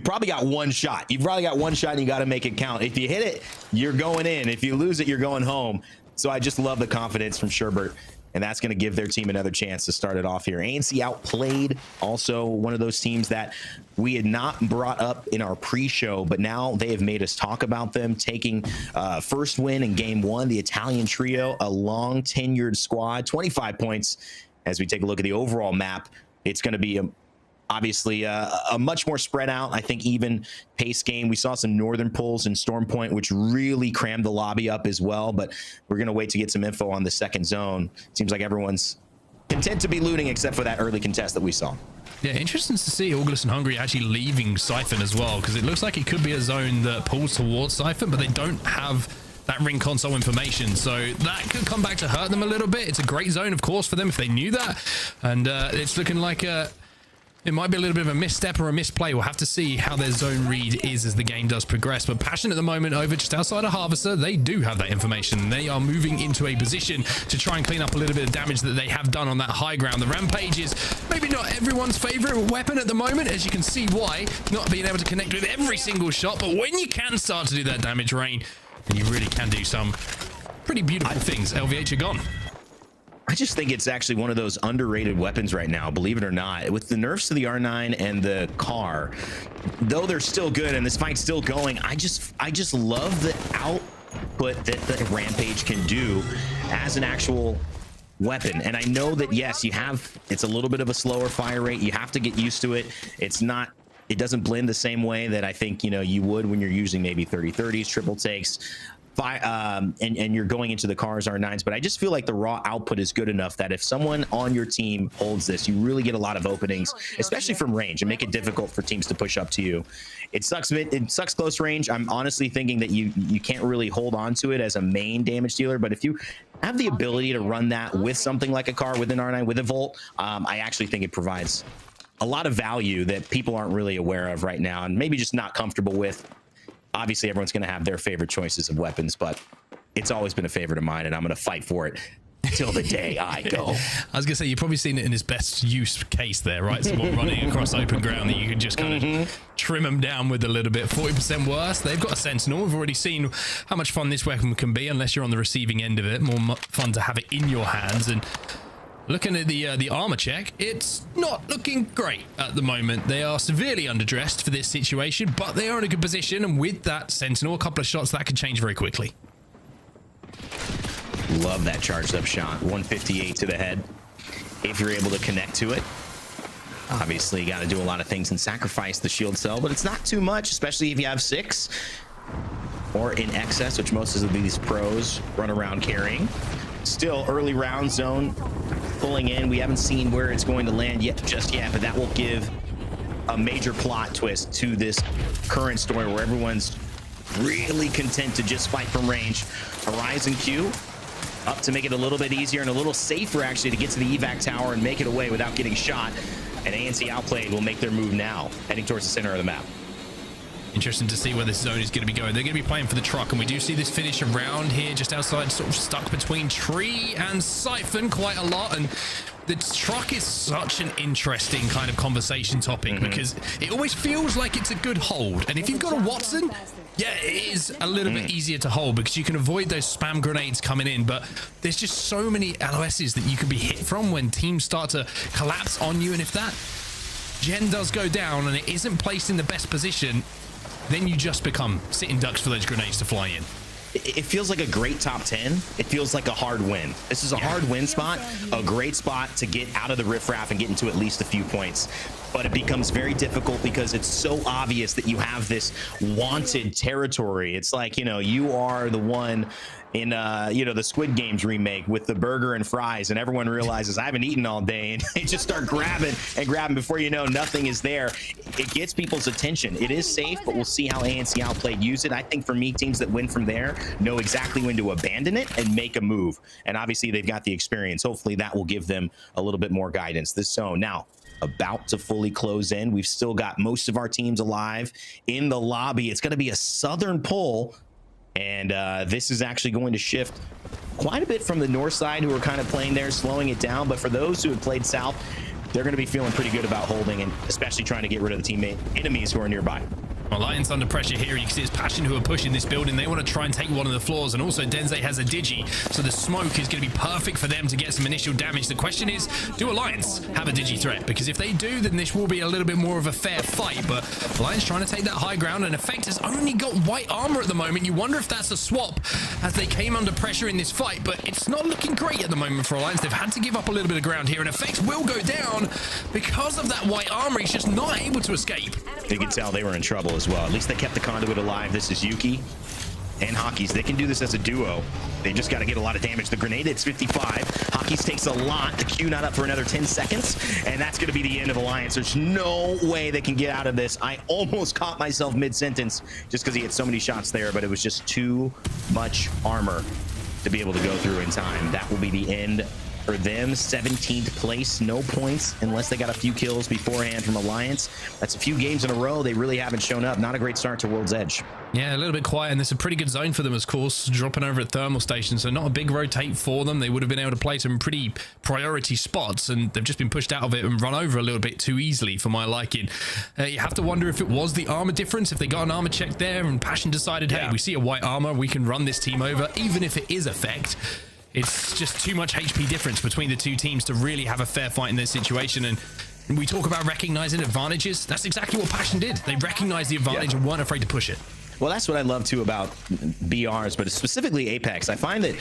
probably got 1 shot. You've probably got 1 shot and you got to make it count. If you hit it, you're going in. If you lose it, you're going home. So I just love the confidence from Sherbert. And that's going to give their team another chance to start it off here. ANC outplayed, also one of those teams that we had not brought up in our pre-show, but now they have made us talk about them taking first win in game 1. The Italian trio, a long tenured squad, 25 points. As we take a look at the overall map, it's going to be obviously a much more spread out, I think, even pace game. We saw some northern pulls in Storm Point, which really crammed the lobby up as well, but we're going to wait to get some info on the second zone. Seems like everyone's content to be looting except for that early contest that we saw. Yeah, interesting to see Orgless and Hungry actually leaving Siphon as well, because it looks like it could be a zone that pulls towards Siphon, but they don't have that ring console information, so that could come back to hurt them a little bit. It's a great zone, of course, for them if they knew that, and it's looking like it might be a little bit of a misstep or a misplay. We'll have to see how their zone read is as the game does progress. But Passion at the moment over just outside of Harvester, they do have that information. They are moving into a position to try and clean up a little bit of damage that they have done on that high ground. The Rampage is maybe not everyone's favorite weapon at the moment, as you can see why, not being able to connect with every single shot. But when you can start to do that damage rain, then you really can do some pretty beautiful things. LVH are gone. I just think it's actually one of those underrated weapons right now, believe it or not. With the nerfs to the R9 and the car, though they're still good and this fight's still going, I just love the output that the Rampage can do as an actual weapon. And I know that, yes, it's a little bit of a slower fire rate. You have to get used to it. It doesn't blend the same way that I think, you would when you're using maybe 30-30s, triple takes, and you're going into the cars R9s, but I just feel like the raw output is good enough that if someone on your team holds this, you really get a lot of openings, especially from range, and make it difficult for teams to push up to you. It sucks close range. I'm honestly thinking that you can't really hold on to it as a main damage dealer, but if you have the ability to run that with something like a car, with an R9, with a Volt, I actually think it provides a lot of value that people aren't really aware of right now and maybe just not comfortable with. Obviously, everyone's going to have their favorite choices of weapons, but it's always been a favorite of mine, and I'm going to fight for it till the day I go. I was gonna say, you've probably seen it in his best use case there, right? Someone running across open ground that you can just kind of trim them down with a little bit. 40% worse. They've got a Sentinel. We've already seen how much fun this weapon can be, unless you're on the receiving end of it. More fun to have it in your hands. And looking at the armor check, it's not looking great at the moment. They are severely underdressed for this situation, but they are in a good position. And with that Sentinel, a couple of shots, that could change very quickly. Love that charged up shot. 158 to the head. If you're able to connect to it. Obviously, you got to do a lot of things and sacrifice the shield cell, but it's not too much, especially if you have 6 or in excess, which most of these pros run around carrying. Still early round zone pulling in. We haven't seen where it's going to land just yet, but that will give a major plot twist to this current story where everyone's really content to just fight from range. Horizon Q up to make it a little bit easier and a little safer actually to get to the evac tower and make it away without getting shot. And ANC Outplayed will make their move now, heading towards the center of the map. Interesting to see where this zone is going to be going. They're going to be playing for the truck, and we do see this finish around here, just outside, sort of stuck between Tree and Siphon quite a lot. And the truck is such an interesting kind of conversation topic because it always feels like it's a good hold. And if you've got a Watson, yeah, it is a little bit easier to hold because you can avoid those spam grenades coming in. But there's just so many LOSs that you can be hit from when teams start to collapse on you. And if that gen does go down and it isn't placed in the best position, then you just become sitting ducks for those grenades to fly in. It feels like a great top 10. It feels like a hard win. This is a hard win spot, a great spot to get out of the riffraff and get into at least a few points. But it becomes very difficult because it's so obvious that you have this wanted territory. It's like, you know, you are the one in, you know, the Squid Games remake with the burger and fries, and everyone realizes I haven't eaten all day, and they just start grabbing and grabbing before you know nothing is there. It gets people's attention. It is safe, but we'll see how ANC Outplayed use it. I think for me, teams that win from there know exactly when to abandon it and make a move. And obviously they've got the experience. Hopefully that will give them a little bit more guidance. This zone now about to fully close in. We've still got most of our teams alive in the lobby. It's going to be a southern pull, and this is actually going to shift quite a bit from the north side, who are kind of playing there, slowing it down. But for those who have played south, they're going to be feeling pretty good about holding, and especially trying to get rid of the teammate enemies who are nearby. Well, Lions under pressure here. You can see it's Passion who are pushing this building. They want to try and take one of the floors, and also Denze has a Digi, so the smoke is going to be perfect for them to get some initial damage. The question is, do Alliance have a Digi threat? Because if they do, then this will be a little bit more of a fair fight, but Alliance trying to take that high ground, and Effect has only got white armor at the moment. You wonder if that's a swap as they came under pressure in this fight, but it's not looking great at the moment for Alliance. They've had to give up a little bit of ground here, and Effect will go down because of that white armor. He's just not able to escape. You can tell they were in trouble as well. At least they kept the conduit alive. This is Yuki and Hockey's. They can do this as a duo. They just got to get a lot of damage. The grenade hits 55. Hockey's takes a lot. The Q not up for another 10 seconds, and that's going to be the end of Alliance. There's no way they can get out of this. I almost caught myself mid-sentence just because he had so many shots there, but it was just too much armor to be able to go through in time. That will be the end for them. 17th place, no points unless they got a few kills beforehand from Alliance. That's a few games in a row. They really haven't shown up. Not a great start to World's Edge. Yeah, a little bit quiet, and there's a pretty good zone for them, of course, dropping over at Thermal Station, so not a big rotate for them. They would have been able to play some pretty priority spots, and they've just been pushed out of it and run over a little bit too easily for my liking. You have to wonder if it was the armor difference, if they got an armor check there and Passion decided, hey, we see a white armor, we can run this team over, even if it is Effect. It's just too much HP difference between the two teams to really have a fair fight in this situation. And we talk about recognizing advantages. That's exactly what Passion did. They recognized the advantage and weren't afraid to push it. Well, that's what I love too about BRs, but specifically Apex. I find that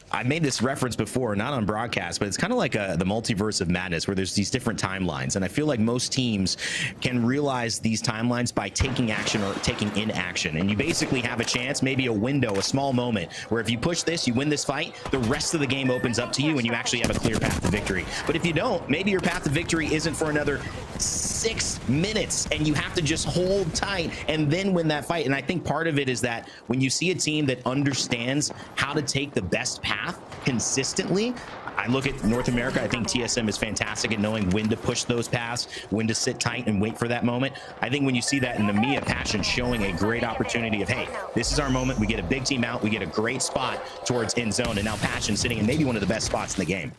I made this reference before, not on broadcast, but it's kind of like the multiverse of madness where there's these different timelines. And I feel like most teams can realize these timelines by taking action or taking inaction. And you basically have a chance, maybe a window, a small moment where if you push this, you win this fight, the rest of the game opens up to you and you actually have a clear path to victory. But if you don't, maybe your path to victory isn't for another 6 minutes and you have to just hold tight and then win that fight. And I think part of it is that when you see a team that understands how to take the best path consistently, I look at North America, I think TSM is fantastic at knowing when to push those paths, when to sit tight and wait for that moment. I think when you see that in EMEA, Passion showing a great opportunity of, hey, this is our moment. We get a big team out. We get a great spot towards end zone. And now Passion sitting in maybe one of the best spots in the game.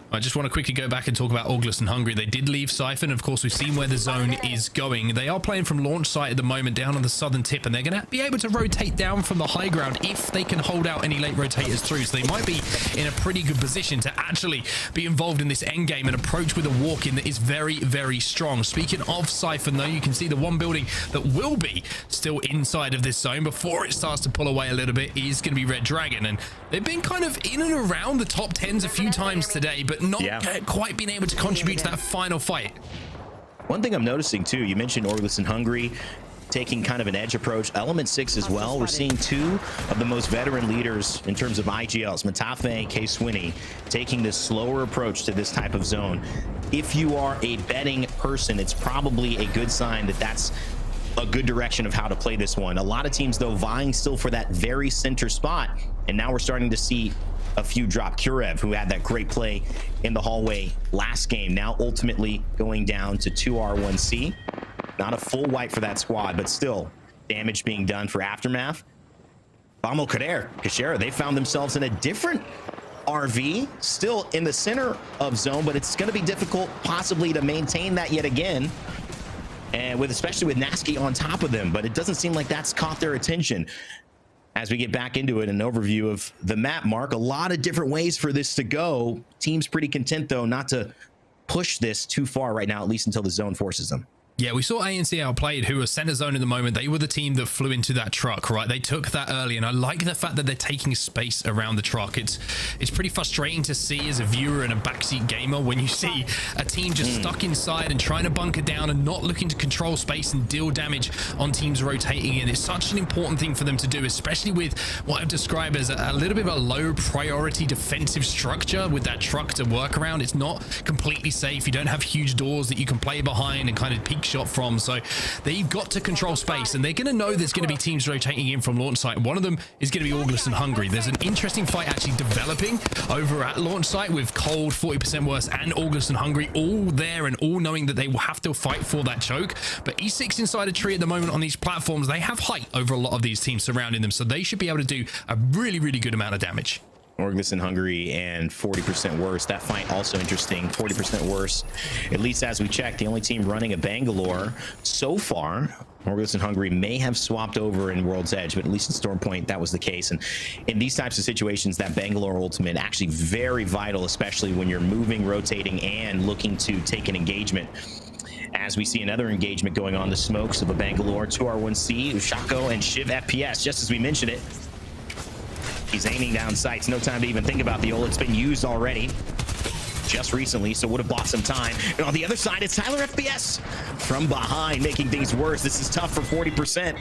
I just want to quickly go back and talk about ALGS and Hungary. They did leave Siphon. Of course, we've seen where the zone is going. They are playing from launch site at the moment down on the southern tip, and they're going to be able to rotate down from the high ground if they can hold out any late rotators through. So they might be in a pretty good position to actually be involved in this end game and approach with a walk-in that is very, very strong. Speaking of Siphon, though, you can see the one building that will be still inside of this zone before it starts to pull away a little bit is going to be Red Dragon. And they've been kind of in and around the top 10s a few times today, but not quite been able to contribute to that final fight. One thing I'm noticing too, you mentioned ALGS and Hungary taking kind of an edge approach. Element 6 as well. We're seeing two of the most veteran leaders in terms of IGLs, Matafe, K Swinney, taking this slower approach to this type of zone. If you are a betting person, it's probably a good sign that that's a good direction of how to play this one. A lot of teams though vying still for that very center spot, and now we're starting to see a few drop. Kurev, who had that great play in the hallway last game, now ultimately going down to 2R1C. Not a full wipe for that squad, but still damage being done for Aftermath. Vamo Kashera, they found themselves in a different RV, still in the center of zone, but it's going to be difficult possibly to maintain that yet again. And especially with Nasky on top of them, but it doesn't seem like that's caught their attention. As we get back into it, an overview of the map, Mark, a lot of different ways for this to go. Team's pretty content, though, not to push this too far right now, at least until the zone forces them. Yeah, we saw ANC outplayed, who are center zone at the moment. They were the team that flew into that truck, right? They took that early, and I like the fact that they're taking space around the truck. It's pretty frustrating to see as a viewer and a backseat gamer when you see a team just stuck inside and trying to bunker down and not looking to control space and deal damage on teams rotating in. It's such an important thing for them to do, especially with what I've described as a little bit of a low priority defensive structure with that truck to work around. It's not completely safe. You don't have huge doors that you can play behind and kind of peek shot from, so they've got to control space, and they're going to know there's going to be teams rotating in from launch site. One of them is going to be ALGS and Hungary. There's an interesting fight actually developing over at launch site with Cold, 40% worse, and ALGS and Hungary all there and all knowing that they will have to fight for that choke. But E6 inside a tree at the moment on these platforms, they have height over a lot of these teams surrounding them, so they should be able to do a really, really good amount of damage. ALGS in Hungary and 40% worse. That fight also interesting. 40% worse, at least as we check. The only team running a Bangalore so far. ALGS in Hungary may have swapped over in World's Edge, but at least in Storm Point, that was the case. And in these types of situations, that Bangalore ultimate actually very vital, especially when you're moving, rotating, and looking to take an engagement. As we see another engagement going on, the smokes of a Bangalore, 2R1C, Ushako, and Shiv FPS, just as we mentioned it. He's aiming down sights. No time to even think about the ult. It's been used already just recently, so would have bought some time. And on the other side, it's Tyler FPS from behind, making things worse. This is tough for 40%.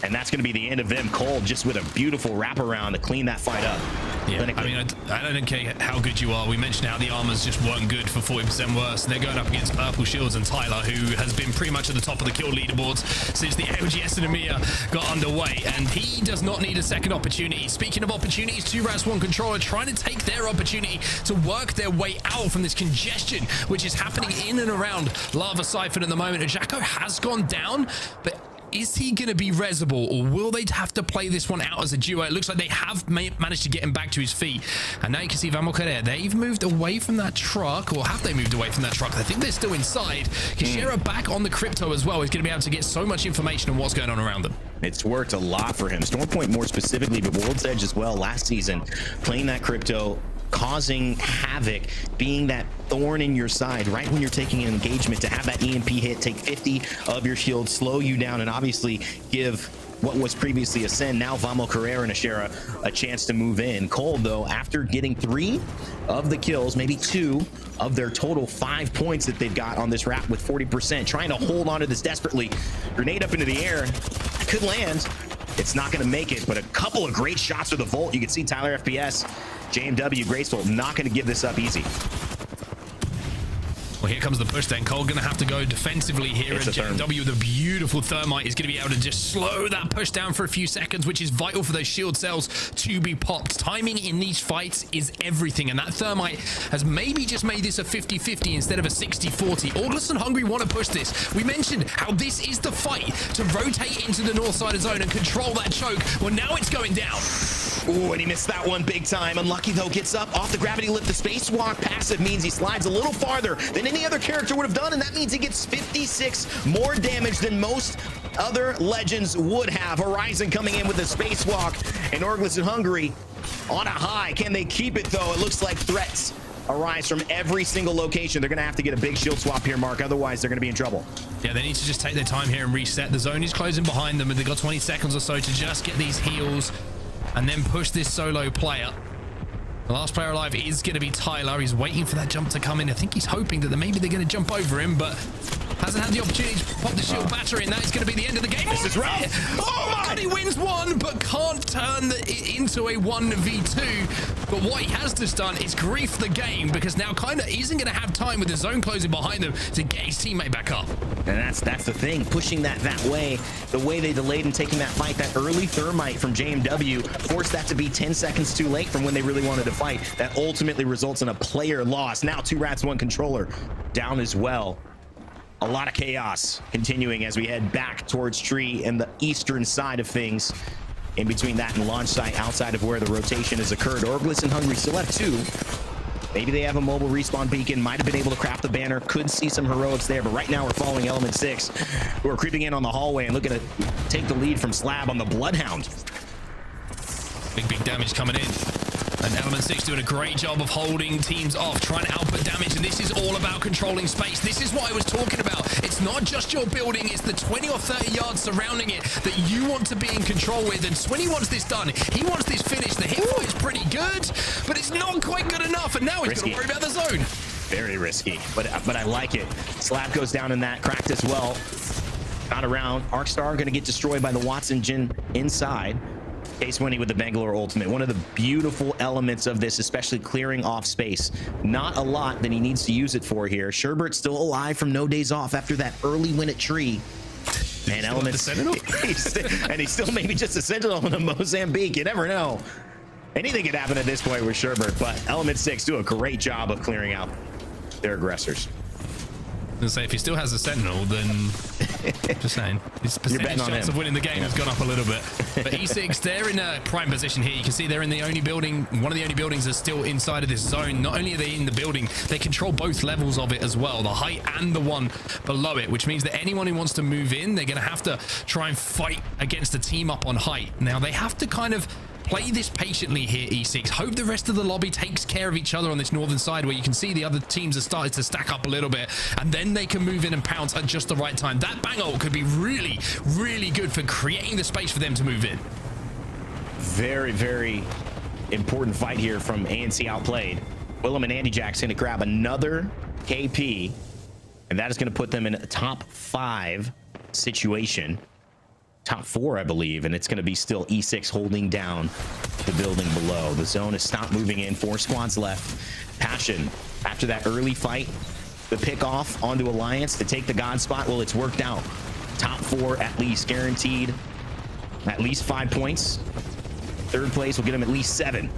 And that's going to be the end of them. Cold just with a beautiful wraparound to clean that fight up. Yeah, I mean, I don't care how good you are. We mentioned how the armors just weren't good for 40% worse. And they're going up against Purple Shields and Tyler, who has been pretty much at the top of the kill leaderboards since the ALGS and EMEA got underway. And he does not need a second opportunity. Speaking of opportunities, 2RAS1 Controller trying to take their opportunity to work their way out from this congestion, which is happening in and around Lava Siphon at the moment. And Jacko has gone down, but is he going to be resable, or will they have to play this one out as a duo? It looks like they have managed to get him back to his feet. And now you can see Vamo Kashera. They've moved away from that truck, or have they moved away from that truck? I think they're still inside. Kashera back on the crypto as well. He's going to be able to get so much information on what's going on around them. It's worked a lot for him. Storm Point more specifically, but World's Edge as well last season, playing that crypto, causing havoc, being that thorn in your side right when you're taking an engagement, to have that EMP hit, take 50 of your shield, slow you down, and obviously give what was previously a Sen, now Vamo Kashera and Ashera, a chance to move in. Cold, though, after getting 3 of the kills, maybe 2 of their total 5 points that they've got on this wrap with 40%, trying to hold on to this desperately. Grenade up into the air, could land. It's not going to make it, but a couple of great shots with the Volt. You can see Tyler FPS, JMW, Graceful, not going to give this up easy. Well, here comes the push then. Cole gonna have to go defensively here, and JW with a beautiful thermite is gonna be able to just slow that push down for a few seconds, which is vital for those shield cells to be popped. Timing in these fights is everything, and that thermite has maybe just made this a 50-50 instead of a 60-40. ALGS and Hungry want to push this. We mentioned how this is the fight to rotate into the north side of zone and control that choke. Well, now it's going down. Ooh, and he missed that one big time. Unlucky though, gets up off the gravity lift. The spacewalk passive means he slides a little farther than any other character would have done, and that means he gets 56 more damage than most other legends would have. Horizon coming in with a spacewalk, and ALGS and Hungry on a high. Can they keep it though? It looks like threats arise from every single location. They're going to have to get a big shield swap here, Mark. Otherwise, they're going to be in trouble. Yeah, they need to just take their time here and reset. The zone is closing behind them, and they've got 20 seconds or so to just get these heals and then push this solo player. The last player alive is going to be Tyler. He's waiting for that jump to come in. I think he's hoping that maybe they're going to jump over him, but hasn't had the opportunity to pop the shield battery, and that is going to be the end of the game. This is rough. Oh my God, he wins one, but can't turn it into a 1v2. But what he has just done is grief the game, because now kind of isn't going to have time with the zone closing behind them to get his teammate back up. And that's the thing, pushing that way. The way they delayed in taking that fight, that early thermite from JMW forced that to be 10 seconds too late from when they really wanted to fight. That ultimately results in a player loss. Now 2 rats, 1 controller down as well. A lot of chaos continuing as we head back towards Tree and the eastern side of things. In between that and launch site, outside of where the rotation has occurred, ALGS and Hungry still have 2. Maybe they have a mobile respawn beacon, might have been able to craft the banner, could see some heroics there, but right now we're following Element 6, who are creeping in on the hallway and looking to take the lead from Slab on the Bloodhound. Big damage coming in. And Element 6 doing a great job of holding teams off, trying to output damage, and this is all about controlling space. This is what I was talking about. It's not just your building, it's the 20 or 30 yards surrounding it that you want to be in control with, and Swinny wants this done. He wants this finished. The hit is pretty good, but it's not quite good enough, and now he's got to worry about the zone. Very risky, but I like it. Slab goes down in that, cracked as well. Not around. Arcstar going to get destroyed by the Watson Jin inside. Case Winnie with the Bangalore ultimate. One of the beautiful elements of this, especially clearing off space. Not a lot that he needs to use it for here. Sherbert's still alive from no days off after that early win at Tree. And Elements, and he's still maybe just a Sentinel in a Mozambique. You never know. Anything could happen at this point with Sherbert, but Element 6 do a great job of clearing out their aggressors. I was gonna say, if he still has a Sentinel, then just saying, his percentage chance of winning the game has gone up a little bit. But E6, they're in a prime position here. You can see they're in the only building, one of the only buildings that's still inside of this zone. Not only are they in the building, they control both levels of it as well, the height and the one below it, which means that anyone who wants to move in, they're gonna have to try and fight against a team up on height. Now, they have to kind of play this patiently here, E6. Hope the rest of the lobby takes care of each other on this northern side, where you can see the other teams are starting to stack up a little bit, and then they can move in and pounce at just the right time. That bang ult could be really, really good for creating the space for them to move in. Very, very important fight here from ANC Outplayed. Willem and Andy Jack's going to grab another KP, and that is going to put them in a top 5 situation. Top 4, I believe, and it's going to be still E6 holding down the building below. The zone has stopped moving in. 4 squads left. Passion, after that early fight, the pick off onto Alliance to take the God spot, well, it's worked out. Top 4 at least, guaranteed at least 5 points. 3rd place will get them at least 7.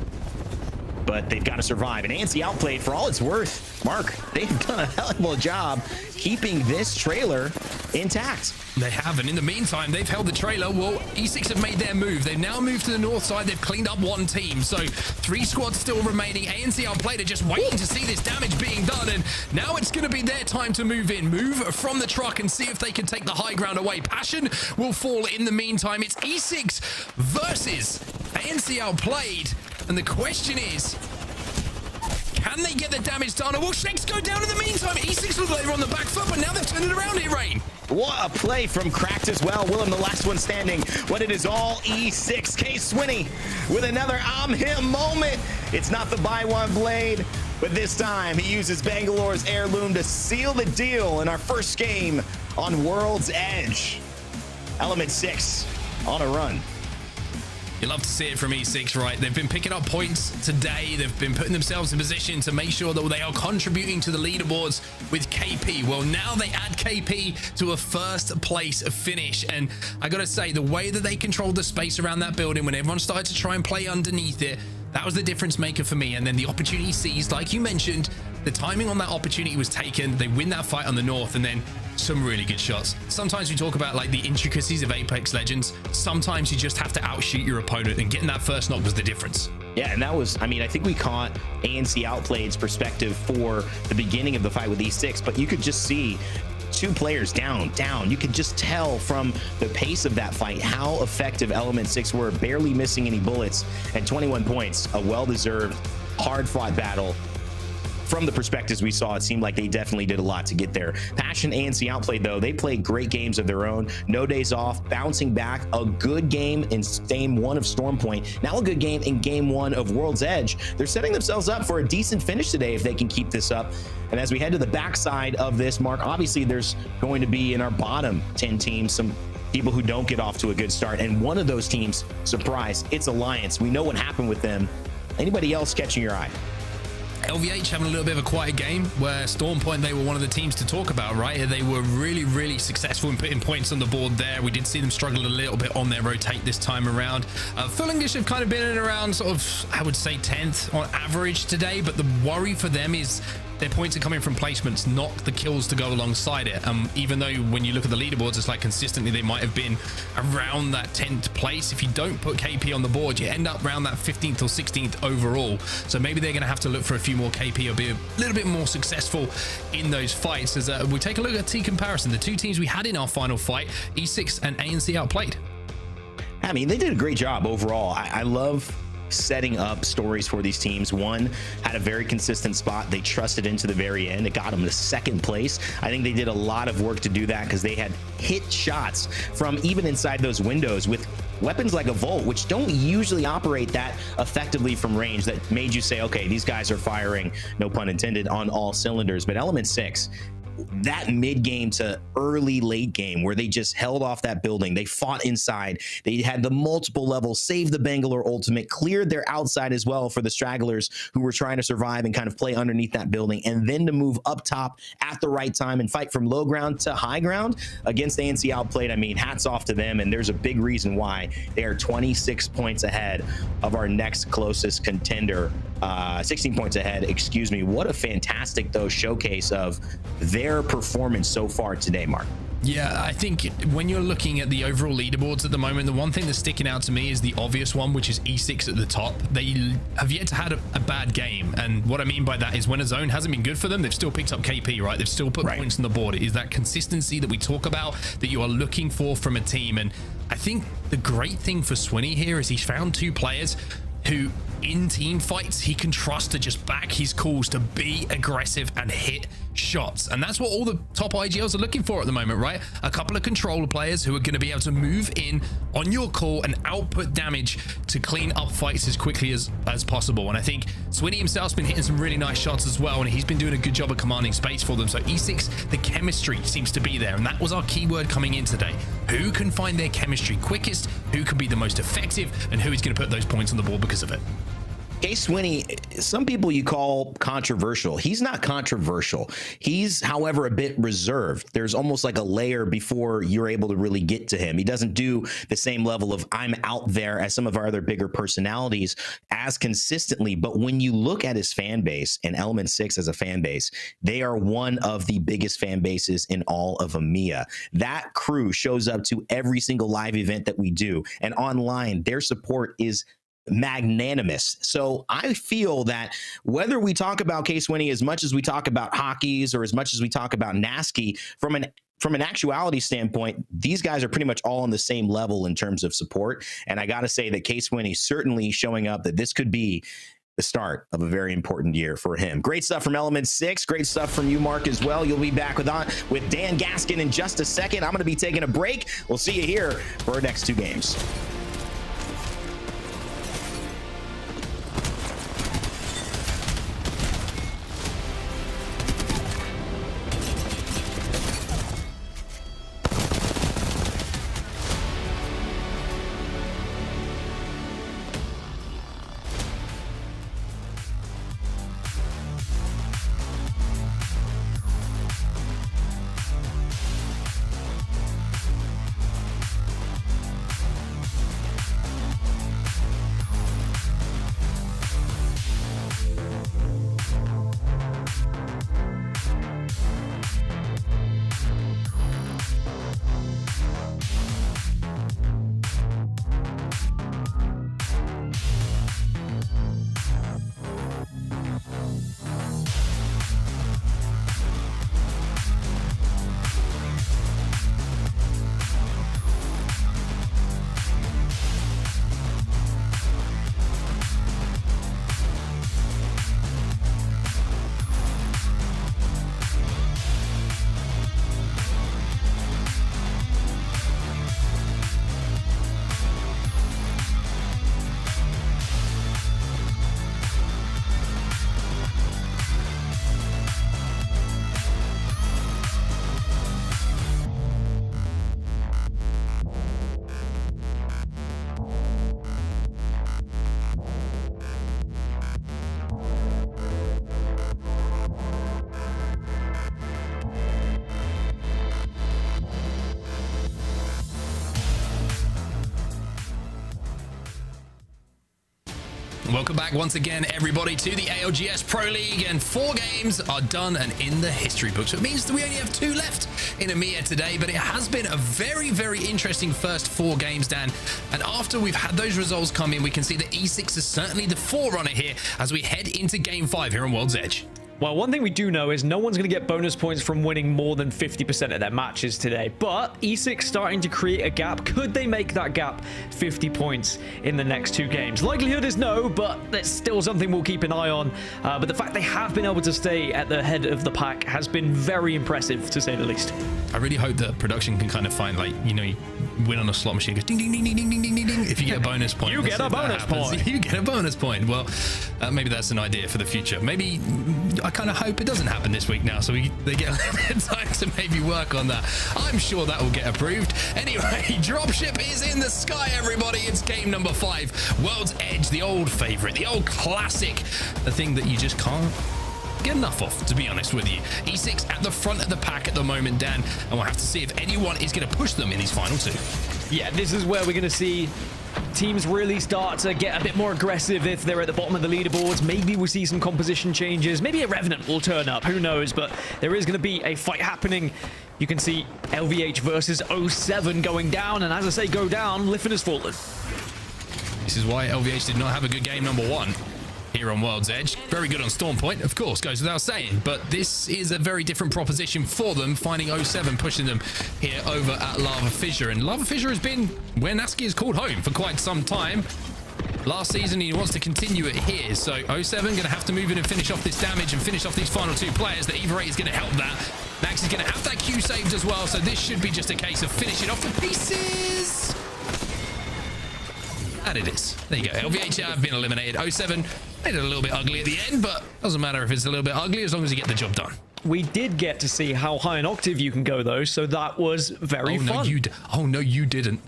But they've got to survive. And ANC Outplayed, for all it's worth, Mark, they've done a hell of a job keeping this trailer intact. They have, and in the meantime, they've held the trailer. Well, E6 have made their move. They've now moved to the north side. They've cleaned up 1 team. So 3 squads still remaining. ANC Outplayed are just waiting to see this damage being done. And now it's going to be their time to move in. Move from the truck and see if they can take the high ground away. Passion will fall in the meantime. It's E6 versus ANC Outplayed. And the question is, can they get the damage done, or will Shakes go down in the meantime? E6 look like they're on the back foot, but now they've turned it around here, Rain. What a play from Cracked as well. Willem, the last one standing, when it is all E6. K Swinny with another I'm him moment. It's not the buy one blade, but this time he uses Bangalore's heirloom to seal the deal in our first game on World's Edge. Element 6 on a run. You love to see it from E6, right? They've been picking up points today. They've been putting themselves in position to make sure that they are contributing to the leaderboards with KP. Well, now they add KP to a first place finish. And I gotta say, the way that they controlled the space around that building when everyone started to try and play underneath it, that was the difference maker for me. And then the opportunity seized, like you mentioned, the timing on that opportunity was taken. They win that fight on the north, and then some really good shots. Sometimes we talk about like the intricacies of Apex Legends. Sometimes you just have to outshoot your opponent, and getting that first knock was the difference. Yeah, and that was, I mean, I think we caught ANC Outplayed's perspective for the beginning of the fight with E6, but you could just see two players down. You could just tell from the pace of that fight how effective Element 6 were, barely missing any bullets, and 21 points, a well-deserved, hard-fought battle. From the perspectives we saw, it seemed like they definitely did a lot to get there. Passion ANC Outplayed, though, they played great games of their own. No days off, bouncing back. A good game in game 1 of Stormpoint. Now a good game in game 1 of World's Edge. They're setting themselves up for a decent finish today if they can keep this up. And as we head to the backside of this, Mark, obviously there's going to be in our bottom 10 teams some people who don't get off to a good start. And one of those teams, surprise, it's Alliance. We know what happened with them. Anybody else catching your eye? LVH having a little bit of a quiet game, where Stormpoint, they were one of the teams to talk about, right? They were really, really successful in putting points on the board there. We did see them struggle a little bit on their rotate this time around. Full English have kind of been in around sort of, I would say, 10th on average today, but the worry for them is their points are coming from placements, not the kills to go alongside it. Even though when you look at the leaderboards, it's like consistently they might have been around that 10th place. If you don't put KP on the board, you end up around that 15th or 16th overall. So maybe they're going to have to look for a few more KP or be a little bit more successful in those fights. As we take a look at T comparison, the two teams we had in our final fight, E6 and ANC Outplayed. I mean, they did a great job overall. I love setting up stories for these teams. One had a very consistent spot. They trusted into the very end. It got them to second place. I think they did a lot of work to do that because they had hit shots from even inside those windows with weapons like a Volt, which don't usually operate that effectively from range, that made you say, okay, these guys are firing, no pun intended, on all cylinders. But Element 6, that mid-game to early late game where they just held off that building, they fought inside, they had the multiple levels, saved the Bangalore ultimate, cleared their outside as well for the stragglers who were trying to survive and kind of play underneath that building, and then to move up top at the right time and fight from low ground to high ground against ANC Outplayed. I mean, hats off to them, and there's a big reason why they are 26 points ahead of our next closest contender, 16 points ahead, excuse me. What a fantastic, though, showcase of their performance so far today, Mark. Yeah, I think when you're looking at the overall leaderboards at the moment, the one thing that's sticking out to me is the obvious one, which is E6 at the top. They have yet to have a bad game. And what I mean by that is when a zone hasn't been good for them, they've still picked up KP, right? They've still put points on the board. It is that consistency that we talk about that you are looking for from a team. And I think the great thing for Swinny here is he's found two players who in team fights he can trust to just back his calls, to be aggressive and hit shots. And that's what all the top IGLs are looking for at the moment, right? A couple of controller players who are going to be able to move in on your call and output damage to clean up fights as quickly as possible. And I think Swinny himself's been hitting some really nice shots as well, and he's been doing a good job of commanding space for them. So E6, the chemistry seems to be there, and that was our keyword coming in today. Who can find their chemistry quickest, who can be the most effective, and who is going to put those points on the board because of it. Case Swinney, some people you call controversial. He's not controversial. He's, however, a bit reserved. There's almost like a layer before you're able to really get to him. He doesn't do the same level of I'm out there as some of our other bigger personalities as consistently. But when you look at his fan base and Element 6 as a fan base, they are one of the biggest fan bases in all of EMEA. That crew shows up to every single live event that we do. And online, their support is magnanimous. So I feel that whether we talk about Case Swinney as much as we talk about hockeys or as much as we talk about Nasky, from an actuality standpoint, these guys are pretty much all on the same level in terms of support. And I got to say that Case Swinney certainly showing up that this could be the start of a very important year for him. Great stuff from Element 6. Great stuff from you, Mark, as well. You'll be back with Dan Gaskin in just a second. I'm going to be taking a break. We'll see you here for our next two games. Welcome back once again, everybody, to the ALGS Pro League, and 4 games are done and in the history books. So it means that we only have 2 left in EMEA today, but it has been a very, very interesting first 4 games, Dan. And after we've had those results come in, we can see that E6 is certainly the forerunner here as we head into Game 5 here on World's Edge. Well, one thing we do know is no one's going to get bonus points from winning more than 50% of their matches today. But E6 starting to create a gap. Could they make that gap 50 points in the next 2 games? Likelihood is no, but that's still something we'll keep an eye on. But the fact they have been able to stay at the head of the pack has been very impressive, to say the least. I really hope that production can kind of find, like, you know, you win on a slot machine, goes ding, ding, ding, ding, ding, ding, ding, ding. If you get a bonus point. You get a bonus point. You get a bonus point. Well, maybe that's an idea for the future. Maybe I kind of hope it doesn't happen this week now, so they get a little bit of time to maybe work on that. I'm sure that will get approved. Anyway, Dropship is in the sky, everybody. It's game number 5. World's Edge, the old favorite, the old classic, the thing that you just can't get enough of, to be honest with you. E6 at the front of the pack at the moment, Dan, and we'll have to see if anyone is going to push them in these final 2. Yeah, this is where we're going to see teams really start to get a bit more aggressive if they're at the bottom of the leaderboards. Maybe we'll see some composition changes. Maybe a Revenant will turn up. Who knows? But there is going to be a fight happening. You can see LVH versus 07 going down. And as I say, go down, Liffen has fallen. This is why LVH did not have a good game number 1 here on World's Edge. Very good on Storm Point, of course, goes without saying, but this is a very different proposition for them, finding 07 pushing them here over at Lava Fissure. And Lava Fissure has been where Naski is called home for quite some time. Last season, he wants to continue it here, so 07 going to have to move in and finish off this damage and finish off these final 2 players. The Eva 8 is going to help that. Max is going to have that Q saved as well, so this should be just a case of finishing off the pieces. And it is. There you go. LVH have been eliminated. 07 made it a little bit ugly at the end, but doesn't matter if it's a little bit ugly as long as you get the job done. We did get to see how high an octave you can go, though, so that was very fun. No, you didn't.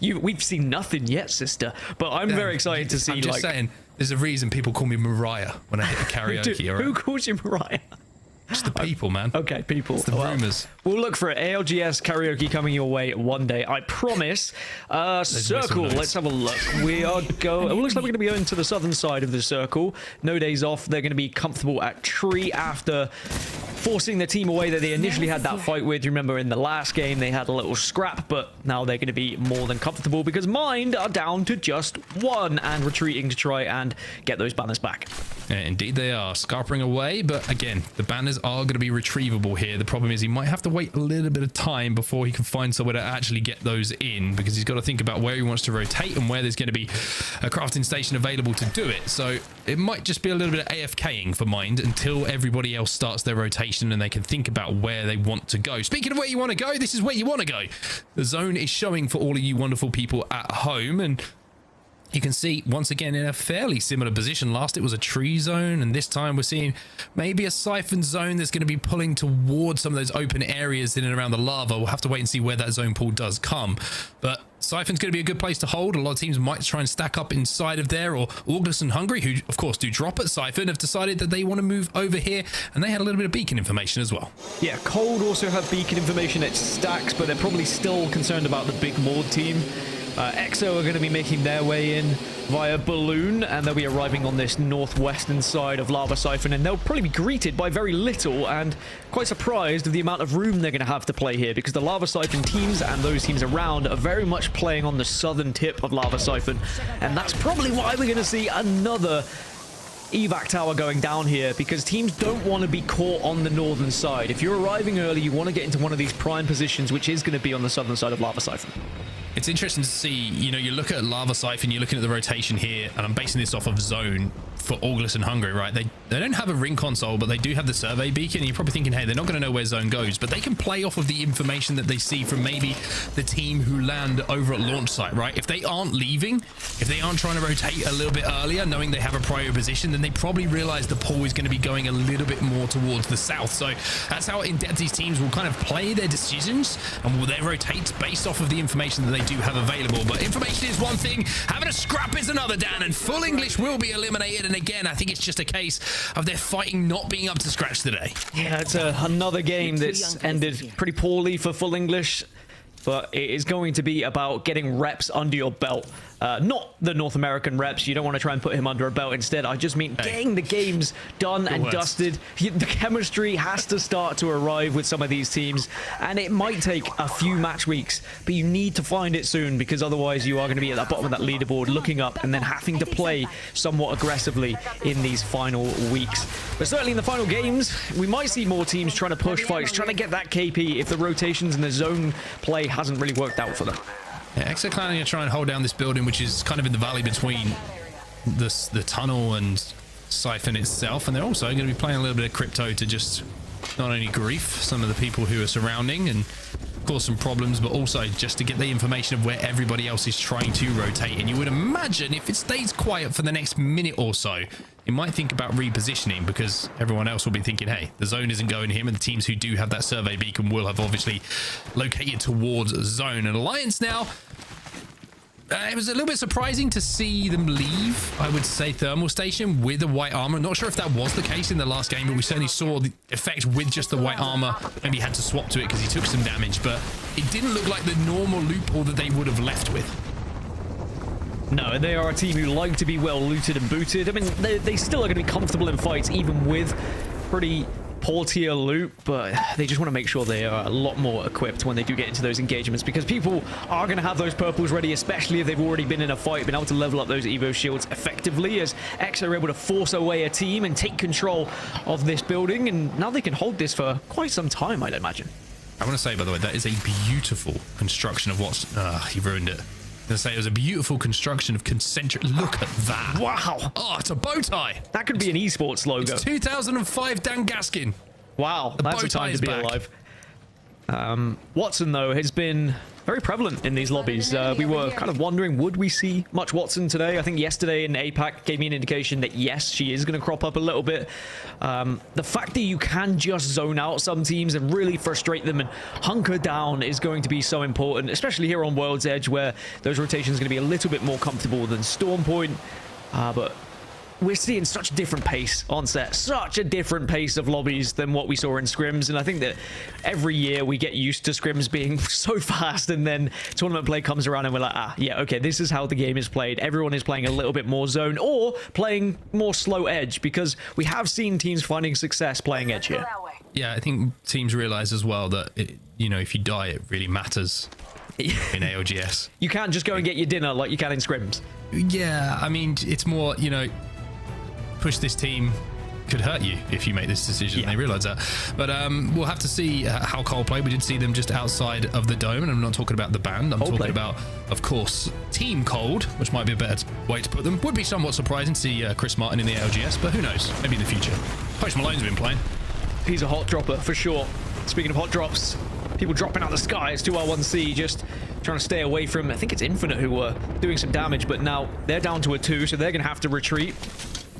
We've seen nothing yet, sister. But I'm very excited to see. I'm just saying, there's a reason people call me Mariah when I hit the karaoke. Dude, who calls you Mariah? It's the people, man. Okay, people. It's the rumors. We'll look for it. ALGS karaoke coming your way one day, I promise. Circle, let's have a look. We are going. It looks like we're going to be going to the southern side of the circle. No days off. They're going to be comfortable at tree after forcing the team away that they initially had that fight with. Remember, in the last game, they had a little scrap, but now they're going to be more than comfortable because Mind are down to just 1 and retreating to try and get those banners back. Yeah, indeed they are. Scarpering away, but again, the banners are going to be retrievable here. The problem is he might have to wait a little bit of time before he can find somewhere to actually get those in, because he's got to think about where he wants to rotate and where there's going to be a crafting station available to do it. So it might just be a little bit of AFKing for Mind until everybody else starts their rotation and they can think about where they want to go. Speaking of where you want to go, this is where you want to go. The zone is showing for all of you wonderful people at home, and you can see once again in a fairly similar position. Last it was a tree zone, and this time we're seeing maybe a siphon zone that's going to be pulling towards some of those open areas in and around the lava. We'll have to wait and see where that zone pool does come, but siphon's going to be a good place to hold. A lot of teams might try and stack up inside of there, or ALGS and Hungry, who of course do drop at siphon, have decided that they want to move over here, and they had a little bit of beacon information as well. Yeah, Cold also have beacon information at stacks, but they're probably still concerned about the big Maud team. EXO are going to be making their way in via Balloon, and they'll be arriving on this northwestern side of Lava Siphon, and they'll probably be greeted by very little, and quite surprised of the amount of room they're going to have to play here, because the Lava Siphon teams and those teams around are very much playing on the southern tip of Lava Siphon, and that's probably why we're going to see another evac tower going down here, because teams don't want to be caught on the northern side. If you're arriving early, you want to get into one of these prime positions, which is going to be on the southern side of Lava Siphon. It's interesting to see, you know, you look at Lava Siphon, you're looking at the rotation here, and I'm basing this off of zone for ALGS and Hungry, right? They don't have a ring console, but they do have the survey beacon. You're probably thinking, hey, they're not going to know where zone goes, but they can play off of the information that they see from maybe the team who land over at launch site, right? If they aren't leaving, if they aren't trying to rotate a little bit earlier, knowing they have a prior position, then they probably realize the pool is going to be going a little bit more towards the south. So that's how in-depth these teams will kind of play their decisions, and will they rotate based off of the information that they do have available. But information is one thing, having a scrap is another, Dan, and Full English will be eliminated. And again, I think it's just a case of their fighting not being up to scratch today. Yeah, it's another game that's ended pretty poorly for Full English, but it is going to be about getting reps under your belt. not the North American reps. You don't want to try and put him under a belt. Instead, I just mean getting the games done and dusted. The chemistry has to start to arrive with some of these teams, and it might take a few match weeks, but you need to find it soon, because otherwise you are going to be at the bottom of that leaderboard looking up and then having to play somewhat aggressively in these final weeks. But certainly in the final games, we might see more teams trying to push fights, trying to get that KP if the rotations and the zone play hasn't really worked out for them. Yeah, Exoclan are going to try and hold down this building, which is kind of in the valley between the tunnel and Siphon itself, and they're also going to be playing a little bit of crypto to just not only grief some of the people who are surrounding and cause some problems, but also just to get the information of where everybody else is trying to rotate. And you would imagine if it stays quiet for the next minute or so, you might think about repositioning, because everyone else will be thinking, hey, the zone isn't going here, and the teams who do have that survey beacon will have obviously located towards zone. And Alliance now, it was a little bit surprising to see them leave, I would say, Thermal Station with the white armor. I'm not sure if that was the case in the last game, but we certainly saw the effect with just the white armor. Maybe he had to swap to it because he took some damage, but it didn't look like the normal loophole that they would have left with. No, they are a team who like to be well looted and booted. I mean, they still are going to be comfortable in fights, even with pretty poor tier loot, but they just want to make sure they are a lot more equipped when they do get into those engagements, because people are going to have those purples ready, especially if they've already been in a fight, been able to level up those Evo shields effectively, as X are able to force away a team and take control of this building, and now they can hold this for quite some time, I'd imagine. I want to say, by the way, that is a beautiful construction of what's... he ruined it. I was going to say, it was a beautiful construction of concentric... Look at that. Wow. Oh, it's a bow tie. That could be an esports logo. It's 2005 Dan Gaskin. Wow, that's a time to be alive. Watson, though, has been very prevalent in these lobbies. We were kind of wondering, would we see much Watson today? I think yesterday in APAC gave me an indication that, yes, she is going to crop up a little bit. The fact that you can just zone out some teams and really frustrate them and hunker down is going to be so important, especially here on World's Edge, where those rotations are going to be a little bit more comfortable than Storm Point. But we're seeing such a different pace on set, such a different pace of lobbies than what we saw in scrims, and I think that every year we get used to scrims being so fast, and then tournament play comes around and we're like, yeah, okay, this is how the game is played. Everyone is playing a little bit more zone or playing more slow edge, because we have seen teams finding success playing edge here. Yeah, I think teams realize as well that, if you die, it really matters in ALGS. You can't just go and get your dinner like you can in scrims. Yeah, I mean, it's more, push this team could hurt you if you make this decision. They realize that, but we'll have to see how Coldplay. We did see them just outside of the dome, and I'm not talking about the band. I'm talking about, of course, Team Cold, which might be a better way to put them. Would be somewhat surprising to see Chris Martin in the ALGS, but who knows, maybe in the future. Post Malone's been playing. He's a hot dropper for sure. Speaking of hot drops, people dropping out of the sky, it's 2R1C, just trying to stay away from, I think it's Infinite, who were doing some damage, but now they're down to a 2, so they're going to have to retreat.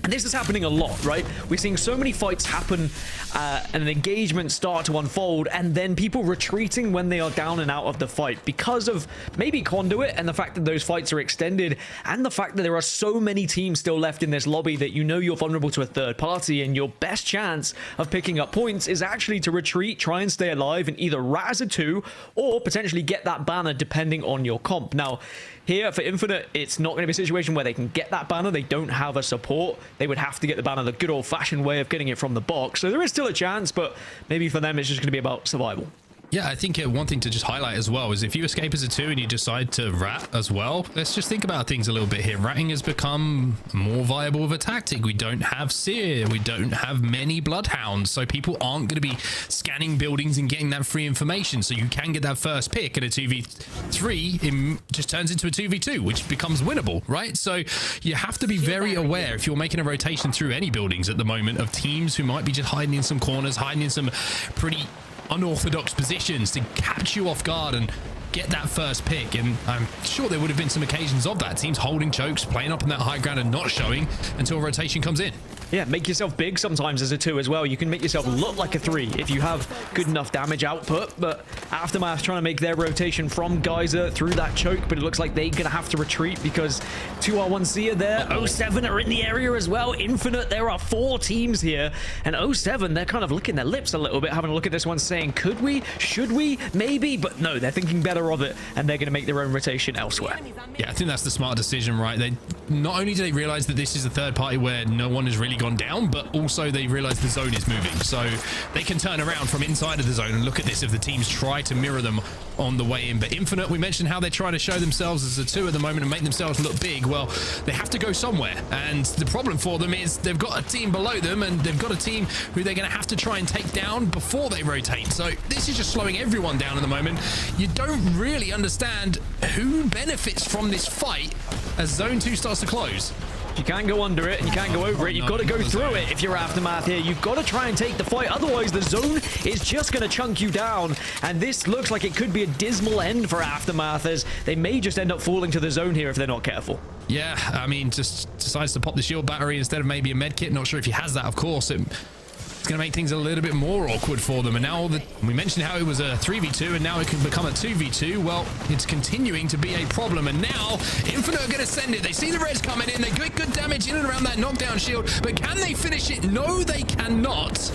And this is happening a lot, right? We're seeing so many fights happen and an engagement start to unfold, and then people retreating when they are down and out of the fight because of maybe Conduit and the fact that those fights are extended, and the fact that there are so many teams still left in this lobby that you're vulnerable to a third party, and your best chance of picking up points is actually to retreat, try and stay alive, and either raz a 2 or potentially get that banner depending on your comp. Now, here for Infinite, it's not going to be a situation where they can get that banner. They don't have a support. They would have to get the banner the good old-fashioned way of getting it from the box. So there is still a chance, but maybe for them it's just going to be about survival. Yeah, I think one thing to just highlight as well is if you escape as a 2 and you decide to rat as well, let's just think about things a little bit here. Ratting has become more viable of a tactic. We don't have Seer, we don't have many Bloodhounds, so people aren't going to be scanning buildings and getting that free information. So you can get that first pick, and a 2v3 it just turns into a 2v2, which becomes winnable, right? So you have to be very aware if you're making a rotation through any buildings at the moment of teams who might be just hiding in some corners, hiding in some pretty unorthodox positions to catch you off guard and get that first pick. And I'm sure there would have been some occasions of that. Teams holding chokes, playing up in that high ground and not showing until a rotation comes in. Yeah, make yourself big sometimes as a 2 as well. You can make yourself look like a 3 if you have good enough damage output. But Aftermath trying to make their rotation from Geyser through that choke, but it looks like they're going to have to retreat because 2R1C are there. 07 are in the area as well. Infinite, there are 4 teams here. And 07, they're kind of licking their lips a little bit, having a look at this one saying, could we? Should we? Maybe? But no, they're thinking better better of it, and they're going to make their own rotation elsewhere. Yeah, I think that's the smart decision, right? They not only do they realize that this is a third party where no one has really gone down, but also they realize the zone is moving. So they can turn around from inside of the zone and look at this if the teams try to mirror them on the way in. But Infinite, we mentioned how they're trying to show themselves as a 2 at the moment and make themselves look big. Well, they have to go somewhere. And the problem for them is they've got a team below them, and they've got a team who they're going to have to try and take down before they rotate. So this is just slowing everyone down at the moment. You don't really understand who benefits from this fight as Zone 2 starts to close. You can't go under it and you can't go over it. You've got to go through it if you're Aftermath here. You've got to try and take the fight. Otherwise, the zone is just going to chunk you down. And this looks like it could be a dismal end for Aftermath, as they may just end up falling to the zone here if they're not careful. Yeah, I mean, just decides to pop the shield battery instead of maybe a med kit. Not sure if he has that, of course. It's going to make things a little bit more awkward for them. And now we mentioned how it was a 3v2 and now it can become a 2v2. Well, it's continuing to be a problem. And now Infinite are going to send it. They see the res coming in. They get good damage in and around that knockdown shield. But can they finish it? No, they cannot.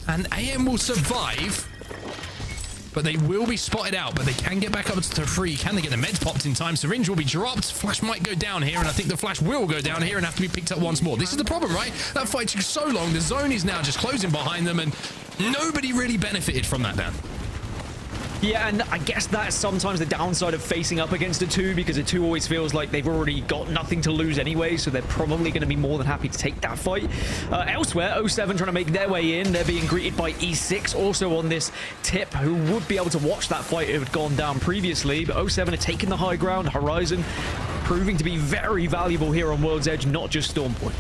And AM will survive. But they will be spotted out, but they can get back up to 3. Can they get the meds popped in time? Syringe will be dropped. Flash might go down here, and I think the Flash will go down here and have to be picked up once more. This is the problem, right? That fight took so long. The zone is now just closing behind them, and nobody really benefited from that, Dan. Yeah, and I guess that's sometimes the downside of facing up against a 2, because a 2 always feels like they've already got nothing to lose anyway, so they're probably going to be more than happy to take that fight. Elsewhere, 07 trying to make their way in. They're being greeted by E6, also on this tip, who would be able to watch that fight if it had gone down previously, but 07 are taking the high ground. Horizon proving to be very valuable here on World's Edge, not just Stormpoint.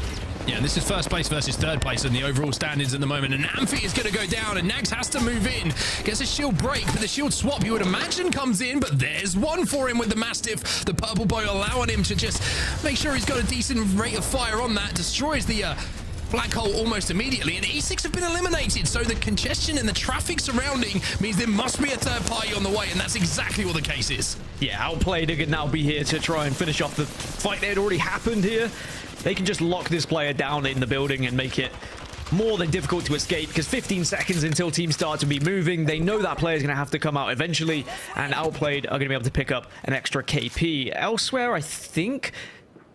Yeah, this is first place versus third place in the overall standings at the moment. And Amphi is going to go down, and Nags has to move in. Gets a shield break, but the shield swap, you would imagine, comes in. But there's one for him with the Mastiff. The Purple Boy allowing him to just make sure he's got a decent rate of fire on that. Destroys the black hole almost immediately, and E6 have been eliminated. So the congestion and the traffic surrounding means there must be a third party on the way, and that's exactly what the case is. Yeah, Outplayed are going to now be here to try and finish off the fight that had already happened here. They can just lock this player down in the building and make it more than difficult to escape, because 15 seconds until teams start to be moving. They know that player is going to have to come out eventually, and Outplayed are going to be able to pick up an extra KP. Elsewhere, I think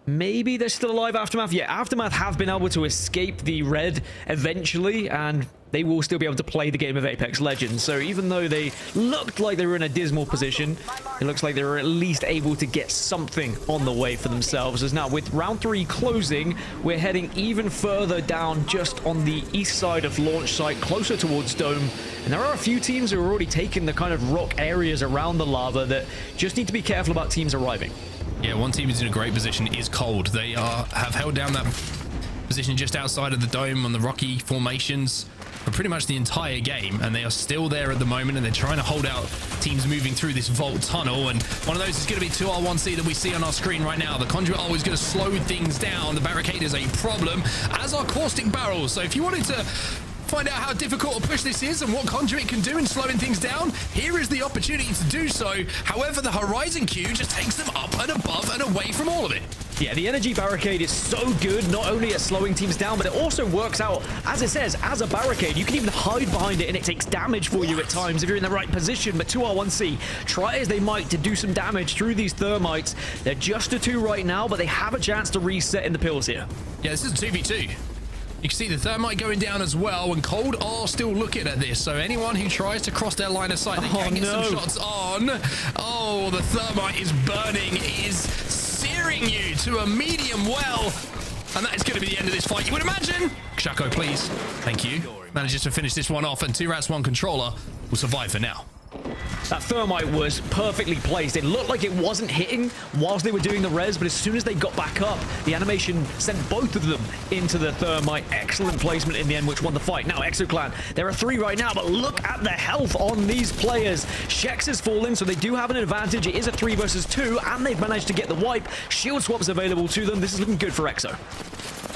maybe they're still alive. Aftermath. Yeah, Aftermath have been able to escape the red eventually, and they will still be able to play the game of Apex Legends. So even though they looked like they were in a dismal position, it looks like they were at least able to get something on the way for themselves. As now, with round 3 closing, we're heading even further down just on the east side of launch site, closer towards Dome. And there are a few teams who are already taking the kind of rock areas around the lava that just need to be careful about teams arriving. Yeah, one team is in a great position is Cold. They have held down that position just outside of the Dome on the rocky formations for pretty much the entire game, and they are still there at the moment, and they're trying to hold out teams moving through this vault tunnel. And one of those is going to be 2R1C that we see on our screen right now. The Conduit always going to slow things down. The barricade is a problem, as are Caustic Barrels. So if you wanted to find out how difficult a push this is and what Conduit can do in slowing things down, here is the opportunity to do so. However, the Horizon Q just takes them up and above and away from all of it. Yeah, the energy barricade is so good, not only at slowing teams down, but it also works out, as it says, as a barricade. You can even hide behind it, and it takes damage for you at times if you're in the right position. But 2R1C, try as they might to do some damage through these thermites. They're just a 2 right now, but they have a chance to reset in the pills here. Yeah, this is a 2v2. You can see the thermite going down as well, and Cold are still looking at this. So anyone who tries to cross their line of sight, they can get some shots on. Oh, the thermite is burning. It is searing you to a medium well. And that is going to be the end of this fight, you would imagine. Shaco, please. Thank you. Manages to finish this one off, and 2Rats1 Controller will survive for now. That thermite was perfectly placed. It looked like it wasn't hitting whilst they were doing the res, but as soon as they got back up, the animation sent both of them into the thermite. Excellent placement in the end, which won the fight. Now, ExoClan, there are 3 right now, but look at the health on these players. Shex is falling, so they do have an advantage. It is a 3 versus 2, and they've managed to get the wipe. Shield swaps available to them. This is looking good for Exo.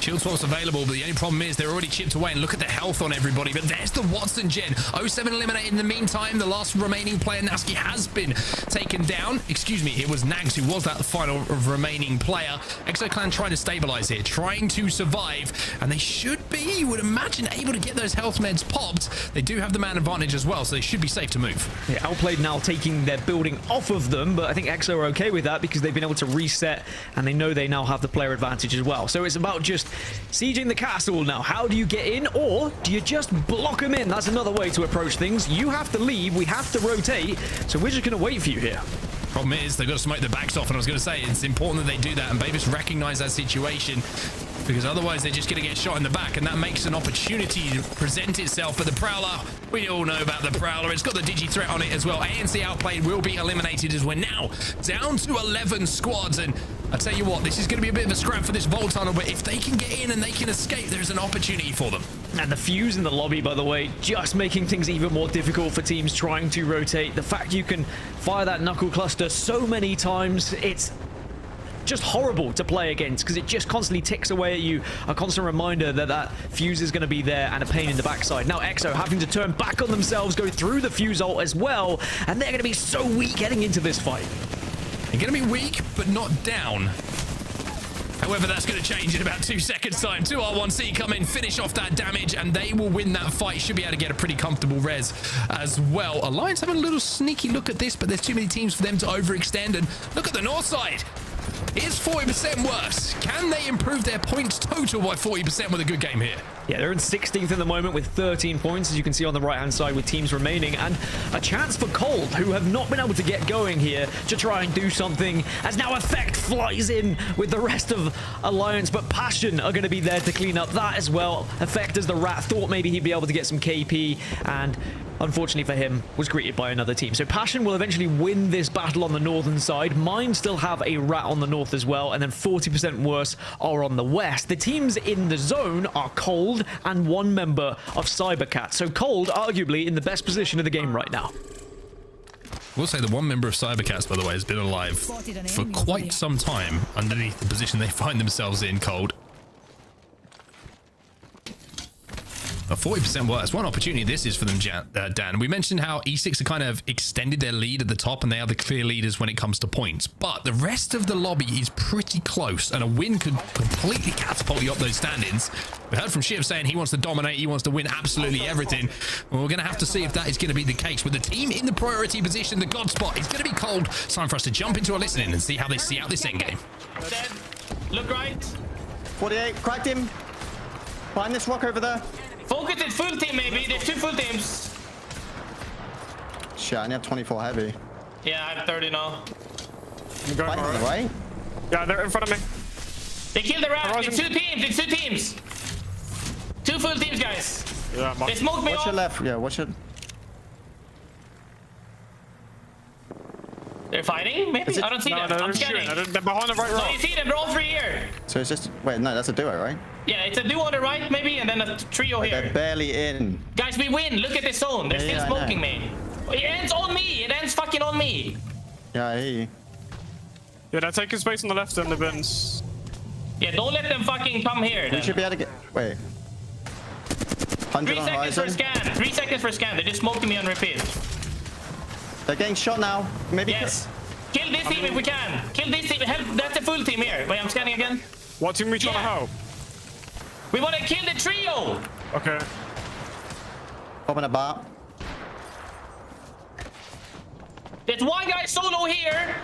Shield swaps available, but the only problem is they're already chipped away, and look at the health on everybody. But there's the Watson gen. 07 eliminated in the meantime. The last remaining player, Naski, has been taken down. Excuse me, it was Nags who was that final remaining player. ExoClan trying to stabilize here, trying to survive, and they should be, you would imagine, able to get those health meds popped. They do have the man advantage as well, so they should be safe to move. Yeah, Outplayed now taking their building off of them, but I think Exo are okay with that because they've been able to reset, and they know they now have the player advantage as well. So it's about just sieging the castle now. How do you get in, or do you just block them in? That's another way to approach things. You have to leave, we have to rotate, so we're just going to wait for you here. Problem is, they've got to smoke their backs off, and I was going to say, it's important that they do that, and Bavis recognize that situation, because otherwise they're just going to get shot in the back, and that makes an opportunity to present itself. But the Prowler, we all know about the Prowler. It's got the Digi threat on it as well. ANC Outplayed will be eliminated as we're now down to 11 squads, and I tell you what, this is going to be a bit of a scrap for this Vault Tunnel, but if they can get in and they can escape, there's an opportunity for them. And the fuse in the lobby, by the way, just making things even more difficult for teams trying to rotate. The fact you can fire that knuckle cluster so many times, it's just horrible to play against because it just constantly ticks away at you. A constant reminder that that fuse is going to be there and a pain in the backside. Now Exo having to turn back on themselves, go through the fuse ult as well, and they're going to be so weak heading into this fight. They're going to be weak, but not down. However, that's going to change in about 2 seconds time. 2R1C come in, finish off that damage, and they will win that fight. Should be able to get a pretty comfortable res as well. Alliance having a little sneaky look at this, but there's too many teams for them to overextend. And look at the north side. Is 40% worse? Can they improve their points total by 40% with a good game here? Yeah, they're in 16th at the moment with 13 points, as you can see on the right-hand side with teams remaining, and a chance for Cold, who have not been able to get going here to try and do something, as now Effect flies in with the rest of Alliance, but Passion are going to be there to clean up that as well. Effect, as the rat, thought maybe he'd be able to get some KP, and unfortunately for him, was greeted by another team. So Passion will eventually win this battle on the northern side. Mine still have a rat on the north as well, and then 40% worse are on the west. The teams in the zone are Cold and one member of Cybercat. So Cold, arguably, in the best position of the game right now. We'll say the one member of Cybercats, by the way, has been alive for quite some time underneath the position they find themselves in, Cold. A 40% worse. One opportunity this is for them, Dan. We mentioned how E6 have kind of extended their lead at the top, and they are the clear leaders when it comes to points. But the rest of the lobby is pretty close, and a win could completely catapult you up those standings. We heard from Shiv saying he wants to dominate, he wants to win absolutely everything. Well, we're going to have to see if that is going to be the case. With the team in the priority position, the God spot is going to be Cold. It's time for us to jump into a listening and see how they see out this endgame. Dead. Look right. 48, cracked him. Find this rock over there. Focus it full team, maybe. There's 2 full teams. Shit, I only have 24 heavy. Yeah, I have 30 now. I'm going on the right? Yeah, they're in front of me. They killed the rat. It's 2 teams. It's 2 teams. 2 full teams, guys. Yeah, they smoked me off. Watch your left. Yeah, watch it. They're fighting? Maybe? I don't see them. I'm scanning. They're behind the right rock. No, you see them. They're all 3 here. So it's just... Wait, no, that's a duo, right? Yeah, it's a duo on the right, maybe, and then a trio here. They're barely in. Guys, we win. Look at this zone. They're still smoking me. It ends on me. It ends fucking on me. Yeah, I hear you. Yeah, they're taking space on the left in the bins. Yeah, don't let them fucking come here. We should be able to get... Wait. 100 3 on seconds horizon. for scan. 3 seconds for scan. They're just smoking me on repeat. They're getting shot now. Maybe... Yes. Kill this team if we can. Kill this team. Help. That's a full team here. Wait, I'm scanning again. What team are we trying to help? We want to kill the trio. Okay. Open a bar. There's one guy solo here.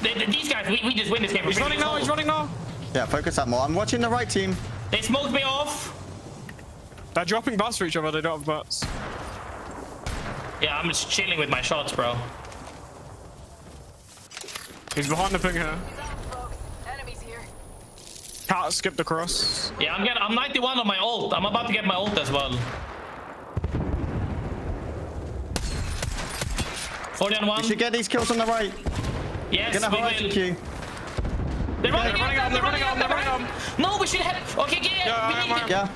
These guys, we just win this game. He's running now. He's running now. Yeah, focus that more. I'm watching the right team. They smoked me off. They're dropping bats for each other. They don't have bats. Yeah, I'm just chilling with my shots, bro. He's behind the ping here. Enemies here. Cat skipped across. Yeah, I'm 91 on my ult. I'm about to get my ult as well. 40 on 1. You should get these kills on the right. Yes, we will. They're running up. No, we should have... Okay,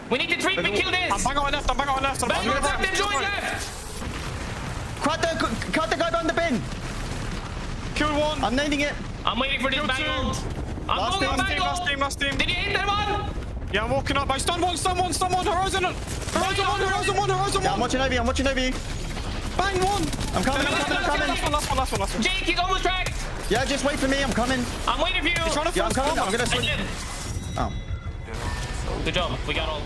we need to treat and kill this. I'm back on left. Bang on left and join left. Cut the guy behind the bin. Kill one. I'm nading it. I'm waiting for this bang ult. I'm going bang ult. Last team. Did you hit that one? Yeah, I'm walking up. I stun one, horizon one. Horizon one. Yeah, I'm watching over you. Bang one. I'm coming. Last one. Jake, he's almost tracked. Yeah, just wait for me. I'm coming. I'm waiting for you. He's trying to Yeah, I'm coming. I'm gonna I switch. did. Oh. Good job. We got all.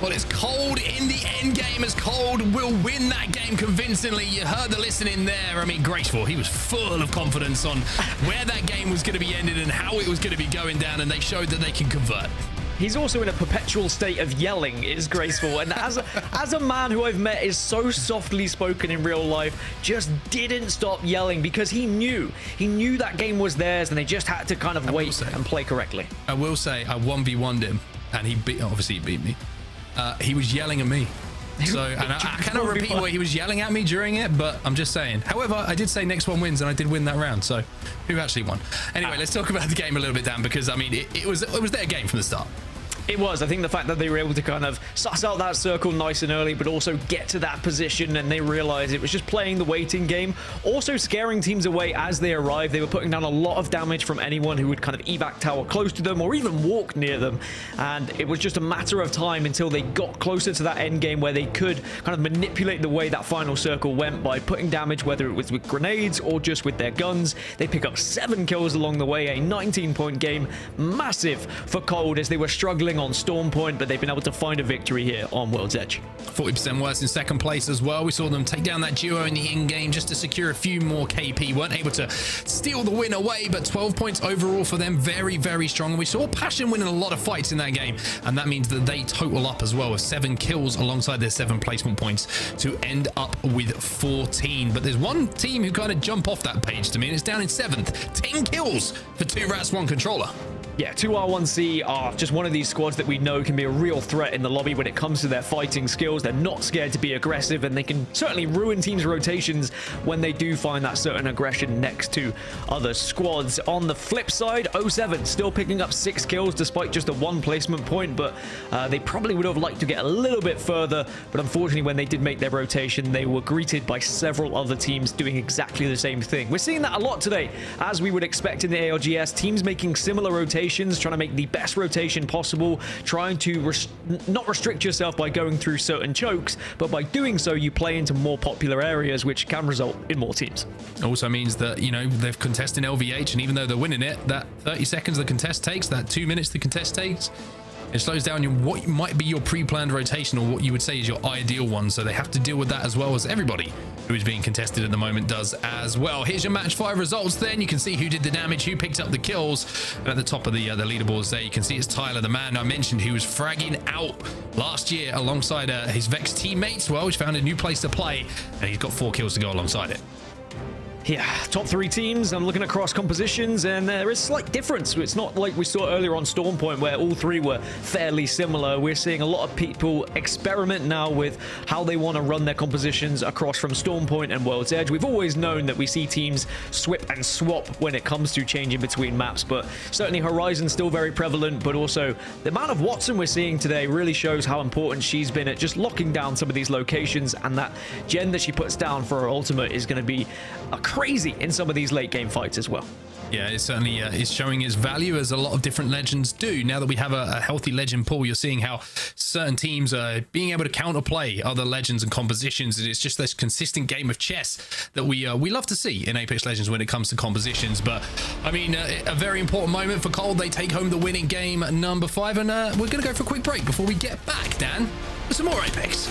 Well, it's Cold in the end game as Cold will win that game convincingly. You heard the listening there. I mean, Graceful, he was full of confidence on where that game was going to be ended and how it was going to be going down, and they showed that they can convert. He's also in a perpetual state of yelling, is Graceful. And as a man who I've met is so softly spoken in real life, just didn't stop yelling because he knew that game was theirs and they just had to kind of wait and play correctly. I will say I 1v1'd him and he obviously beat me. He was yelling at me. So, and I cannot repeat what he was yelling at me during it, but I'm just saying. However, I did say next one wins, and I did win that round. So, who actually won? Anyway, let's talk about the game a little bit, Dan, because I mean, it was their game from the start. It was. I think the fact that they were able to kind of suss out that circle nice and early, but also get to that position, and they realized it was just playing the waiting game. Also scaring teams away as they arrived. They were putting down a lot of damage from anyone who would kind of evac tower close to them or even walk near them. And it was just a matter of time until they got closer to that end game where they could kind of manipulate the way that final circle went by putting damage, whether it was with grenades or just with their guns. They pick up 7 kills along the way, a 19-point game. Massive for Cold as they were struggling on Storm Point, but they've been able to find a victory here on World's Edge. 40% worse in second place as well. We saw them take down that duo in the in-game just to secure a few more KP. Weren't able to steal the win away, but 12 points overall for them. Very, very strong. And we saw Passion winning a lot of fights in that game, and that means that they total up as well with 7 kills alongside their 7 placement points to end up with 14. But there's one team who kind of jump off that page to me, and it's down in 7th. 10 kills for 2 Rats, 1 Controller. Yeah, 2R1C are just one of these squads that we know can be a real threat in the lobby when it comes to their fighting skills. They're not scared to be aggressive, and they can certainly ruin teams' rotations when they do find that certain aggression next to other squads. On the flip side, 07 still picking up 6 kills despite just a 1 placement point, but they probably would have liked to get a little bit further. But unfortunately, when they did make their rotation, they were greeted by several other teams doing exactly the same thing. We're seeing that a lot today, as we would expect in the ALGS. Teams making similar rotations, trying to make the best rotation possible, trying to not restrict yourself by going through certain chokes, but by doing so, you play into more popular areas, which can result in more teams. Also means that, you know, they've contested LVH, and even though they're winning it, that 30 seconds the contest takes, that 2 minutes the contest takes, it slows down what might be your pre-planned rotation or what you would say is your ideal one. So they have to deal with that as well as everybody who is being contested at the moment does as well. Here's your match 5 results then. You can see who did the damage, who picked up the kills. And at the top of the leaderboards there, you can see it's Tyler, the man I mentioned, who was fragging out last year alongside his Vex teammates. Well, he's found a new place to play, and he's got 4 kills to go alongside it. Yeah, top 3 teams. I'm looking across compositions, and there is slight difference. It's not like we saw earlier on Storm Point, where all 3 were fairly similar. We're seeing a lot of people experiment now with how they want to run their compositions across from Storm Point and World's Edge. We've always known that we see teams swip and swap when it comes to changing between maps, but certainly Horizon's still very prevalent, but also the amount of Watson we're seeing today really shows how important she's been at just locking down some of these locations, and that gen that she puts down for her ultimate is going to be a crazy in some of these late game fights as well. Yeah, it certainly is showing its value, as a lot of different legends do. Now that we have a healthy legend pool, you're seeing how certain teams are being able to counterplay other legends and compositions. It's just this consistent game of chess that we love to see in Apex Legends when it comes to compositions. But I mean, a very important moment for Cold. They take home the winning game number 5, and we're going to go for a quick break before we get back, Dan, for some more Apex.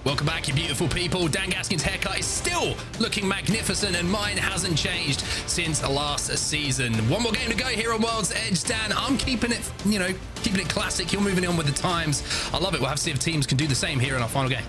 Welcome back, you beautiful people. Dan Gaskin's haircut is still looking magnificent, and mine hasn't changed since last season. One more game to go here on World's Edge. Dan, I'm keeping it, keeping it classic. You're moving on with the times. I love it. We'll have to see if teams can do the same here in our final game.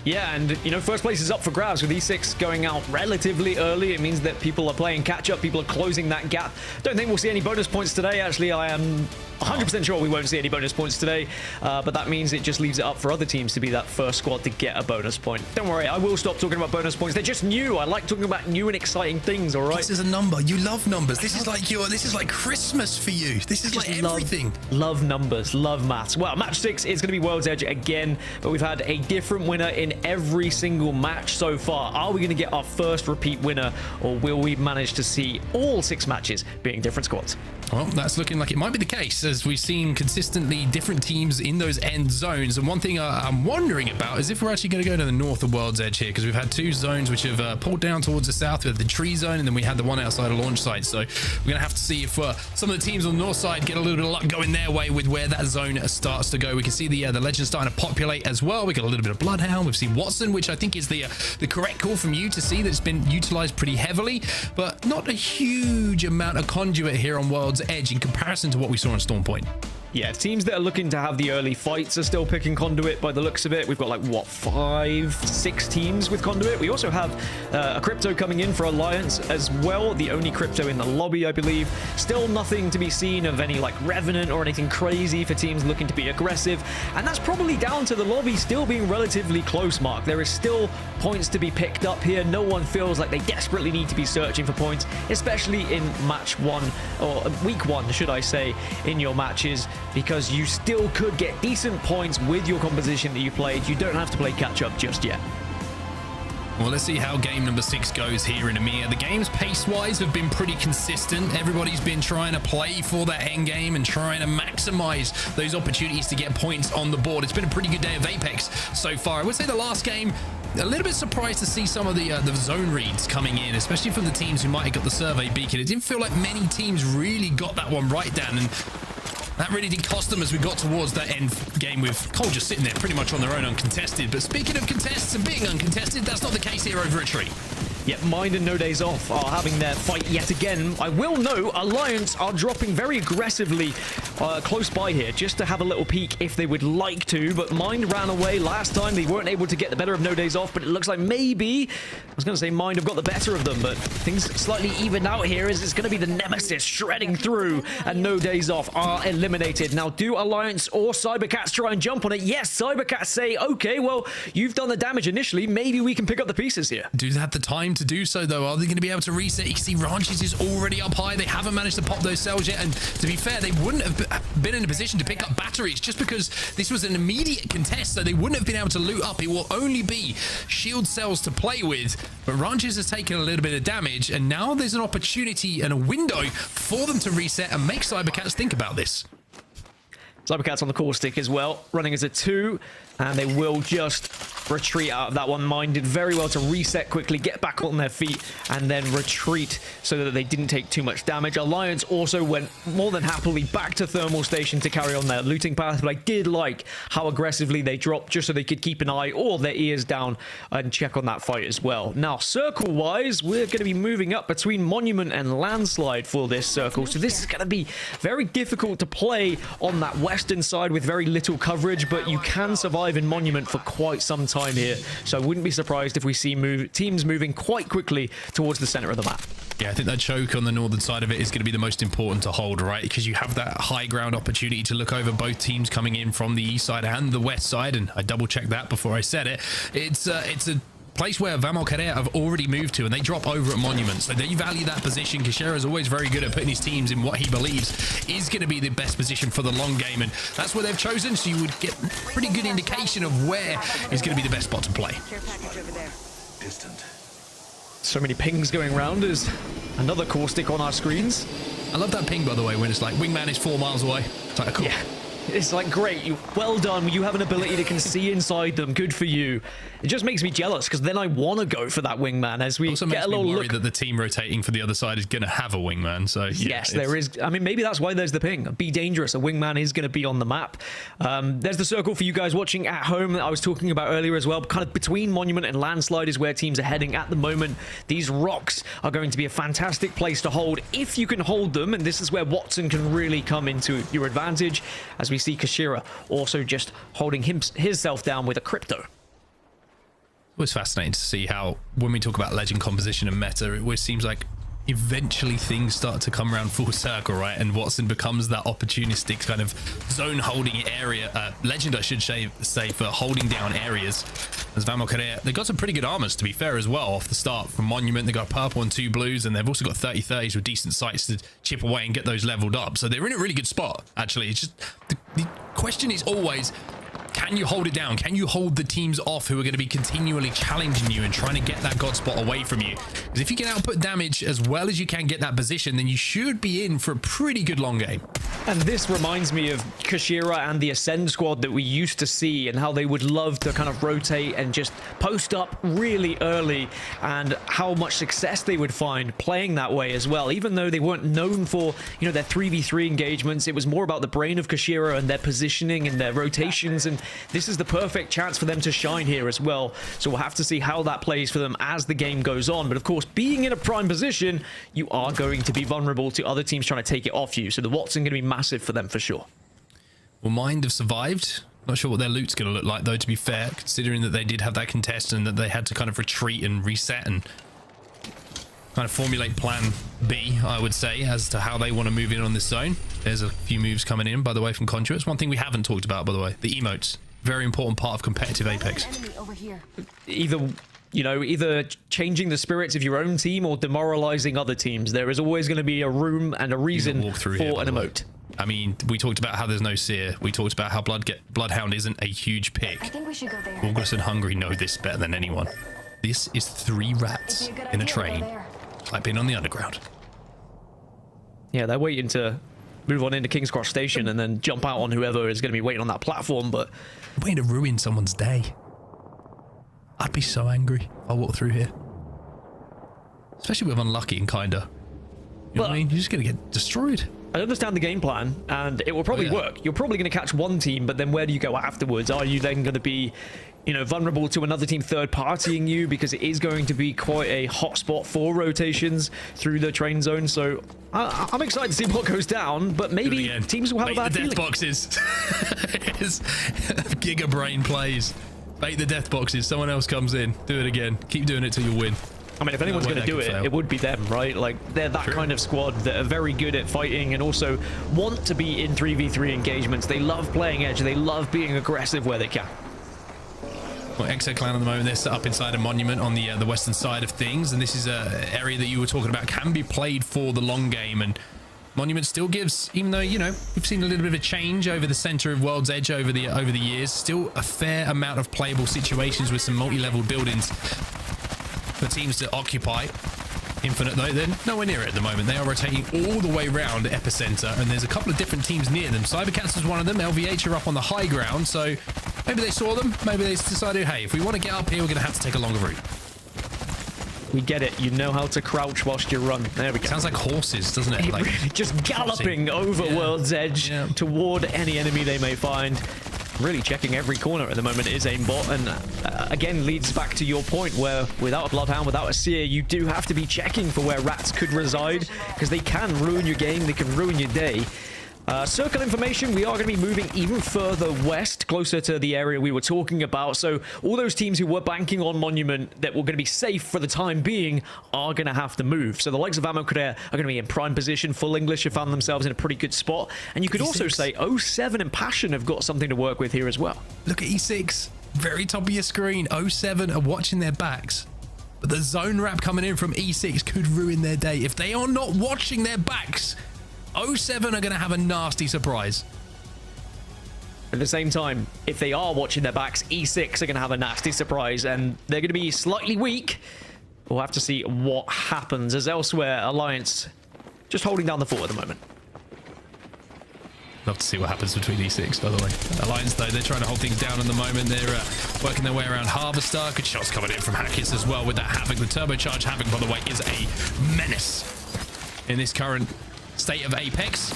Yeah, and first place is up for grabs with E6 going out relatively early. It means that people are playing catch up, people are closing that gap. Don't think we'll see any bonus points today. Actually, I am 100% sure we won't see any bonus points today, but that means it just leaves it up for other teams to be that first squad to get a bonus point. Don't worry, I will stop talking about bonus points. They're just new. I like talking about new and exciting things, all right? This is a number. You love numbers. This is like Christmas for you. This is like everything. Love numbers, love maths. Well, match 6 is going to be World's Edge again, but we've had a different winner in every single match so far. Are we going to get our first repeat winner, or will we manage to see all 6 matches being different squads? Well, that's looking like it might be the case, as we've seen consistently different teams in those end zones. And one thing I'm wondering about is if we're actually going to go to the north of World's Edge here, because we've had 2 zones which have pulled down towards the south. We had the tree zone, and then we had the one outside of launch site. So we're going to have to see if some of the teams on the north side get a little bit of luck going their way with where that zone starts to go. We can see the legends starting to populate as well. We got a little bit of Bloodhound. We've seen Watson, which I think is the correct call from you to see that it's been utilized pretty heavily, but not a huge amount of conduit here on World's Edge in comparison to what we saw on Storm Point. Yeah, teams that are looking to have the early fights are still picking Conduit by the looks of it. We've got like, what, 5, 6 teams with Conduit? We also have a crypto coming in for Alliance as well. The only crypto in the lobby, I believe. Still nothing to be seen of any like Revenant or anything crazy for teams looking to be aggressive. And that's probably down to the lobby still being relatively close, Mark. There is still points to be picked up here. No one feels like they desperately need to be searching for points, especially in match 1, or week 1, should I say, in your matches, because you still could get decent points with your composition that you played. You don't have to play catch-up just yet. Well, let's see how game number 6 goes here in EMEA. The games pace-wise have been pretty consistent. Everybody's been trying to play for that end game and trying to maximize those opportunities to get points on the board. It's been a pretty good day of Apex so far. I would say the last game, a little bit surprised to see some of the zone reads coming in, especially from the teams who might have got the survey beacon. It didn't feel like many teams really got that one right, Dan, and that really did cost them as we got towards that end game with Cole just sitting there pretty much on their own uncontested. But speaking of contests and being uncontested, that's not the case here over at Tree. Yet Mind and No Days Off are having their fight yet again. I will note Alliance are dropping very aggressively close by here, just to have a little peek if they would like to, but Mind ran away last time. They weren't able to get the better of No Days Off, but it looks like maybe, I was going to say Mind have got the better of them, but things slightly evened out here as it's going to be the Nemesis shredding through, and No Days Off are eliminated. Now, do Alliance or Cybercats try and jump on it? Yes, Cybercats say, okay, well, you've done the damage initially. Maybe we can pick up the pieces here. Do they have the time to do so, though? Are they going to be able to reset? You can see Ranches is already up high. They haven't managed to pop those cells yet, and to be fair, they wouldn't have been in a position to pick up batteries just because this was an immediate contest, so they wouldn't have been able to loot up. It will only be shield cells to play with, but Ranches has taken a little bit of damage, and now there's an opportunity and a window for them to reset and make Cybercats think about this. Cybercats on the core stick as well, running as a 2, and they will just retreat out of that one. Mind did very well to reset quickly, get back on their feet, and then retreat so that they didn't take too much damage. Alliance also went more than happily back to Thermal Station to carry on their looting path, but I did like how aggressively they dropped just so they could keep an eye or their ears down and check on that fight as well. Now, circle-wise, we're going to be moving up between Monument and Landslide for this circle, so this is going to be very difficult to play on that western side with very little coverage, but you can survive in Monument for quite some time here, so I wouldn't be surprised if we see teams moving quite quickly towards the center of the map. Yeah, I think that choke on the northern side of it is going to be the most important to hold, right? Because you have that high ground opportunity to look over both teams coming in from the east side and the west side, and I double-checked that before I said it. It's a place where Vamol Cadet have already moved to, and they drop over at Monument, so they value that position. Kishera is always very good at putting his teams in what he believes is going to be the best position for the long game, and that's where they've chosen, so you would get a pretty good indication of where is going to be the best spot to play. Distant. So many pings going around as another core stick on our screens. I love that ping, by the way, when it's like wingman is 4 miles away. It's like, cool. Yeah. It's like, great, well done. You have an ability that can see inside them. Good for you. It just makes me jealous because then I want to go for that wingman as we also get a little makes me look. worried that the team rotating for the other side is going to have a wingman. So yeah, yes, there is. I mean, maybe that's why there's the ping. Be dangerous. A wingman is going to be on the map. There's the circle for you guys watching at home that I was talking about earlier as well. Kind of between Monument and Landslide is where teams are heading at the moment. These rocks are going to be a fantastic place to hold if you can hold them. And this is where Watson can really come into your advantage, as we see Kashira also just holding himself down with a crypto. It was fascinating to see how, when we talk about legend composition and meta, it always seems like eventually things start to come around full circle, right? And Watson becomes that opportunistic kind of zone holding area, legend, I should say, for holding down areas. As Vamo Korea, they've got some pretty good armors, to be fair, as well, off the start. From Monument, they've got purple and 2 blues, and they've also got 30-30s with decent sights to chip away and get those leveled up. So they're in a really good spot, actually. It's just, the question is always, can you hold it down? Can you hold the teams off who are going to be continually challenging you and trying to get that god spot away from you? Because if you can output damage as well as you can get that position, then you should be in for a pretty good long game. And this reminds me of Kashira and the Ascend squad that we used to see, and how they would love to kind of rotate and just post up really early, and how much success they would find playing that way as well. Even though they weren't known for, you know, their 3v3 engagements, it was more about the brain of Kashira and their positioning and their rotations, and this is the perfect chance for them to shine here as well. So we'll have to see how that plays for them as the game goes on. But of course, being in a prime position, you are going to be vulnerable to other teams trying to take it off you. So the Watson going to be massive for them for sure. Well, Mind have survived. Not sure what their loot's going to look like, though, to be fair, considering that they did have that contest and that they had to kind of retreat and reset and kind of formulate plan B, I would say, as to how they want to move in on this zone. There's a few moves coming in, by the way, from Conduits. One thing we haven't talked about, by the way, the emotes. Very important part of competitive Apex. Either changing the spirits of your own team or demoralizing other teams. There is always going to be a room and a reason for an emote. I mean, we talked about how there's no Seer. We talked about how Bloodhound isn't a huge pick. I think we should go there. August and Hungry know this better than anyone. This is 3 rats in a train, like being on the underground. Yeah, they're waiting to move on into King's Cross Station and then jump out on whoever is going to be waiting on that platform, but waiting to ruin someone's day. I'd be so angry if I walk through here. Especially with Unlucky and Kinda. You know what I mean? You're just going to get destroyed. I understand the game plan, and it will probably work. You're probably going to catch one team, but then where do you go afterwards? Are you then going to be, vulnerable to another team third-partying you? Because it is going to be quite a hot spot for rotations through the train zone. So I'm excited to see what goes down, but maybe teams will have a bad feeling. Death boxes. It's Giga Brain plays. Bait the death boxes. Someone else comes in. Do it again. Keep doing it till you win. I mean, if anyone's going to do it, it would be them, right? Like, they're that kind of squad that are very good at fighting and also want to be in 3v3 engagements. They love playing edge. They love being aggressive where they can. Well, Exo Clan at the moment, they're set up inside a monument on the western side of things, and this is an area that you were talking about can be played for the long game, and Monument still gives, even though, we've seen a little bit of a change over the center of World's Edge over the years, still a fair amount of playable situations with some multi-level buildings for teams to occupy. Infinite, though, they're nowhere near it at the moment. They are rotating all the way around Epicenter, and there's a couple of different teams near them. Cybercats is one of them. LVH are up on the high ground, so maybe they saw them. Maybe they decided, hey, if we want to get up here, we're going to have to take a longer route. We get it. You know how to crouch whilst you run. There we go. Sounds like horses, doesn't it? Like really just galloping over World's Edge toward any enemy they may find. Really checking every corner at the moment is aimbot, and again leads back to your point where without a Bloodhound, without a Seer, you do have to be checking for where rats could reside, because they can ruin your game, they can ruin your day. Circle information, we are going to be moving even further west, closer to the area we were talking about. So all those teams who were banking on Monument that were going to be safe for the time being are going to have to move. So the likes of Ammo Korea are going to be in prime position. Full English have found themselves in a pretty good spot. And you could also say 07 and Passion have got something to work with here as well. Look at E6, very top of your screen. 07 are watching their backs. But the zone wrap coming in from E6 could ruin their day. If they are not watching their backs, 07 are going to have a nasty surprise. At the same time, if they are watching their backs, E6 are going to have a nasty surprise, and they're going to be slightly weak. We'll have to see what happens, as elsewhere, Alliance just holding down the fort at the moment. Love to see what happens between E6, by the way. Alliance, though, they're trying to hold things down at the moment. They're working their way around Harvester. Good shots coming in from Hackers as well with that Havoc. The turbocharge Havoc, by the way, is a menace in this current state of Apex.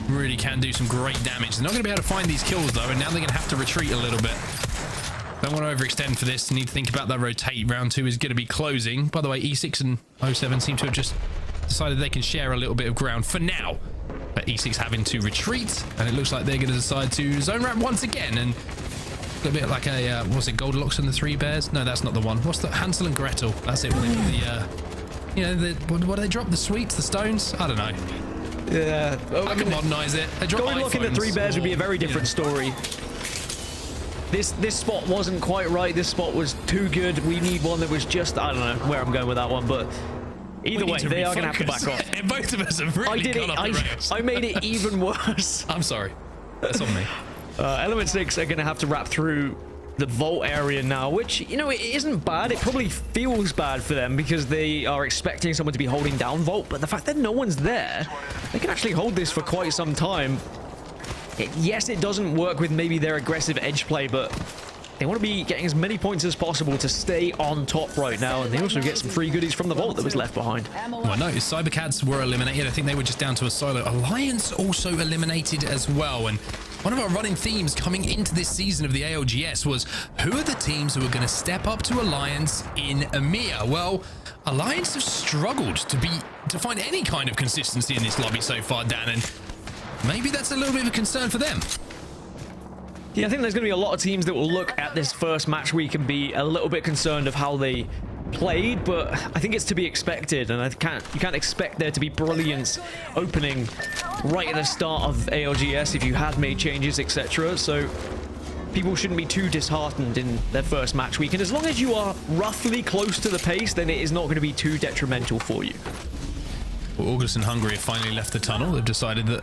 Really can do some great damage. They're not going to be able to find these kills, though, and now they're going to have to retreat a little bit. Don't want to overextend for this. Need to think about that rotate. Round 2 is going to be closing. By the way, E6 and 07 seem to have just decided they can share a little bit of ground for now. But E6 having to retreat, and it looks like they're going to decide to zone wrap once again. And a little bit like a, was it Goldilocks and the Three Bears? No, that's not the one. What's the Hansel and Gretel? That's it. When they put the, you know, what do they drop? The sweets, the stones? I don't know. Yeah. Oh, I can modernize it. They drop Goldilocks and the Three Bears would be a very different story. This spot wasn't quite right. This spot was too good. We need one that was just, I don't know where I'm going with that one, but either way, they are going to have to back off. Both of us have really gone off the rails. I made it even worse. I'm sorry. That's on me. Element 6 are going to have to wrap through the vault area now, which, you know, it isn't bad. It probably feels bad for them because they are expecting someone to be holding down vault, but the fact that no one's there, they can actually hold this for quite some time. Yes, it doesn't work with maybe their aggressive edge play, but they want to be getting as many points as possible to stay on top right now, and they also get some free goodies from the vault that was left behind. Well, I noticed Cybercats were eliminated. I think they were just down to a solo. Alliance also eliminated as well, and one of our running themes coming into this season of the ALGS was, who are the teams who are going to step up to Alliance in EMEA? Well, Alliance have struggled to find any kind of consistency in this lobby so far, Dan, and maybe that's a little bit of a concern for them. Yeah, I think there's going to be a lot of teams that will look at this first match week and be a little bit concerned of how they played, but I think it's to be expected, and you can't expect there to be brilliance opening right at the start of ALGS if you had made changes, etc. So people shouldn't be too disheartened in their first match week, and as long as you are roughly close to the pace, then it is not going to be too detrimental for you. Well, ALGS and Hungary have finally left the tunnel. They've decided that,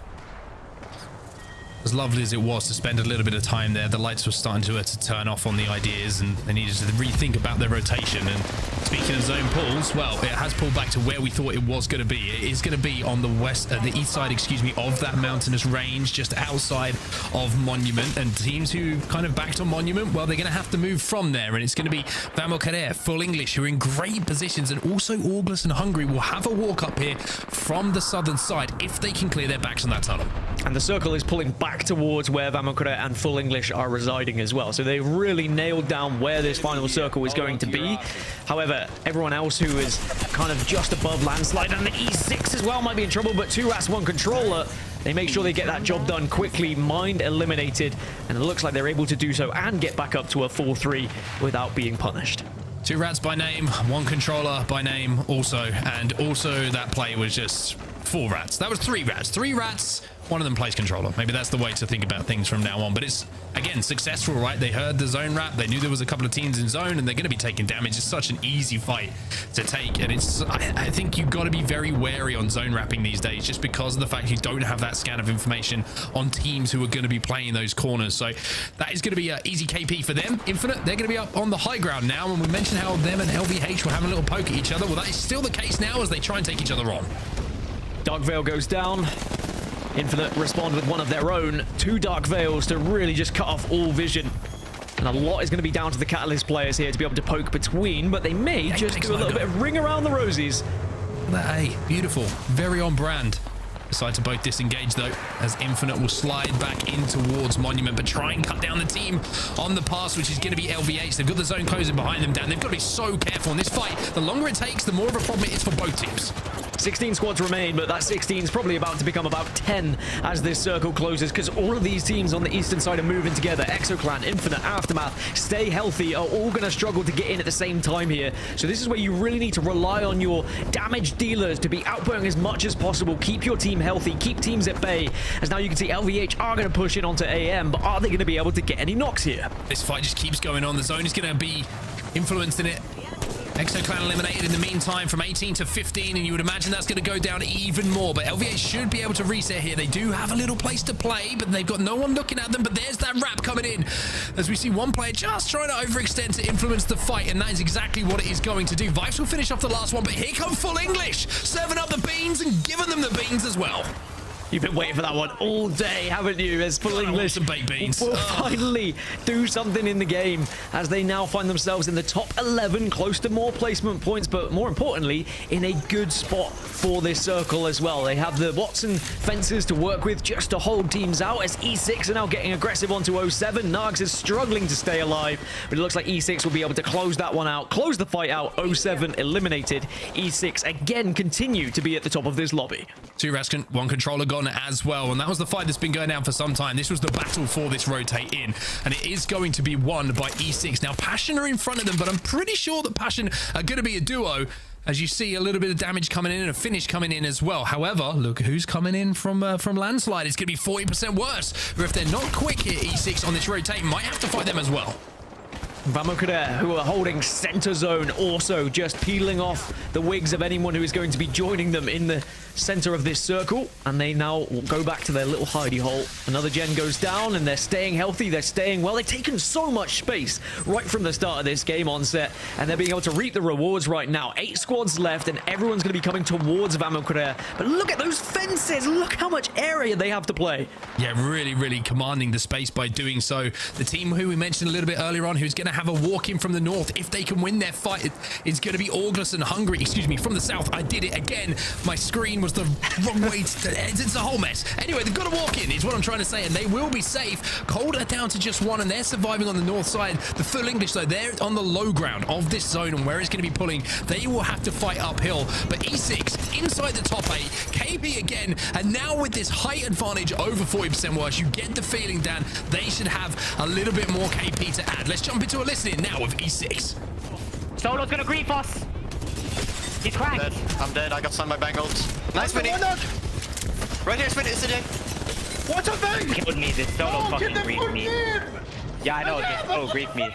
as lovely as it was to spend a little bit of time there, the lights were starting to turn off on the ideas, and they needed to rethink about their rotation. And speaking of zone pulls, well, it has pulled back to where we thought it was going to be. It is going to be on the east side, of that mountainous range, just outside of Monument. And teams who kind of backed on Monument, well, they're going to have to move from there. And it's going to be Vamokarer, Full English, who are in great positions. And also ALGS and Hungary will have a walk up here from the southern side if they can clear their backs on that tunnel. And the circle is pulling back towards where Vamokarer and Full English are residing as well. So they really nailed down where this final circle is going to be. However, everyone else who is kind of just above landslide, and the E6 as well might be in trouble, but 2 rats, 1 controller. They make sure they get that job done quickly, mind eliminated, and it looks like they're able to do so and get back up to a 4-3 without being punished. 2 rats by name, 1 controller by name also, and also that play was just 4 rats. That was 3 rats. 3 rats, 1 of them plays controller. Maybe that's the way to think about things from now on. But it's, again, successful, right? They heard the zone wrap. They knew there was a couple of teams in zone, and they're going to be taking damage. It's such an easy fight to take. And it's, I think you've got to be very wary on zone wrapping these days, just because of the fact you don't have that scan of information on teams who are going to be playing those corners. So that is going to be an easy KP for them. Infinite, they're going to be up on the high ground now. And we mentioned how them and LVH were having a little poke at each other. Well, that is still the case now as they try and take each other on. Dark Veil goes down. Infinite respond with one of their own. 2 Dark Veils to really just cut off all vision. And a lot is going to be down to the Catalyst players here to be able to poke between, but they may just do a little bit of ring around the rosies. Hey, beautiful. Very on brand. Decide to both disengage though, as Infinite will slide back in towards Monument, but try and cut down the team on the pass, which is going to be LVH. They've got the zone closing behind them, Dan. They've got to be so careful in this fight. The longer it takes, the more of a problem it is for both teams. 16 squads remain, but that 16 is probably about to become about 10 as this circle closes, because all of these teams on the eastern side are moving together. ExoClan, Infinite, Aftermath, Stay Healthy are all going to struggle to get in at the same time here. So this is where you really need to rely on your damage dealers to be outputting as much as possible. Keep your team healthy, keep teams at bay, as now you can see LVH are going to push in onto AM, but are they going to be able to get any knocks here? This fight just keeps going on. The zone is going to be influenced in it. ExoClan eliminated in the meantime from 18 to 15, and you would imagine that's going to go down even more. But LVH should be able to reset here. They do have a little place to play, but they've got no one looking at them. But there's that wrap coming in as we see one player just trying to overextend to influence the fight, and that is exactly what it is going to do. Vibes will finish off the last one, but here come Full English, serving up the beans and giving them the beans as well. You've been waiting for that one all day, haven't you? As Full English some baked beans. will finally do something in the game as they now find themselves in the top 11, close to more placement points, but more importantly, in a good spot for this circle as well. They have the Watson fences to work with just to hold teams out as E6 are now getting aggressive onto 07. Nargs is struggling to stay alive, but it looks like E6 will be able to close that one out, close the fight out. 07 eliminated. E6 again continue to be at the top of this lobby. 2 Raskin, 1 controller gone as well, and that was the fight that's been going down for some time. This was the battle for this rotate in, and it is going to be won by E6. Now Passion are in front of them, but I'm pretty sure that Passion are going to be a duo, as you see a little bit of damage coming in and a finish coming in as well. However, look who's coming in from Landslide. It's going to be 40% worse, or if they're not quick here, E6 on this rotate might have to fight them as well. Vamokader, who are holding center zone, also just peeling off the wigs of anyone who is going to be joining them in the center of this circle, and they now will go back to their little hidey hole. Another gen goes down, and they're staying healthy, they're staying well. They've taken so much space right from the start of this game onset, and they're being able to reap the rewards right now. 8 squads left, and everyone's going to be coming towards Vamokader. But look at those fences, look how much area they have to play. Yeah, really commanding the space by doing so. The team who we mentioned a little bit earlier on, who's going to have a walk in from the north, if they can win their fight, it's going to be ALGS and Hungary, excuse me, from the south. I did it again. My screen was the wrong way. It's a whole mess. Anyway, they've got to walk in, is what I'm trying to say, and they will be safe. Cold are down to just 1, and they're surviving on the north side. The Full English, though, they're on the low ground of this zone, and where it's going to be pulling, they will have to fight uphill. But E6 inside the top 8, KB again, and now with this height advantage over 40% worse, you get the feeling, Dan, they should have a little bit more KP to add. Let's jump into a listening now with E6. Solo's gonna grief us. He's cracked. I'm dead. I got stunned by Bangles. Nice mini. Right here, Spinny. It's a J. What's up, man? Killed me. This Solo fucking griefed me. Yeah, I know. This Solo griefed me.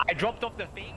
I dropped off the thing.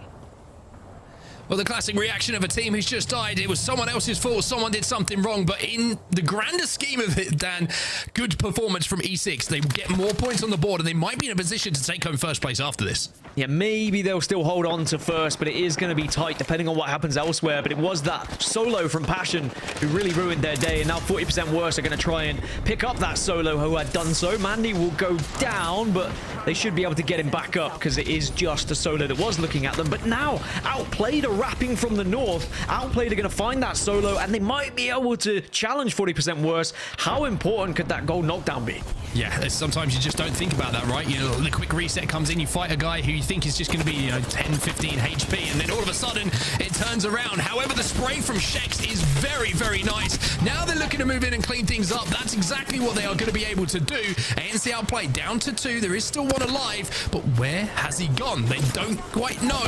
Well, the classic reaction of a team who's just died. It was someone else's fault. Someone did something wrong. But in the grander scheme of it, Dan, good performance from E6. They will get more points on the board, and they might be in a position to take home first place after this. Yeah, maybe they'll still hold on to first, but it is going to be tight depending on what happens elsewhere. But it was that solo from Passion who really ruined their day, and now 40% worse are going to try and pick up that solo who had done so. Mandy will go down, but they should be able to get him back up because it is just a solo that was looking at them. But now, Outplayed are wrapping from the north. Outplayed are going to find that solo, and they might be able to challenge 40% worse. How important could that gold knockdown be? Yeah, sometimes you just don't think about that, right? You know, the quick reset comes in, you fight a guy who you think is just going to be, 10, 15 HP, and then all of a sudden, it turns around. However, the spray from Shex is very nice. Now they're looking to move in and clean things up. That's exactly what they are going to be able to do. ANC Outplayed down to 2. There is still 1 alive, but where has he gone? They don't quite know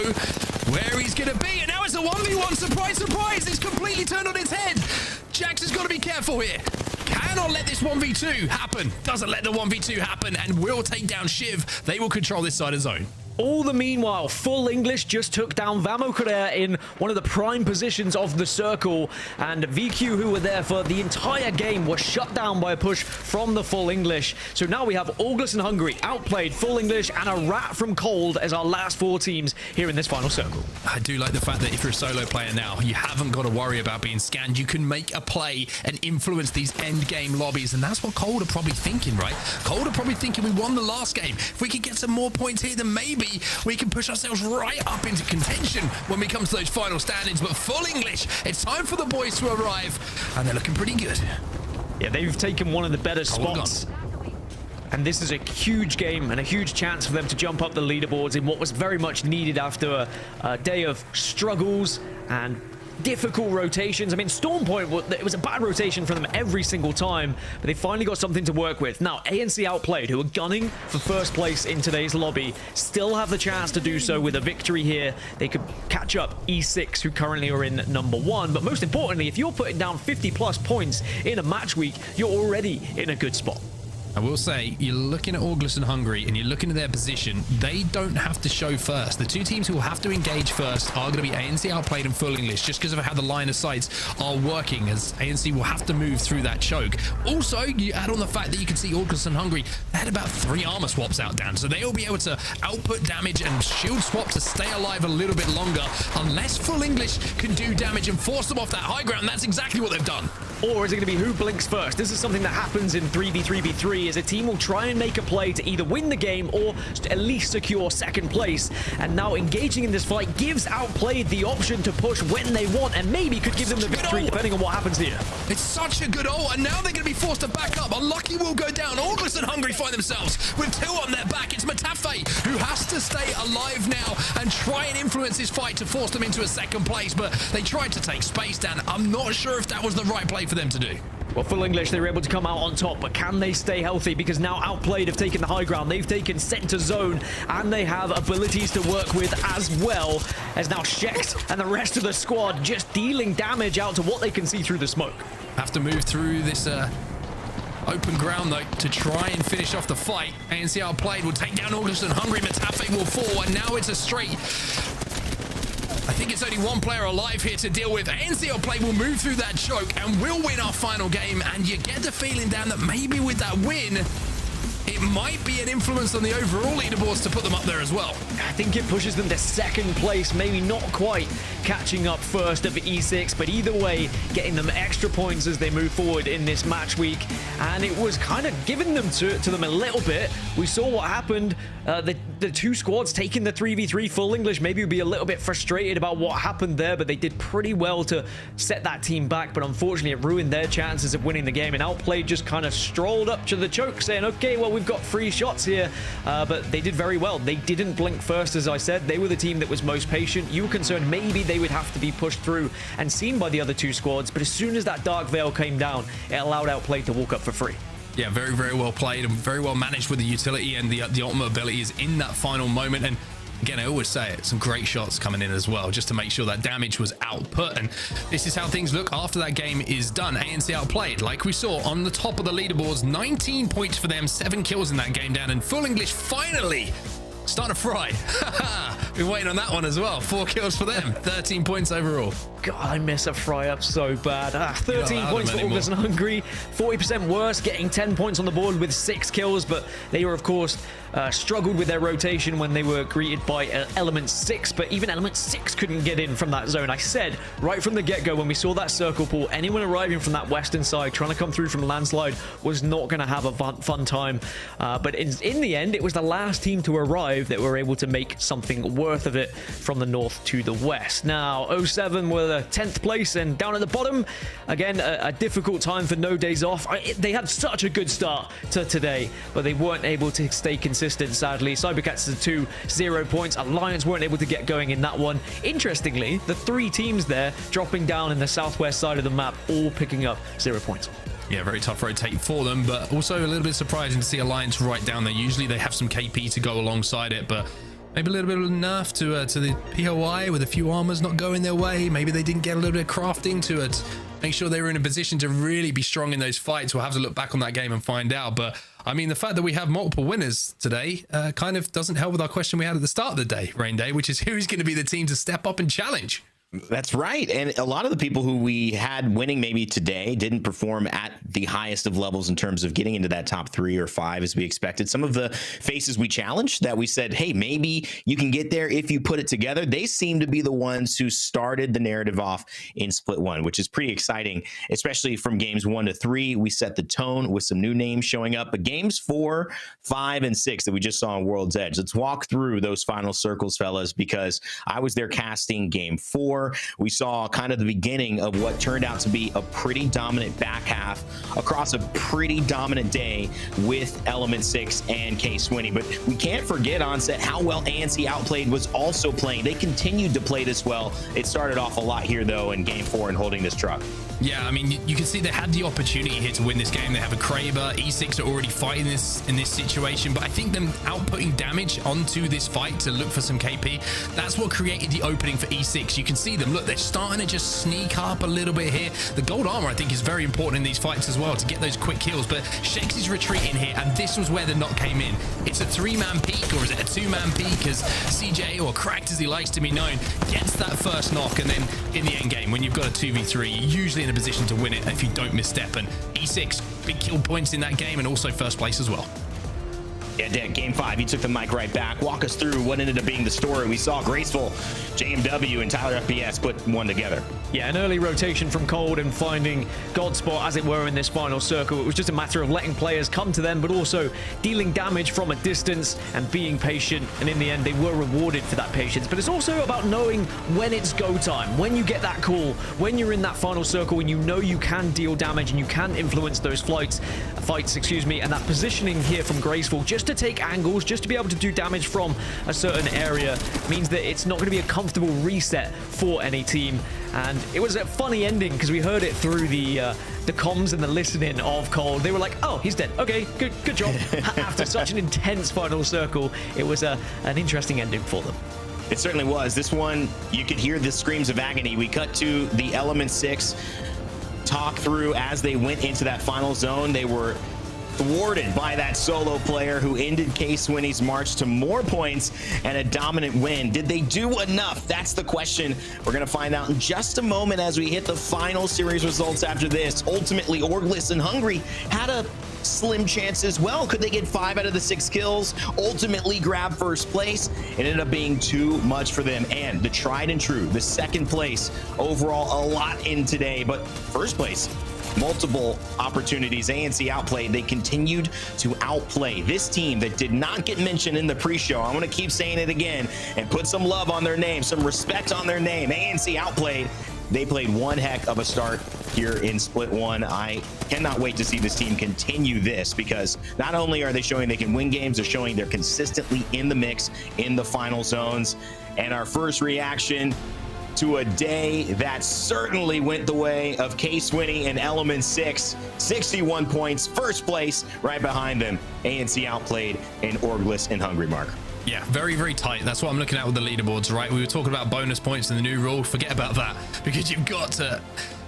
where he's going to be, and now it's a 1v1. Surprise! It's completely turned on its head. Jax has got to be careful here. Cannot let this 1v2 happen. Doesn't let the 1v2 happen and will take down Shiv. They will control this side of zone. All the meanwhile, Full English just took down Vamokader in one of the prime positions of the circle, and VQ, who were there for the entire game, were shut down by a push from the Full English. So now we have ALGS and Hungary, Outplayed, Full English, and a rat from Cold as our last 4 teams here in this final circle. I do like the fact that if you're a solo player now, you haven't got to worry about being scanned. You can make a play and influence these end game lobbies, and that's what Cold are probably thinking, right? Cold are probably thinking, we won the last game. If we could get some more points here, then maybe we can push ourselves right up into contention when we come to those final standings. But Full English, it's time for the boys to arrive, and they're looking pretty good. Yeah, they've taken one of the better spots. And this is a huge game and a huge chance for them to jump up the leaderboards in what was very much needed after a day of struggles and difficult rotations. I mean, Storm Point, it was a bad rotation for them every single time, but they finally got something to work with. Now, ANC Outplayed, who are gunning for first place in today's lobby, still have the chance to do so with a victory here. They could catch up E6, who currently are in number 1. But most importantly, if you're putting down 50+ points in a match week, you're already in a good spot. I will say, you're looking at ALGS and Hungary, and you're looking at their position. They don't have to show first. The 2 teams who will have to engage first are going to be ANC Outplayed and Full English, just because of how the line of sights are working, as ANC will have to move through that choke. Also, you add on the fact that you can see ALGS and Hungary, they had about 3 armor swaps out, Dan, so they'll be able to output damage and shield swap to stay alive a little bit longer, unless Full English can do damage and force them off that high ground. That's exactly what they've done. or is it going to be who blinks first? This is something that happens in 3v3v3, as a team will try and make a play to either win the game or at least secure second place. And now engaging in this fight gives Outplayed the option to push when they want, and maybe could give them the victory depending on what happens here. It's such a good ult, and now they're going to be forced to back up. Unlucky will go down. ALGS and Hungry find themselves with 2 on their back. It's Matafe who has to stay alive now and try and influence this fight to force them into a second place, but they tried to take space down. I'm not sure if that was the right play for them to do. Well, Full English, they were able to come out on top, but can they stay healthy? Because now Outplayed have taken the high ground. They've taken center zone, and they have abilities to work with as well, as now shakeups and the rest of the squad just dealing damage out to what they can see through the smoke. Have to move through this open ground, though, to try and finish off the fight. ANC Outplayed will take down ALGS and Hungry. Matafe will fall, and now it's a straight... I think it's only one player alive here to deal with. ANC Outplayed will move through that choke and will win our final game. And you get the feeling, Dan, that maybe with that win, it might be an influence on the overall leaderboards to put them up there as well. I think it pushes them to second place, maybe not quite catching up first of E6, but either way, getting them extra points as they move forward in this match week. And it was kind of giving them to them a little bit. We saw what happened. The 2 squads taking the 3v3 Full English maybe would be a little bit frustrated about what happened there, but they did pretty well to set that team back. But unfortunately, it ruined their chances of winning the game. And Outplayed just kind of strolled up to the choke saying, okay, well, we've got 3 shots here, but they did very well. They didn't blink first, as I said. They were the team that was most patient. You were concerned maybe they would have to be pushed through and seen by the other 2 squads, but as soon as that Dark Veil came down, it allowed Outplayed to walk up for free. Yeah, very, very well played and very well managed with the utility and the ultimate abilities in that final moment. And again, I always say it, some great shots coming in as well, just to make sure that damage was output. And this is how things look after that game is done. ANC Outplayed, like we saw on the top of the leaderboards, 19 points for them, 7 kills in that game down. And Full English finally starting to fry. Been waiting on that one as well. 4 kills for them, 13 points overall. God, I miss a fry up so bad. 13 points for ALGS and Hungry, 40% worse, getting 10 points on the board with 6 kills, but they were, of course, struggled with their rotation when they were greeted by Element 6, but even Element 6 couldn't get in from that zone. I said right from the get-go when we saw that circle pool, anyone arriving from that western side trying to come through from landslide was not going to have a fun time, but in the end, it was the last team to arrive that were able to make something worth of it from the north to the west. Now, 07 were the 10th place, and down at the bottom, again, a difficult time for No Days Off. They had such a good start to today, but they weren't able to stay consistent, sadly. Cybercats are 2, 0 points. Alliance weren't able to get going in that one. Interestingly, the 3 teams there dropping down in the southwest side of the map, all picking up 0 points. Yeah, very tough rotate for them, but also a little bit surprising to see Alliance right down there. Usually they have some KP to go alongside it, but maybe a little bit of nerf to the POI with a few armors not going their way. Maybe they didn't get a little bit of crafting to make sure they were in a position to really be strong in those fights. We'll have to look back on that game and find out. But I mean, the fact that we have multiple winners today kind of doesn't help with our question we had at the start of the day, Rain Day, which is who's going to be the team to step up and challenge. That's right. And a lot of the people who we had winning maybe today didn't perform at the highest of levels in terms of getting into that top 3 or 5 as we expected. Some of the faces we challenged that we said, hey, maybe you can get there if you put it together. They seem to be the ones who started the narrative off in Split 1, which is pretty exciting, especially from games 1 to 3. We set the tone with some new names showing up. But games 4, 5, and 6 that we just saw on World's Edge, let's walk through those final circles, fellas, because I was there casting game 4. We saw kind of the beginning of what turned out to be a pretty dominant back half across a pretty dominant day with Element 6 and K-Swinny. But we can't forget, Onset, how well ANC Outplayed was also playing. They continued to play this well. It started off a lot here, though, in game 4 and holding this truck. Yeah, I mean, you can see they had the opportunity here to win this game. They have a Kraber. E6 are already fighting in this situation, but I think them outputting damage onto this fight to look for some KP, that's what created the opening for E6. You can see them, look, they're starting to just sneak up a little bit here. The gold armor, I think, is very important in these fights as well to get those quick kills, but shakeups is retreating here, and this was where the knock came in. It's a 3-man peak, or is it a 2-man peak, as CJ, or Cracked as he likes to be known, gets that first knock, and then in the end game, when you've got a 2v3, you're usually in a position to win it if you don't misstep. And E6, big kill points in that game, and also first place as well. Yeah, Dan, game 5, you took the mic right back. Walk us through what ended up being the story. We saw Graceful, JMW, and Tyler FPS put one together. Yeah, an early rotation from Cold and finding God spot, as it were, in this final circle. It was just a matter of letting players come to them, but also dealing damage from a distance and being patient. And in the end, they were rewarded for that patience. But it's also about knowing when it's go time, when you get that call, when you're in that final circle and you know you can deal damage and you can influence those fights, and that positioning here from Graceful, just to take angles, just to be able to do damage from a certain area, means that it's not going to be a comfortable reset for any team. And it was a funny ending because we heard it through the comms and the listening of Cold. They were like, oh, he's dead. Okay, good job. After such an intense final circle, it was an interesting ending for them. It certainly was. This one, you could hear the screams of agony. We cut to the Element 6 talk through as they went into that final zone. They were thwarted by that solo player who ended K-Swinny's march to more points and a dominant win. Did they do enough? That's the question. We're going to find out in just a moment as we hit the final series results after this. Ultimately, Orgless and Hungry had a slim chance as well. Could they get 5 out of the 6 kills? Ultimately grab first place. It ended up being too much for them. And the tried and true, the second place overall, a lot in today, but first place, multiple opportunities. ANC outplayed. They continued to outplay this team that did not get mentioned in the pre-show. I'm going to keep saying it again and put some love on their name, some respect on their name. ANC outplayed. They played one heck of a start here in Split 1. I cannot wait to see this team continue this, because not only are they showing they can win games, they're showing they're consistently in the mix in the final zones. And our first reaction to a day that certainly went the way of K-Swinny and Element 6. 61 points, first place, right behind them. ANC outplayed and Orgless and Hungry, Mark. Yeah, very, very tight. That's what I'm looking at with the leaderboards, right? We were talking about bonus points in the new rule. Forget about that, because you've got to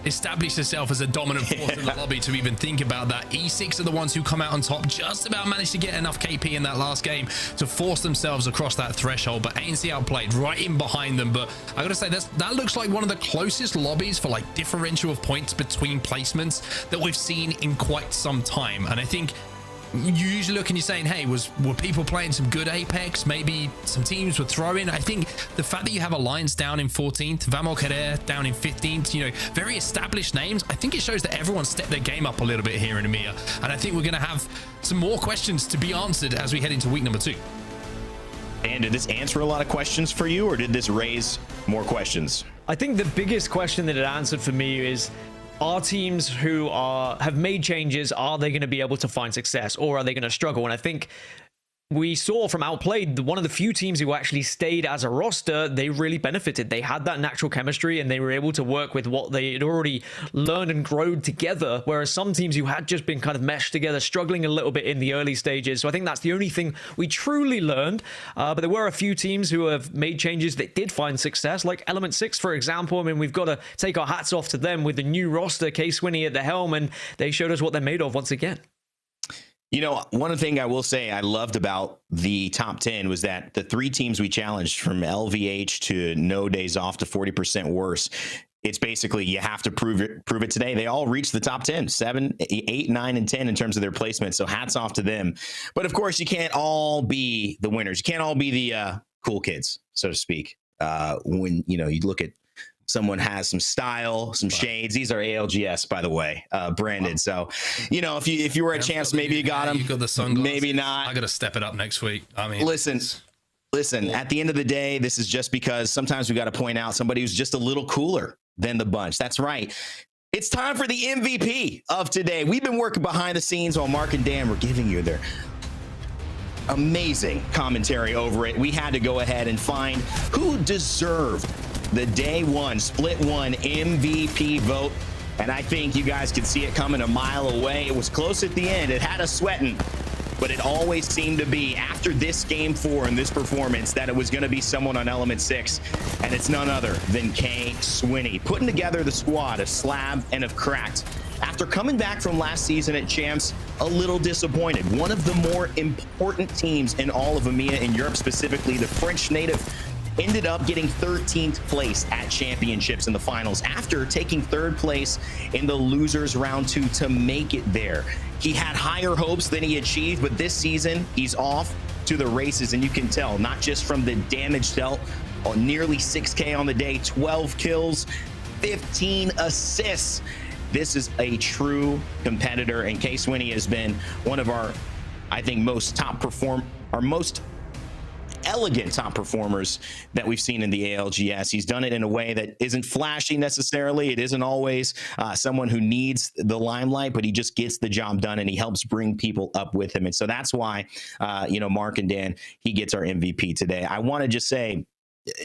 establish yourself as a dominant force in the lobby to even think about that. E6 are the ones who come out on top, just about managed to get enough KP in that last game to force themselves across that threshold, but ANC outplayed right in behind them. But I gotta say, that looks like one of the closest lobbies for like differential of points between placements that we've seen in quite some time. And I think you usually look and you're saying, hey, were people playing some good Apex? Maybe some teams were throwing. I think the fact that you have Alliance down in 14th, Vamos Querer down in 15th, you know, very established names, I think it shows that everyone stepped their game up a little bit here in EMEA. And I think we're going to have some more questions to be answered as we head into week number 2. And did this answer a lot of questions for you, or did this raise more questions? I think the biggest question that it answered for me is, are teams who have made changes, are they going to be able to find success, or are they going to struggle? And I think we saw from Outplayed, one of the few teams who actually stayed as a roster, they really benefited. They had that natural chemistry and they were able to work with what they had already learned and grown together, whereas some teams who had just been kind of meshed together, struggling a little bit in the early stages. So I think that's the only thing we truly learned. But there were a few teams who have made changes that did find success, like Element 6, for example. I mean, we've got to take our hats off to them with the new roster, K-Swinny at the helm, and they showed us what they're made of once again. You know, one thing I will say I loved about the top 10 was that the 3 teams we challenged, from LVH to No Days Off to 40% Worse, it's basically you have to prove it today. They all reached the top 10, 7, 8, 9, and 10 in terms of their placement. So hats off to them. But of course, you can't all be the winners. You can't all be the cool kids, so to speak. When, you know, you look at someone has some style, some shades. These are ALGS, by the way, branded. Wow. So, you know, if you were a champs, maybe you got them. You got the sunglasses. Maybe not. I got to step it up next week. I mean, listen. At the end of the day, this is just because sometimes we got to point out somebody who's just a little cooler than the bunch. That's right. It's time for the MVP of today. We've been working behind the scenes while Mark and Dan were giving you their amazing commentary over it. We had to go ahead and find who deserved the day 1 Split 1 MVP vote, and I think you guys could see it coming a mile away. It was close at the end. It had us sweating, but it always seemed to be after this game 4 and this performance that it was going to be someone on Element 6, and it's none other than K-Swinny, putting together the squad of Slab and of Cracked. After coming back from last season at Champs, a little disappointed. One of the more important teams in all of EMEA, in Europe specifically, the French native ended up getting 13th place at championships in the finals after taking 3rd place in the losers round 2 to make it there. He had higher hopes than he achieved, but this season he's off to the races, and you can tell not just from the damage dealt, nearly 6K on the day, 12 kills, 15 assists. This is a true competitor, and K-Swinney has been one of our, I think, most elegant top performers that we've seen in the ALGS. He's done it in a way that isn't flashy necessarily. It isn't always someone who needs the limelight, but he just gets the job done and he helps bring people up with him. And so that's why, Mark and Dan, he gets our MVP today. I want to just say,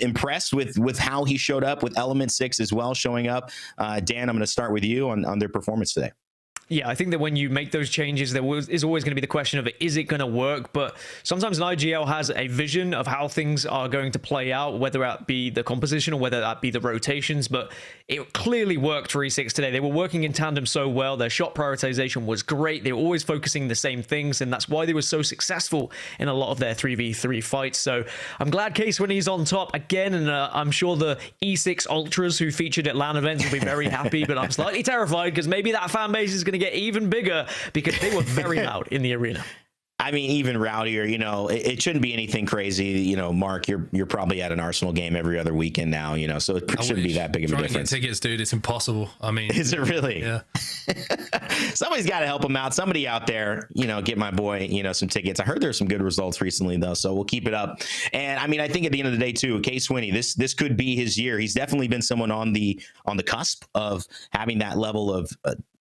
impressed with how he showed up with Element 6 as well, showing up. Dan, I'm going to start with you on their performance today. Yeah, I think that when you make those changes, there is always going to be the question of, is it going to work? But sometimes an IGL has a vision of how things are going to play out, whether that be the composition or whether that be the rotations. But it clearly worked for E6 today. They were working in tandem so well. Their shot prioritization was great. They were always focusing the same things, and that's why they were so successful in a lot of their 3v3 fights. So I'm glad K-Swinney's on top again, and I'm sure the E6 Ultras who featured at LAN events will be very happy, but I'm slightly terrified because maybe that fan base is going to get even bigger because they were very loud in the arena. I mean, even rowdier. It shouldn't be anything crazy. Mark, you're probably at an Arsenal game every other weekend now, so it shouldn't be that big of a difference. Get tickets, dude, it's impossible. I mean, is it really? Yeah. Somebody's got to help him out. Somebody out there, get my boy, some tickets. I heard there's some good results recently though, so we'll keep it up. And I mean, I think at the end of the day too, K-Swinney, this could be his year. He's definitely been someone on the cusp of having that level of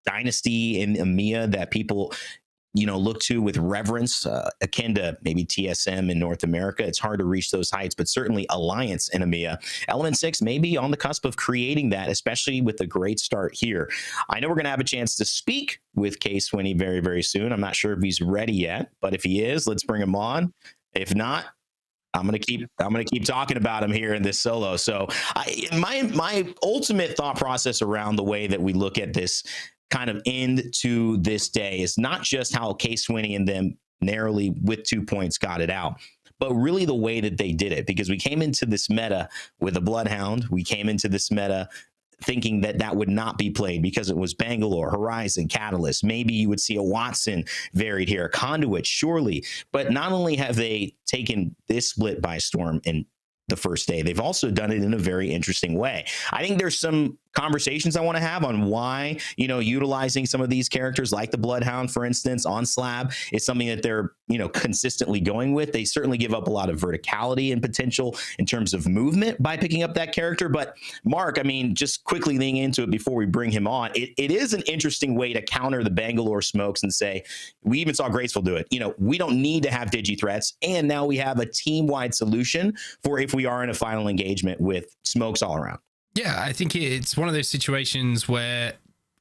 dynasty in EMEA that people look to with reverence, akin to maybe TSM in North America. It's hard to reach those heights, but certainly Alliance in EMEA. Element 6 may be on the cusp of creating that, especially with a great start here. I know we're going to have a chance to speak with K-Swinney very, very soon. I'm not sure if he's ready yet, but if he is, let's bring him on. If not, I'm gonna keep talking about him here in this solo. So my ultimate thought process around the way that we look at this kind of end to this day is not just how K-Swinney and them narrowly with 2 points got it out, but really the way that they did it, because we came into this meta with a Bloodhound. We came into this meta thinking that would not be played because it was Bangalore, Horizon, Catalyst. Maybe you would see a Watson varied here, a Conduit, surely. But not only have they taken this split by storm in the first day, they've also done it in a very interesting way. I think there's some conversations I want to have on why, utilizing some of these characters like the Bloodhound, for instance, on Slab is something that they're, consistently going with. They certainly give up a lot of verticality and potential in terms of movement by picking up that character. But Mark, I mean, just quickly leaning into it before we bring him on, it is an interesting way to counter the Bangalore smokes and say, we even saw Graceful do it. We don't need to have digi threats. And now we have a team-wide solution for if we are in a final engagement with smokes all around. Yeah, I think it's one of those situations where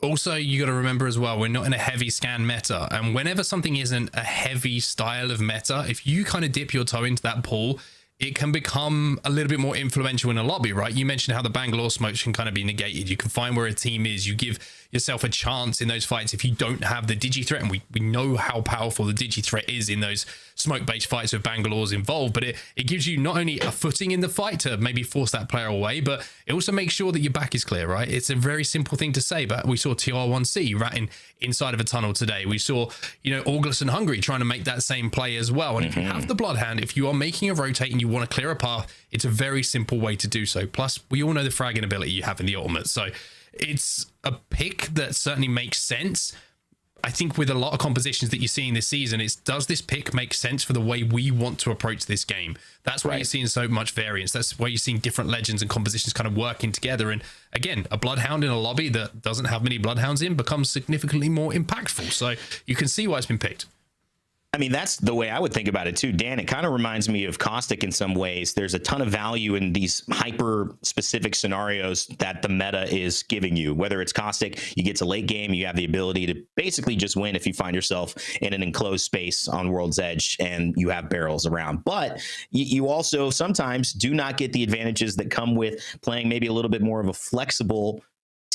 also you got to remember as well, we're not in a heavy scan meta. And whenever something isn't a heavy style of meta, if you kind of dip your toe into that pool, it can become a little bit more influential in a lobby, right? You mentioned how the Bangalore smokes can kind of be negated. You can find where a team is. You give yourself a chance in those fights if you don't have the digi threat, and we know how powerful the digi threat is in those smoke-based fights with Bangalore's involved, but it gives you not only a footing in the fight to maybe force that player away, but it also makes sure that your back is clear, right? It's a very simple thing to say, but we saw TR1C ratting inside of a tunnel today. We saw, August and Hungry trying to make that same play as well. And if you have the Bloodhound, if you are making a rotate and you want to clear a path, it's a very simple way to do so. Plus, we all know the fragging ability you have in the ultimate. So it's a pick that certainly makes sense. I think with a lot of compositions that you're seeing this season, does this pick make sense for the way we want to approach this game? That's why you're seeing so much variance. That's why you're seeing different legends and compositions kind of working together. And again, a Bloodhound in a lobby that doesn't have many Bloodhounds in becomes significantly more impactful. So you can see why it's been picked. I mean, that's the way I would think about it too, Dan. It kind of reminds me of Caustic in some ways. There's a ton of value in these hyper-specific scenarios that the meta is giving you. Whether it's Caustic, you get to late game, you have the ability to basically just win if you find yourself in an enclosed space on World's Edge and you have barrels around. But you also sometimes do not get the advantages that come with playing maybe a little bit more of a flexible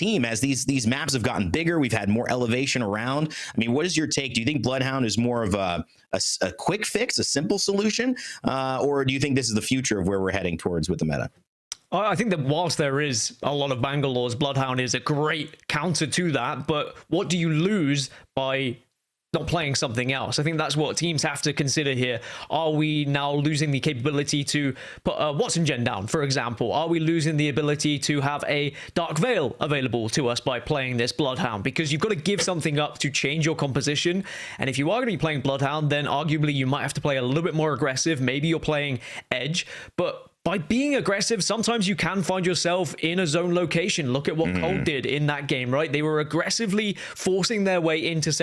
team as these maps have gotten bigger. We've had more elevation around. I mean, what is your take? Do you think Bloodhound is more of a quick fix, a simple solution, or do you think this is the future of where we're heading towards with the meta? I think that whilst there is a lot of Bangalores, Bloodhound is a great counter to that. But what do you lose by not playing something else? I think that's what teams have to consider here. Are we now losing the capability to put a Watson gen down, for example? Are we losing the ability to have a Dark Veil available to us by playing this Bloodhound? Because you've got to give something up to change your composition. And if you are going to be playing Bloodhound, then arguably you might have to play a little bit more aggressive. Maybe you're playing Edge, but by being aggressive, sometimes you can find yourself in a zone location. Look at what Cold did in that game, right? They were aggressively forcing their way into Central